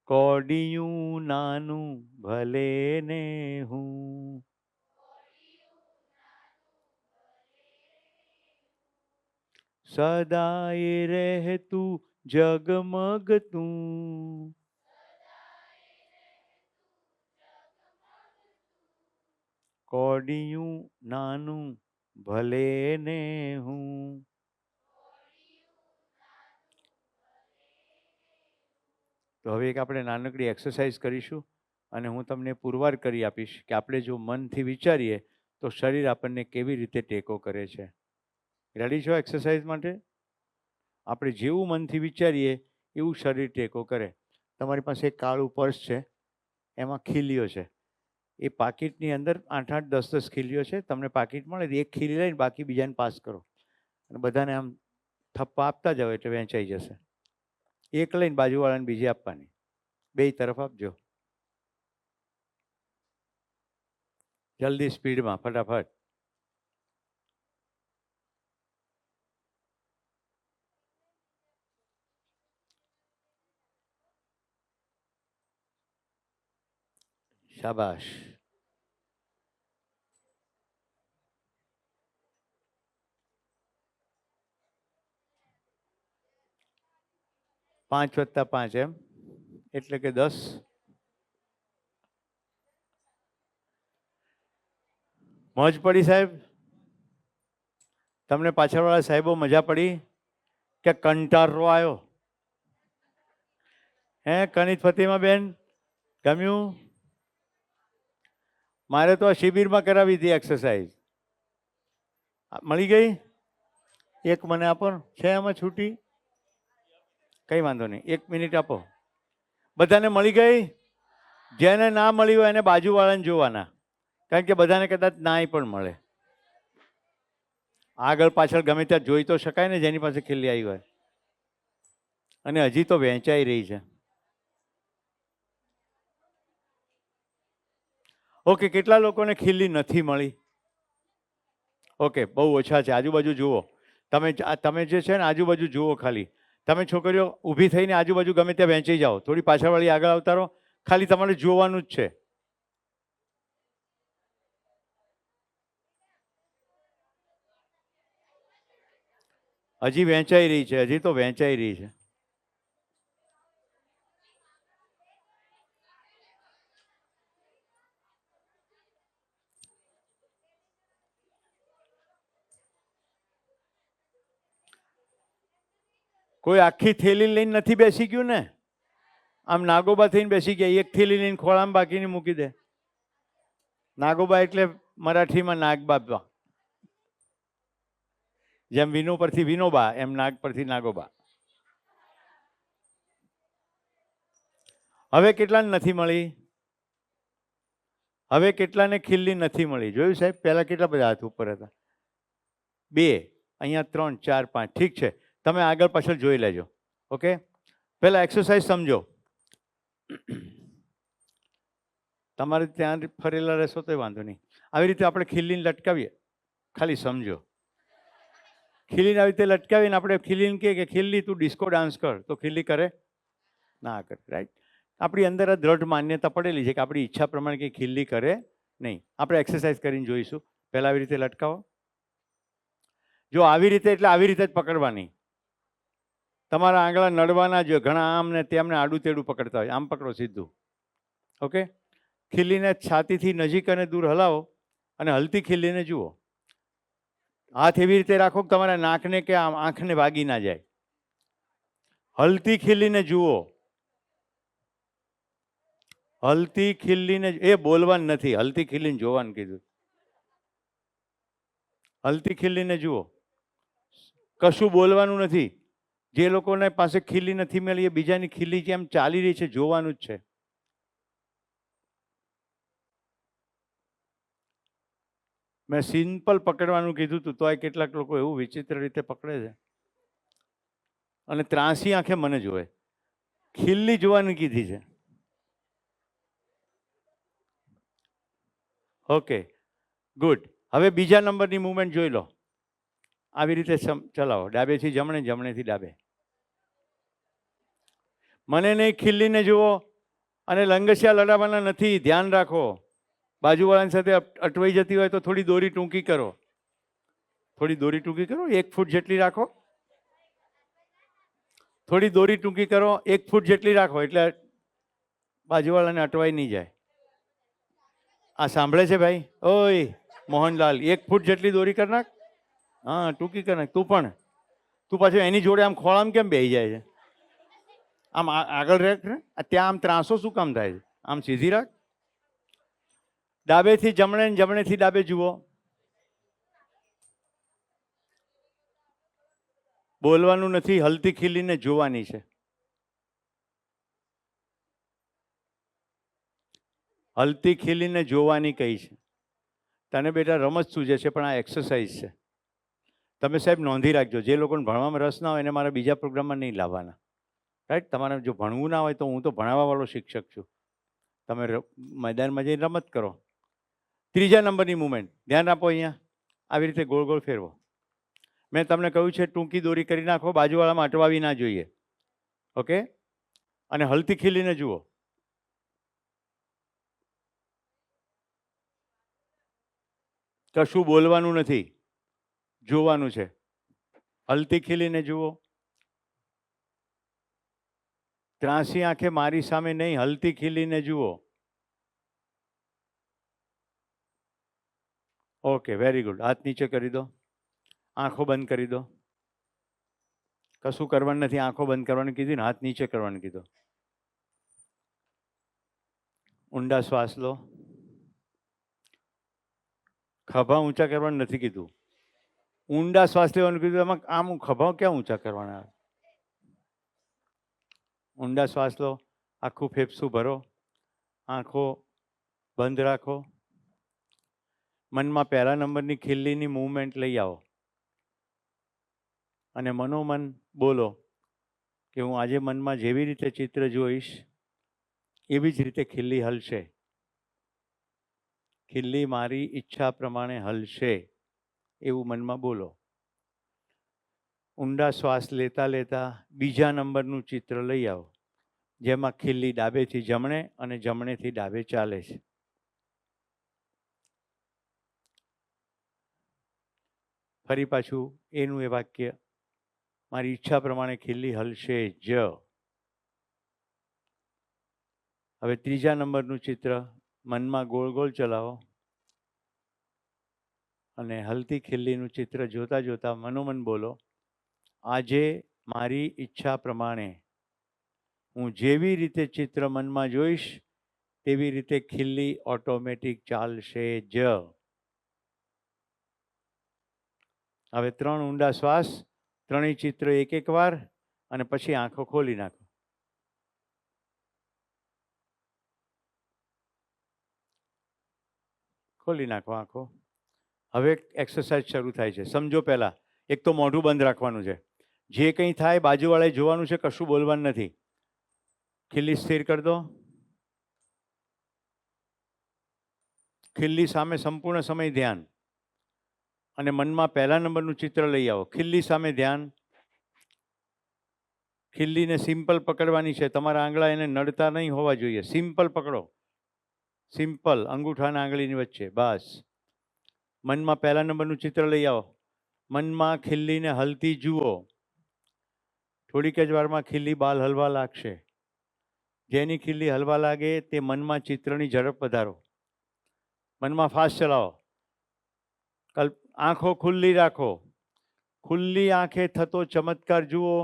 Speaker 2: કોડિયું નાનું ભલે ને હું. સદાય રહેતું જગમગતું. કોડિયું નાનું ભલે ને હું. તો હવે એક આપણે નાનકડી એક્સરસાઇઝ કરીશું, અને હું તમને પુરવાર કરી આપીશ કે આપણે જો મનથી વિચારીએ તો શરીર આપણને કેવી રીતે ટેકો કરે છે. રેડી છો એક્સરસાઇઝ માટે? આપણે જેવું મનથી વિચારીએ એવું શરીર ટેકો કરે. તમારી પાસે એક કાળું પર્સ છે, એમાં ખીલીઓ છે. એ પાકીટની અંદર 8-8, 10-10 ખીલીઓ છે. તમને પાકીટ મળે એક ખીલી લઈને બાકી બીજાને પાસ કરો, અને બધાને આમ થપ્પા આપતા જાઓ એટલે વહેંચાઈ જશે. એક લઈને બાજુવાળાને બીજી આપવાની, 2 તરફ આપજો. જલ્દી, સ્પીડમાં, ફટાફટ. શાબાશ. 5 + 5 એમ એટલે કે 10. મોજ પડી સાહેબ? તમને પાછળવાળા સાહેબો મજા પડી કે કંટાળો આવ્યો? હે કનિત ફતીમા બેન, ગમ્યું? મારે તો આ શિબિરમાં કરાવી હતી એક્સરસાઇઝ. મળી ગઈ? એક મને આપો. છે આમાં છૂટી? કંઈ વાંધો નહીં, 1 મિનિટ આપો. બધાને મળી ગઈ? જેને ના મળી હોય એને બાજુવાળાને જોવાના, કારણ કે બધાને કદાચ નાય પણ મળે. આગળ પાછળ ગમે ત્યાં જોઈ તો શકાય ને જેની પાસે ખીલ્લી આવી હોય. અને હજી તો વહેંચાઈ રહી છે. ઓકે, કેટલા લોકોને ખીલ્લી નથી મળી? ઓકે, બહુ ઓછા છે. આજુબાજુ જુઓ. તમે જે છે ને આજુબાજુ જુઓ ખાલી. તમે છોકરીઓ ઊભી થઈને આજુબાજુ ગમે ત્યાં વહેંચી જાઓ. થોડી પાછળવાળી આગળ આવતા રહો. ખાલી તમારે જોવાનું જ છે. હજી વહેંચાઈ રહી છે, હજી તો વહેંચાઈ રહી છે. કોઈ આખી થેલી લઈને નથી બેસી ગયું ને? આમ નાગોબા થઈને બેસી ગયા. એક થેલી લઈને ખોળામાં બાકીની મૂકી દે. નાગોબા એટલે મરાઠીમાં નાગબાબા. જેમ વિનો પરથી વિનોબા, એમ નાગ પરથી નાગોબા. હવે કેટલાને નથી મળી? હવે કેટલાને ખીલ્લી નથી મળી? જોયું સાહેબ? પહેલા કેટલા બધા હાથ ઉપર હતા? 2, અહીંયા 3, 4, 5. ઠીક છે, તમે આગળ પાછળ જોઈ લેજો. ઓકે, પહેલા એક્સરસાઇઝ સમજો. તમારે ત્યાં ફરેલા રહેશો તો વાંધો નહીં. આવી રીતે આપણે ખીલ્લીને લટકાવીએ, ખાલી સમજો. ખીલ્લીને આવી રીતે લટકાવીને આપણે ખીલ્લીને કહે કે ખીલ્લી તું ડિસ્કો ડાન્સ કર, તો ખીલ્લી કરે? ના કરે. રાઈટ? આપણી અંદર આ દ્રઢ માન્યતા પડેલી છે કે આપણી ઈચ્છા પ્રમાણે કંઈ ખીલ્લી કરે નહીં. આપણે એક્સરસાઇઝ કરીને જોઈશું. પહેલાં આવી રીતે લટકાવો. જો આવી રીતે એટલે આવી રીતે જ પકડવાની. તમારા આંગળા નડવાના જ. ઘણા આમ ને તેમને આડું તેડું પકડતા હોય. આમ પકડો સીધું. ઓકે, ખીલ્લીને છાતીથી નજીક અને દૂર હલાવો અને હલતી ખીલ્લીને જુઓ. હાથ એવી રીતે રાખો કે તમારા નાકને કે આંખને વાગી ના જાય. હલતી ખીલ્લીને જુઓ. હલતી ખીલ્લીને, એ બોલવાનું નથી, હલતી ખીલ્લીને જોવાનું કીધું. હલતી ખીલ્લીને જુઓ. કશું બોલવાનું નથી. જે લોકોને પાસે ખીલ્લી નથી મળી એ બીજાની ખીલ્લી જેમ ચાલી રહી છે જોવાનું જ છે. મેં સિમ્પલ પકડવાનું કીધું હતું તો કેટલાક લોકો એવું વિચિત્ર રીતે પકડે છે અને ત્રાસી આંખે મને જોવે. ખીલ્લી જોવાની કીધી છે. Okay, good. હવે બીજા નંબરની મૂવમેન્ટ જોઈ લો. આવી રીતે ચલાવો. ડાબેથી જમણે, જમણેથી ડાબે. મને નહીં, ખીલ્લીને જુઓ. અને લંગસિયા લડાવવાના નથી, ધ્યાન રાખો. બાજુવાળાની સાથે અટવાઈ જતી હોય તો થોડી દોરી ટૂંકી કરો. થોડી દોરી ટૂંકી કરો. 1 ફૂટ જેટલી રાખો. થોડી દોરી ટૂંકી કરો. 1 ફૂટ જેટલી રાખો એટલે બાજુવાળાને અટવાઈ નહીં જાય. આ સાંભળે છે ભાઈ? ઓય મોહનલાલ, 1 ફૂટ જેટલી દોરી કરી નાખ. હા, ટૂંકી કરી નાખ. તું પણ. તું પાછું એની જોડે આમ ખોળામાં કેમ બેસી જાય છે? આમ આગળ રાખ ને. ત્યાં આમ ત્રાસો શું કામ થાય છે? આમ સીધી રાખ. ડાબેથી જમણે, જમણેથી ડાબે જુઓ. બોલવાનું નથી, હલતી ખીલ્લીને જોવાની છે. હલતી ખીલ્લીને જોવાની કઈ છે? તને બેટા રમત સૂજે છે પણ આ એક્સરસાઇઝ છે. તમે સાહેબ નોંધી રાખજો. જે લોકોને ભણવામાં રસ ના હોય એને મારા બીજા પ્રોગ્રામમાં નહીં લાવવાના. રાઈટ? તમારે જો ભણવું ના હોય તો હું તો ભણાવવાવાળો શિક્ષક છું. તમે મેદાનમાં જઈને રમત કરો. ત્રીજા નંબરની મૂવમેન્ટ ધ્યાન આપો. અહીંયા આવી રીતે ગોળ ગોળ ફેરવો. મેં તમને કહ્યું છે ટૂંકી દોરી કરી નાખો. બાજુવાળામાં અટવાવી ના જોઈએ. ઓકે, અને હલતી ખીલ્લીને જુઓ. કશું બોલવાનું નથી, જોવાનું છે. હલતી ખીલ્લીને જુઓ. ત્રાસી આંખે મારી સામે નહીં, હલતી ખીલીને જુઓ. Okay, very good. હાથ નીચે કરી દો, આંખો બંધ કરી દો. કશું કરવાનું નથી, આંખો બંધ કરવાની કીધી ને, હાથ નીચે કરવાનું કીધું. ઊંડા શ્વાસ લો. ખભા ઊંચા કરવાનું નથી કીધું, ઊંડા શ્વાસ લેવાનું કીધું. એમાં આમ ખભા ક્યાં ઊંચા કરવાના? ઊંડા શ્વાસ લો, આખું ફેફસું ભરો, આંખો બંધ રાખો. મનમાં પહેલા નંબરની ખીલ્લીની મૂવમેન્ટ લઈ આવો અને મનોમન બોલો કે હું આજે મનમાં જેવી રીતે ચિત્ર જોઈશ એવી જ રીતે ખીલ્લી હલશે. ખીલ્લી મારી ઈચ્છા પ્રમાણે હલશે એવું મનમાં બોલો. ઊંડા શ્વાસ લેતા લેતા બીજા નંબરનું ચિત્ર લઈ આવો જેમાં ખીલ્લી ડાબેથી જમણે અને જમણેથી ડાબે ચાલે છે. ફરી પાછું એનું એ વાક્ય, મારી ઈચ્છા પ્રમાણે ખીલ્લી હલશે જ. હવે ત્રીજા નંબરનું ચિત્ર મનમાં ગોળ ગોળ ચલાવો અને હલતી ખીલ્લીનું ચિત્ર જોતા જોતા મનોમન બોલો, આજે મારી ઈચ્છા પ્રમાણે હું જેવી રીતે ચિત્ર મનમાં જોઈશ તેવી રીતે ખીલ્લી ઓટોમેટિક ચાલશે જ. હવે 3 ઊંડા શ્વાસ, ત્રણેય ચિત્ર એક એક વાર અને પછી આંખો ખોલી નાખો. ખોલી નાખો આંખો. હવે એક્સરસાઇઝ શરૂ થાય છે. સમજો પહેલાં એક તો મોઢું બંધ રાખવાનું છે. જે કંઈ થાય બાજુવાળાએ જોવાનું છે, કશું બોલવાનું નથી. ખીલ્લી સ્થિર કરી દો. ખીલ્લી સામે સંપૂર્ણ સમય ધ્યાન અને મનમાં પહેલા નંબરનું ચિત્ર લઈ આવો. ખીલ્લી સામે ધ્યાન. ખીલ્લીને સિમ્પલ પકડવાની છે. તમારા આંગળા એને નડતા નહીં હોવા જોઈએ. સિમ્પલ પકડો, સિમ્પલ, અંગૂઠાના આંગળીની વચ્ચે, બસ. મનમાં પહેલા નંબરનું ચિત્ર લઈ આવો. મનમાં ખીલ્લીને હલતી જુઓ. થોડીક જ વારમાં ખીલ્લી બાલ હલવા લાગશે. જેની ખીલ્લી હલવા લાગે તે મનમાં ચિત્રની ઝડપ વધારો. મનમાં ફાસ્ટ ચલાવો. આંખો ખુલ્લી રાખો. ખુલ્લી આંખે થતો ચમત્કાર જુઓ.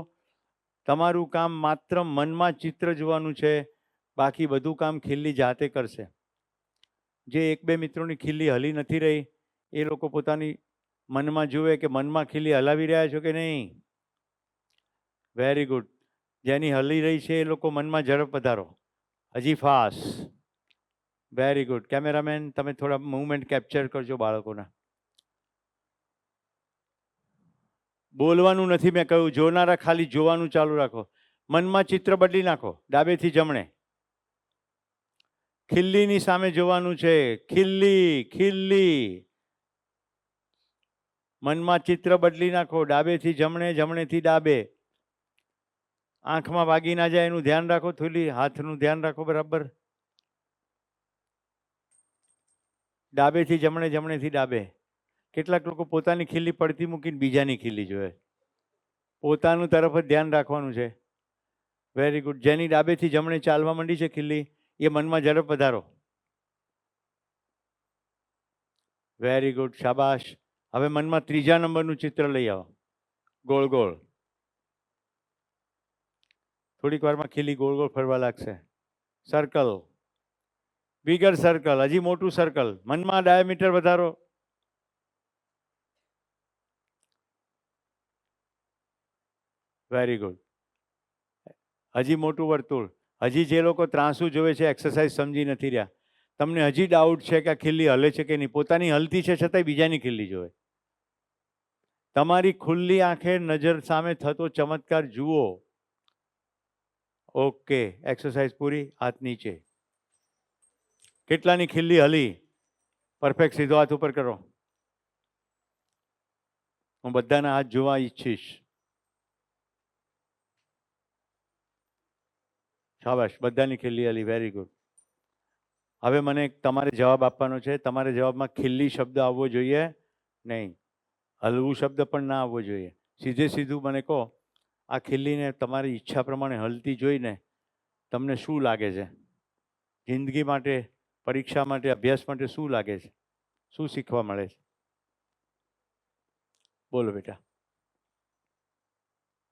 Speaker 2: તમારું કામ માત્ર મનમાં ચિત્ર જોવાનું છે, બાકી બધું કામ ખીલ્લી જાતે કરશે. જે 1-2 મિત્રોની ખીલ્લી હલી નથી રહી એ લોકો પોતાની મનમાં જુએ કે મનમાં ખીલ્લી હલાવી રહ્યા છો કે નહીં. Very good. જેની હલી રહી છે એ લોકો મનમાં ઝડપ વધારો. હજી ફાસ્ટ. Very good. કેમેરામેન તમે થોડા મૂવમેન્ટ કેપ્ચર કરજો બાળકોના. બોલવાનું નથી મેં કહ્યું, જોનારા ખાલી જોવાનું ચાલુ રાખો. મનમાં ચિત્ર બદલી નાખો, ડાબેથી જમણે. ખીલ્લીની સામે જોવાનું છે. ખીલ્લી, ખીલ્લી. મનમાં ચિત્ર બદલી નાખો, ડાબેથી જમણે, જમણેથી ડાબે. આંખમાં વાગી ના જાય એનું ધ્યાન રાખો. થોડી હાથનું ધ્યાન રાખો બરાબર. ડાબેથી જમણે, જમણેથી ડાબે. કેટલાક લોકો પોતાની ખીલ્લી પડતી મૂકીને બીજાની ખીલ્લી જોવે. પોતાનું તરફ જ ધ્યાન રાખવાનું છે. Very good. જેની ડાબેથી જમણે ચાલવા માંડી છે ખીલ્લી એ મનમાં ઝડપ વધારો. વેરી ગુડ, શાબાશ. હવે મનમાં ત્રીજા નંબરનું ચિત્ર લઈ આવો. ગોળ ગોળ. થોડીક વારમાં ખીલ્લી ગોળ ગોળ ફરવા લાગશે. સર્કલ, બિગર સર્કલ, હજી મોટું સર્કલ. મનમાં ડાયામીટર વધારો. Very good. હજી મોટું વર્તુળ. હજી જે લોકો ત્રાંસુ જોવે છે એક્સરસાઇઝ સમજી નથી રહ્યા, તમને હજી ડાઉટ છે કે આ ખીલ્લી હલે છે કે નહીં. પોતાની હલતી છે છતાંય બીજાની ખીલ્લી જોવે. તમારી ખુલ્લી આંખે નજર સામે થતો ચમત્કાર જુઓ. ઓકે, એક્સરસાઇઝ પૂરી. હાથ નીચે. કેટલાની ખીલ્લી હલી? પરફેક્ટ. સીધો હાથ ઉપર કરો. હું બધાના હાથ જોવા ઈચ્છીશ. શાબાશ, બધાની ખીલ્લી હલી. Very good. હવે મને તમારે જવાબ આપવાનો છે. તમારે જવાબમાં ખીલ્લી શબ્દ આવવો જોઈએ નહીં, હલવું શબ્દ પણ ના આવવો જોઈએ. સીધે સીધું મને કહો, આ ખીલ્લીને તમારી ઈચ્છા પ્રમાણે હલતી જોઈને તમને શું લાગે છે? જિંદગી માટે, પરીક્ષા માટે, અભ્યાસ માટે શું લાગે છે? શું શીખવા મળે છે? બોલો બેટા,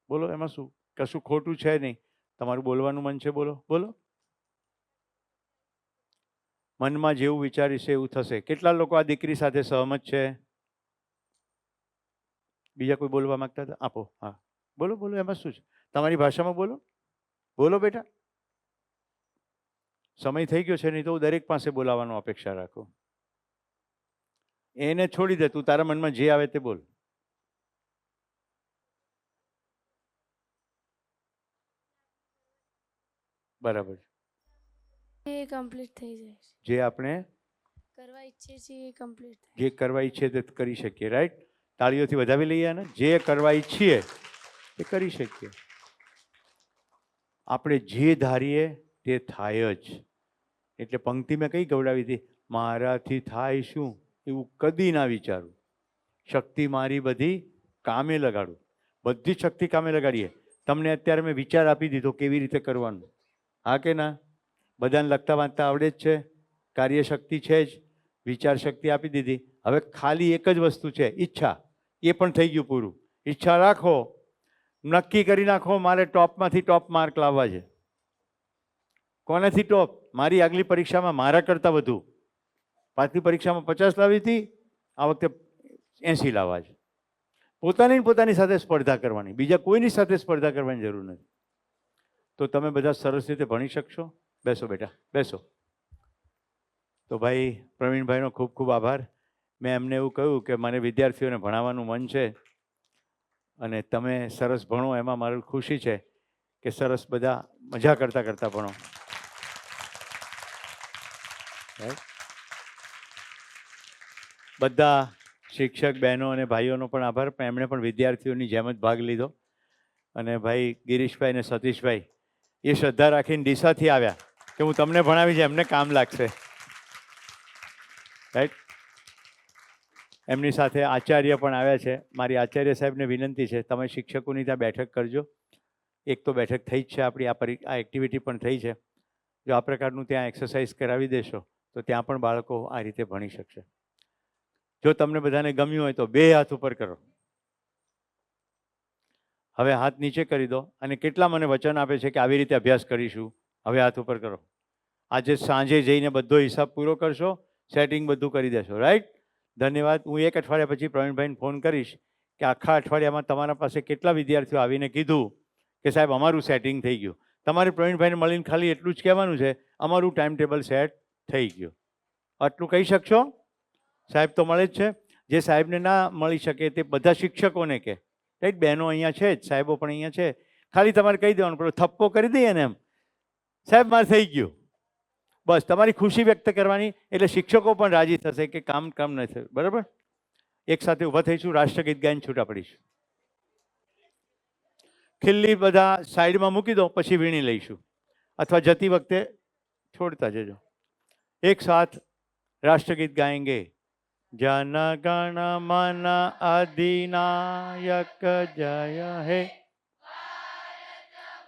Speaker 2: બોલો. એમાં શું કશું ખોટું છે નહીં. તમારું બોલવાનું મન છે, બોલો બોલો. મનમાં જેવું વિચારીશે એવું થશે. કેટલા લોકો આ દીકરી સાથે સહમત છે? બીજા કોઈ બોલવા માંગતા હતા? આપો. હા, બોલો બોલો. એમાં શું છે? તમારી ભાષામાં બોલો. બોલો બેટા. સમય થઈ ગયો છે, નહીં તો હું દરેક પાસે બોલાવવાનો અપેક્ષા રાખું. એને છોડી દે, તું તારા મનમાં જે આવે તે બોલ. બરાબર.
Speaker 3: એ કમ્પ્લીટ થઈ જાય છે.
Speaker 2: જે આપણે
Speaker 3: કરવા ઈચ્છીએ છીએ એ કમ્પ્લીટ થાય.
Speaker 2: જે કરવા ઈચ્છીએ તે કરી શકીએ. રાઈટ? તાળીઓથી વધાવી લઈએ ને. જે કરવા ઈચ્છીએ એ કરી શકીએ. આપણે જે ધારીએ તે થાય જ. એટલે પંક્તિ મેં કઈ ગવડાવી હતી? મારાથી થાય શું એવું કદી ના વિચારું. શક્તિ મારી બધી કામે લગાડું. બધી શક્તિ કામે લગાડીએ. તમને અત્યારે મેં વિચાર આપી દીધો કેવી રીતે કરવાનું. હા કે ના? બધાને લખતા વાંચતા આવડે જ છે. કાર્યશક્તિ છે જ. વિચાર શક્તિ આપી દીધી. હવે ખાલી એક જ વસ્તુ છે, ઈચ્છા. એ પણ થઈ ગયું પૂરું. ઈચ્છા રાખો, નક્કી કરી નાખો મારે ટોપમાંથી ટોપ માર્ક લાવવા છે. કોનાથી ટોપ? મારી આગલી પરીક્ષામાં મારા કરતાં વધુ. પાછલી પરીક્ષામાં 50 લાવી હતી, આ વખતે 80 લાવવા છે. પોતાની સાથે સ્પર્ધા કરવાની, બીજા કોઈની સાથે સ્પર્ધા કરવાની જરૂર નથી. તો તમે બધા સરસ રીતે ભણી શકશો. બેસો બેટા, બેસો. તો ભાઈ પ્રવીણભાઈનો ખૂબ ખૂબ આભાર. મેં એમને એવું કહ્યું કે મને વિદ્યાર્થીઓને ભણાવવાનું મન છે અને તમે સરસ ભણો એમાં મારી ખુશી છે કે સરસ બધા મજા કરતાં કરતાં ભણો. બધા શિક્ષક બહેનો અને ભાઈઓનો પણ આભાર. પણ એમણે પણ વિદ્યાર્થીઓની જેમ જ ભાગ લીધો. અને ભાઈ ગિરીશભાઈ અને સતીશભાઈ એ શ્રદ્ધા રાખીને ડીસાથી આવ્યા કે હું તમને ભણાવીશ, એમને કામ લાગશે. રાઈટ? એમની સાથે આચાર્ય પણ આવ્યા છે. મારી આચાર્ય સાહેબને વિનંતી છે, તમે શિક્ષકોની ત્યાં બેઠક કરજો. એક તો બેઠક થઈ જ છે આપણી, આ એક્ટિવિટી પણ થઈ છે. જો આ પ્રકારનું ત્યાં એક્સરસાઇઝ કરાવી દેશો તો ત્યાં પણ બાળકો આ રીતે ભણી શકશે. જો તમને બધાને ગમ્યું હોય તો 2 હાથ ઉપર કરો. હવે હાથ નીચે કરી દો. અને કેટલા મને વચન આપે છે કે આવી રીતે અભ્યાસ કરીશું? હવે હાથ ઉપર કરો. આજે સાંજે જઈને બધો હિસાબ પૂરો કરશો, સેટિંગ બધું કરી દેશો. રાઈટ? ધન્યવાદ. હું 1 અઠવાડિયા પછી પ્રવીણભાઈને ફોન કરીશ કે આખા અઠવાડિયામાં તમારા પાસે કેટલા વિદ્યાર્થીઓ આવીને કીધું કે સાહેબ અમારું સેટિંગ થઈ ગયું. તમારે પ્રવીણભાઈને મળીને ખાલી એટલું જ કહેવાનું છે, અમારું ટાઈમ ટેબલ સેટ થઈ ગયું. આટલું કહી શકશો? સાહેબ તો મળે જ છે. જે સાહેબને ના મળી શકે તે બધા શિક્ષકોને કહે. રાઈટ? બહેનો અહીંયા છે જ, સાહેબો પણ અહીંયા છે. ખાલી તમારે કહી દેવાનું, પેલો થપ્પો કરી દઈએ ને એમ, સાહેબ મારે થઈ ગયું. બસ તમારી ખુશી વ્યક્ત કરવાની. એટલે શિક્ષકો પણ રાજી થશે કે કામ ન થયું. બરાબર? એક સાથે ઊભા થઈશું, રાષ્ટ્રગીત ગાઈને છૂટા પડીશું. ખિલ્લી બધા સાઈડમાં મૂકી દો, પછી વીણી લઈશું. અથવા જતી વખતે છોડતા જજો. એક સાથ રાષ્ટ્રગીત ગાएंगे. જન ગણ મન અધિનાયક જય હે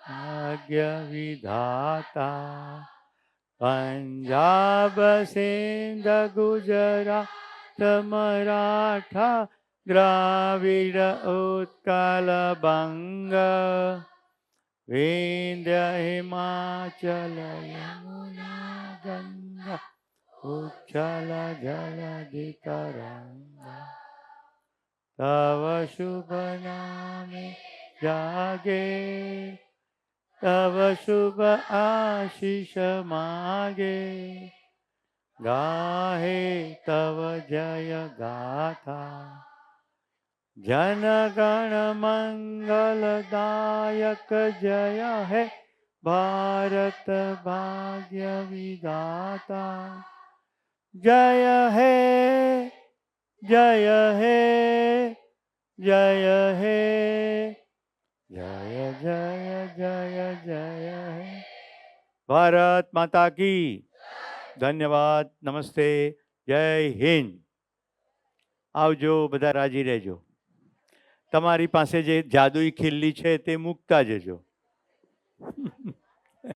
Speaker 2: ભાગ્ય વિધાતા પંજાબ સિંધ ગુજરાત મરાઠા દ્રાવિડ ઉત્કલ બંગ વિંધ્ય હિમાચલ યમુના ગંગા ઉચ્છલ જલધિ તરંગા તવ શુભ નામે જાગે તવ શુભ આશીષ માગે ગાહે તવ જય ગાથા જન ગણ મંગલદાયક જય હે ભારત ભાગ્ય વિધાતા જય હે જય હે જય હે જય જય જય જય હે. ભારત માતા કી. ધન્યવાદ. નમસ્તે. જય હિન્દ. આવજો. બધા રાજી રહેજો. તમારી પાસે જે જાદુઈ ખિલ્લી છે તે મૂકતા જજો.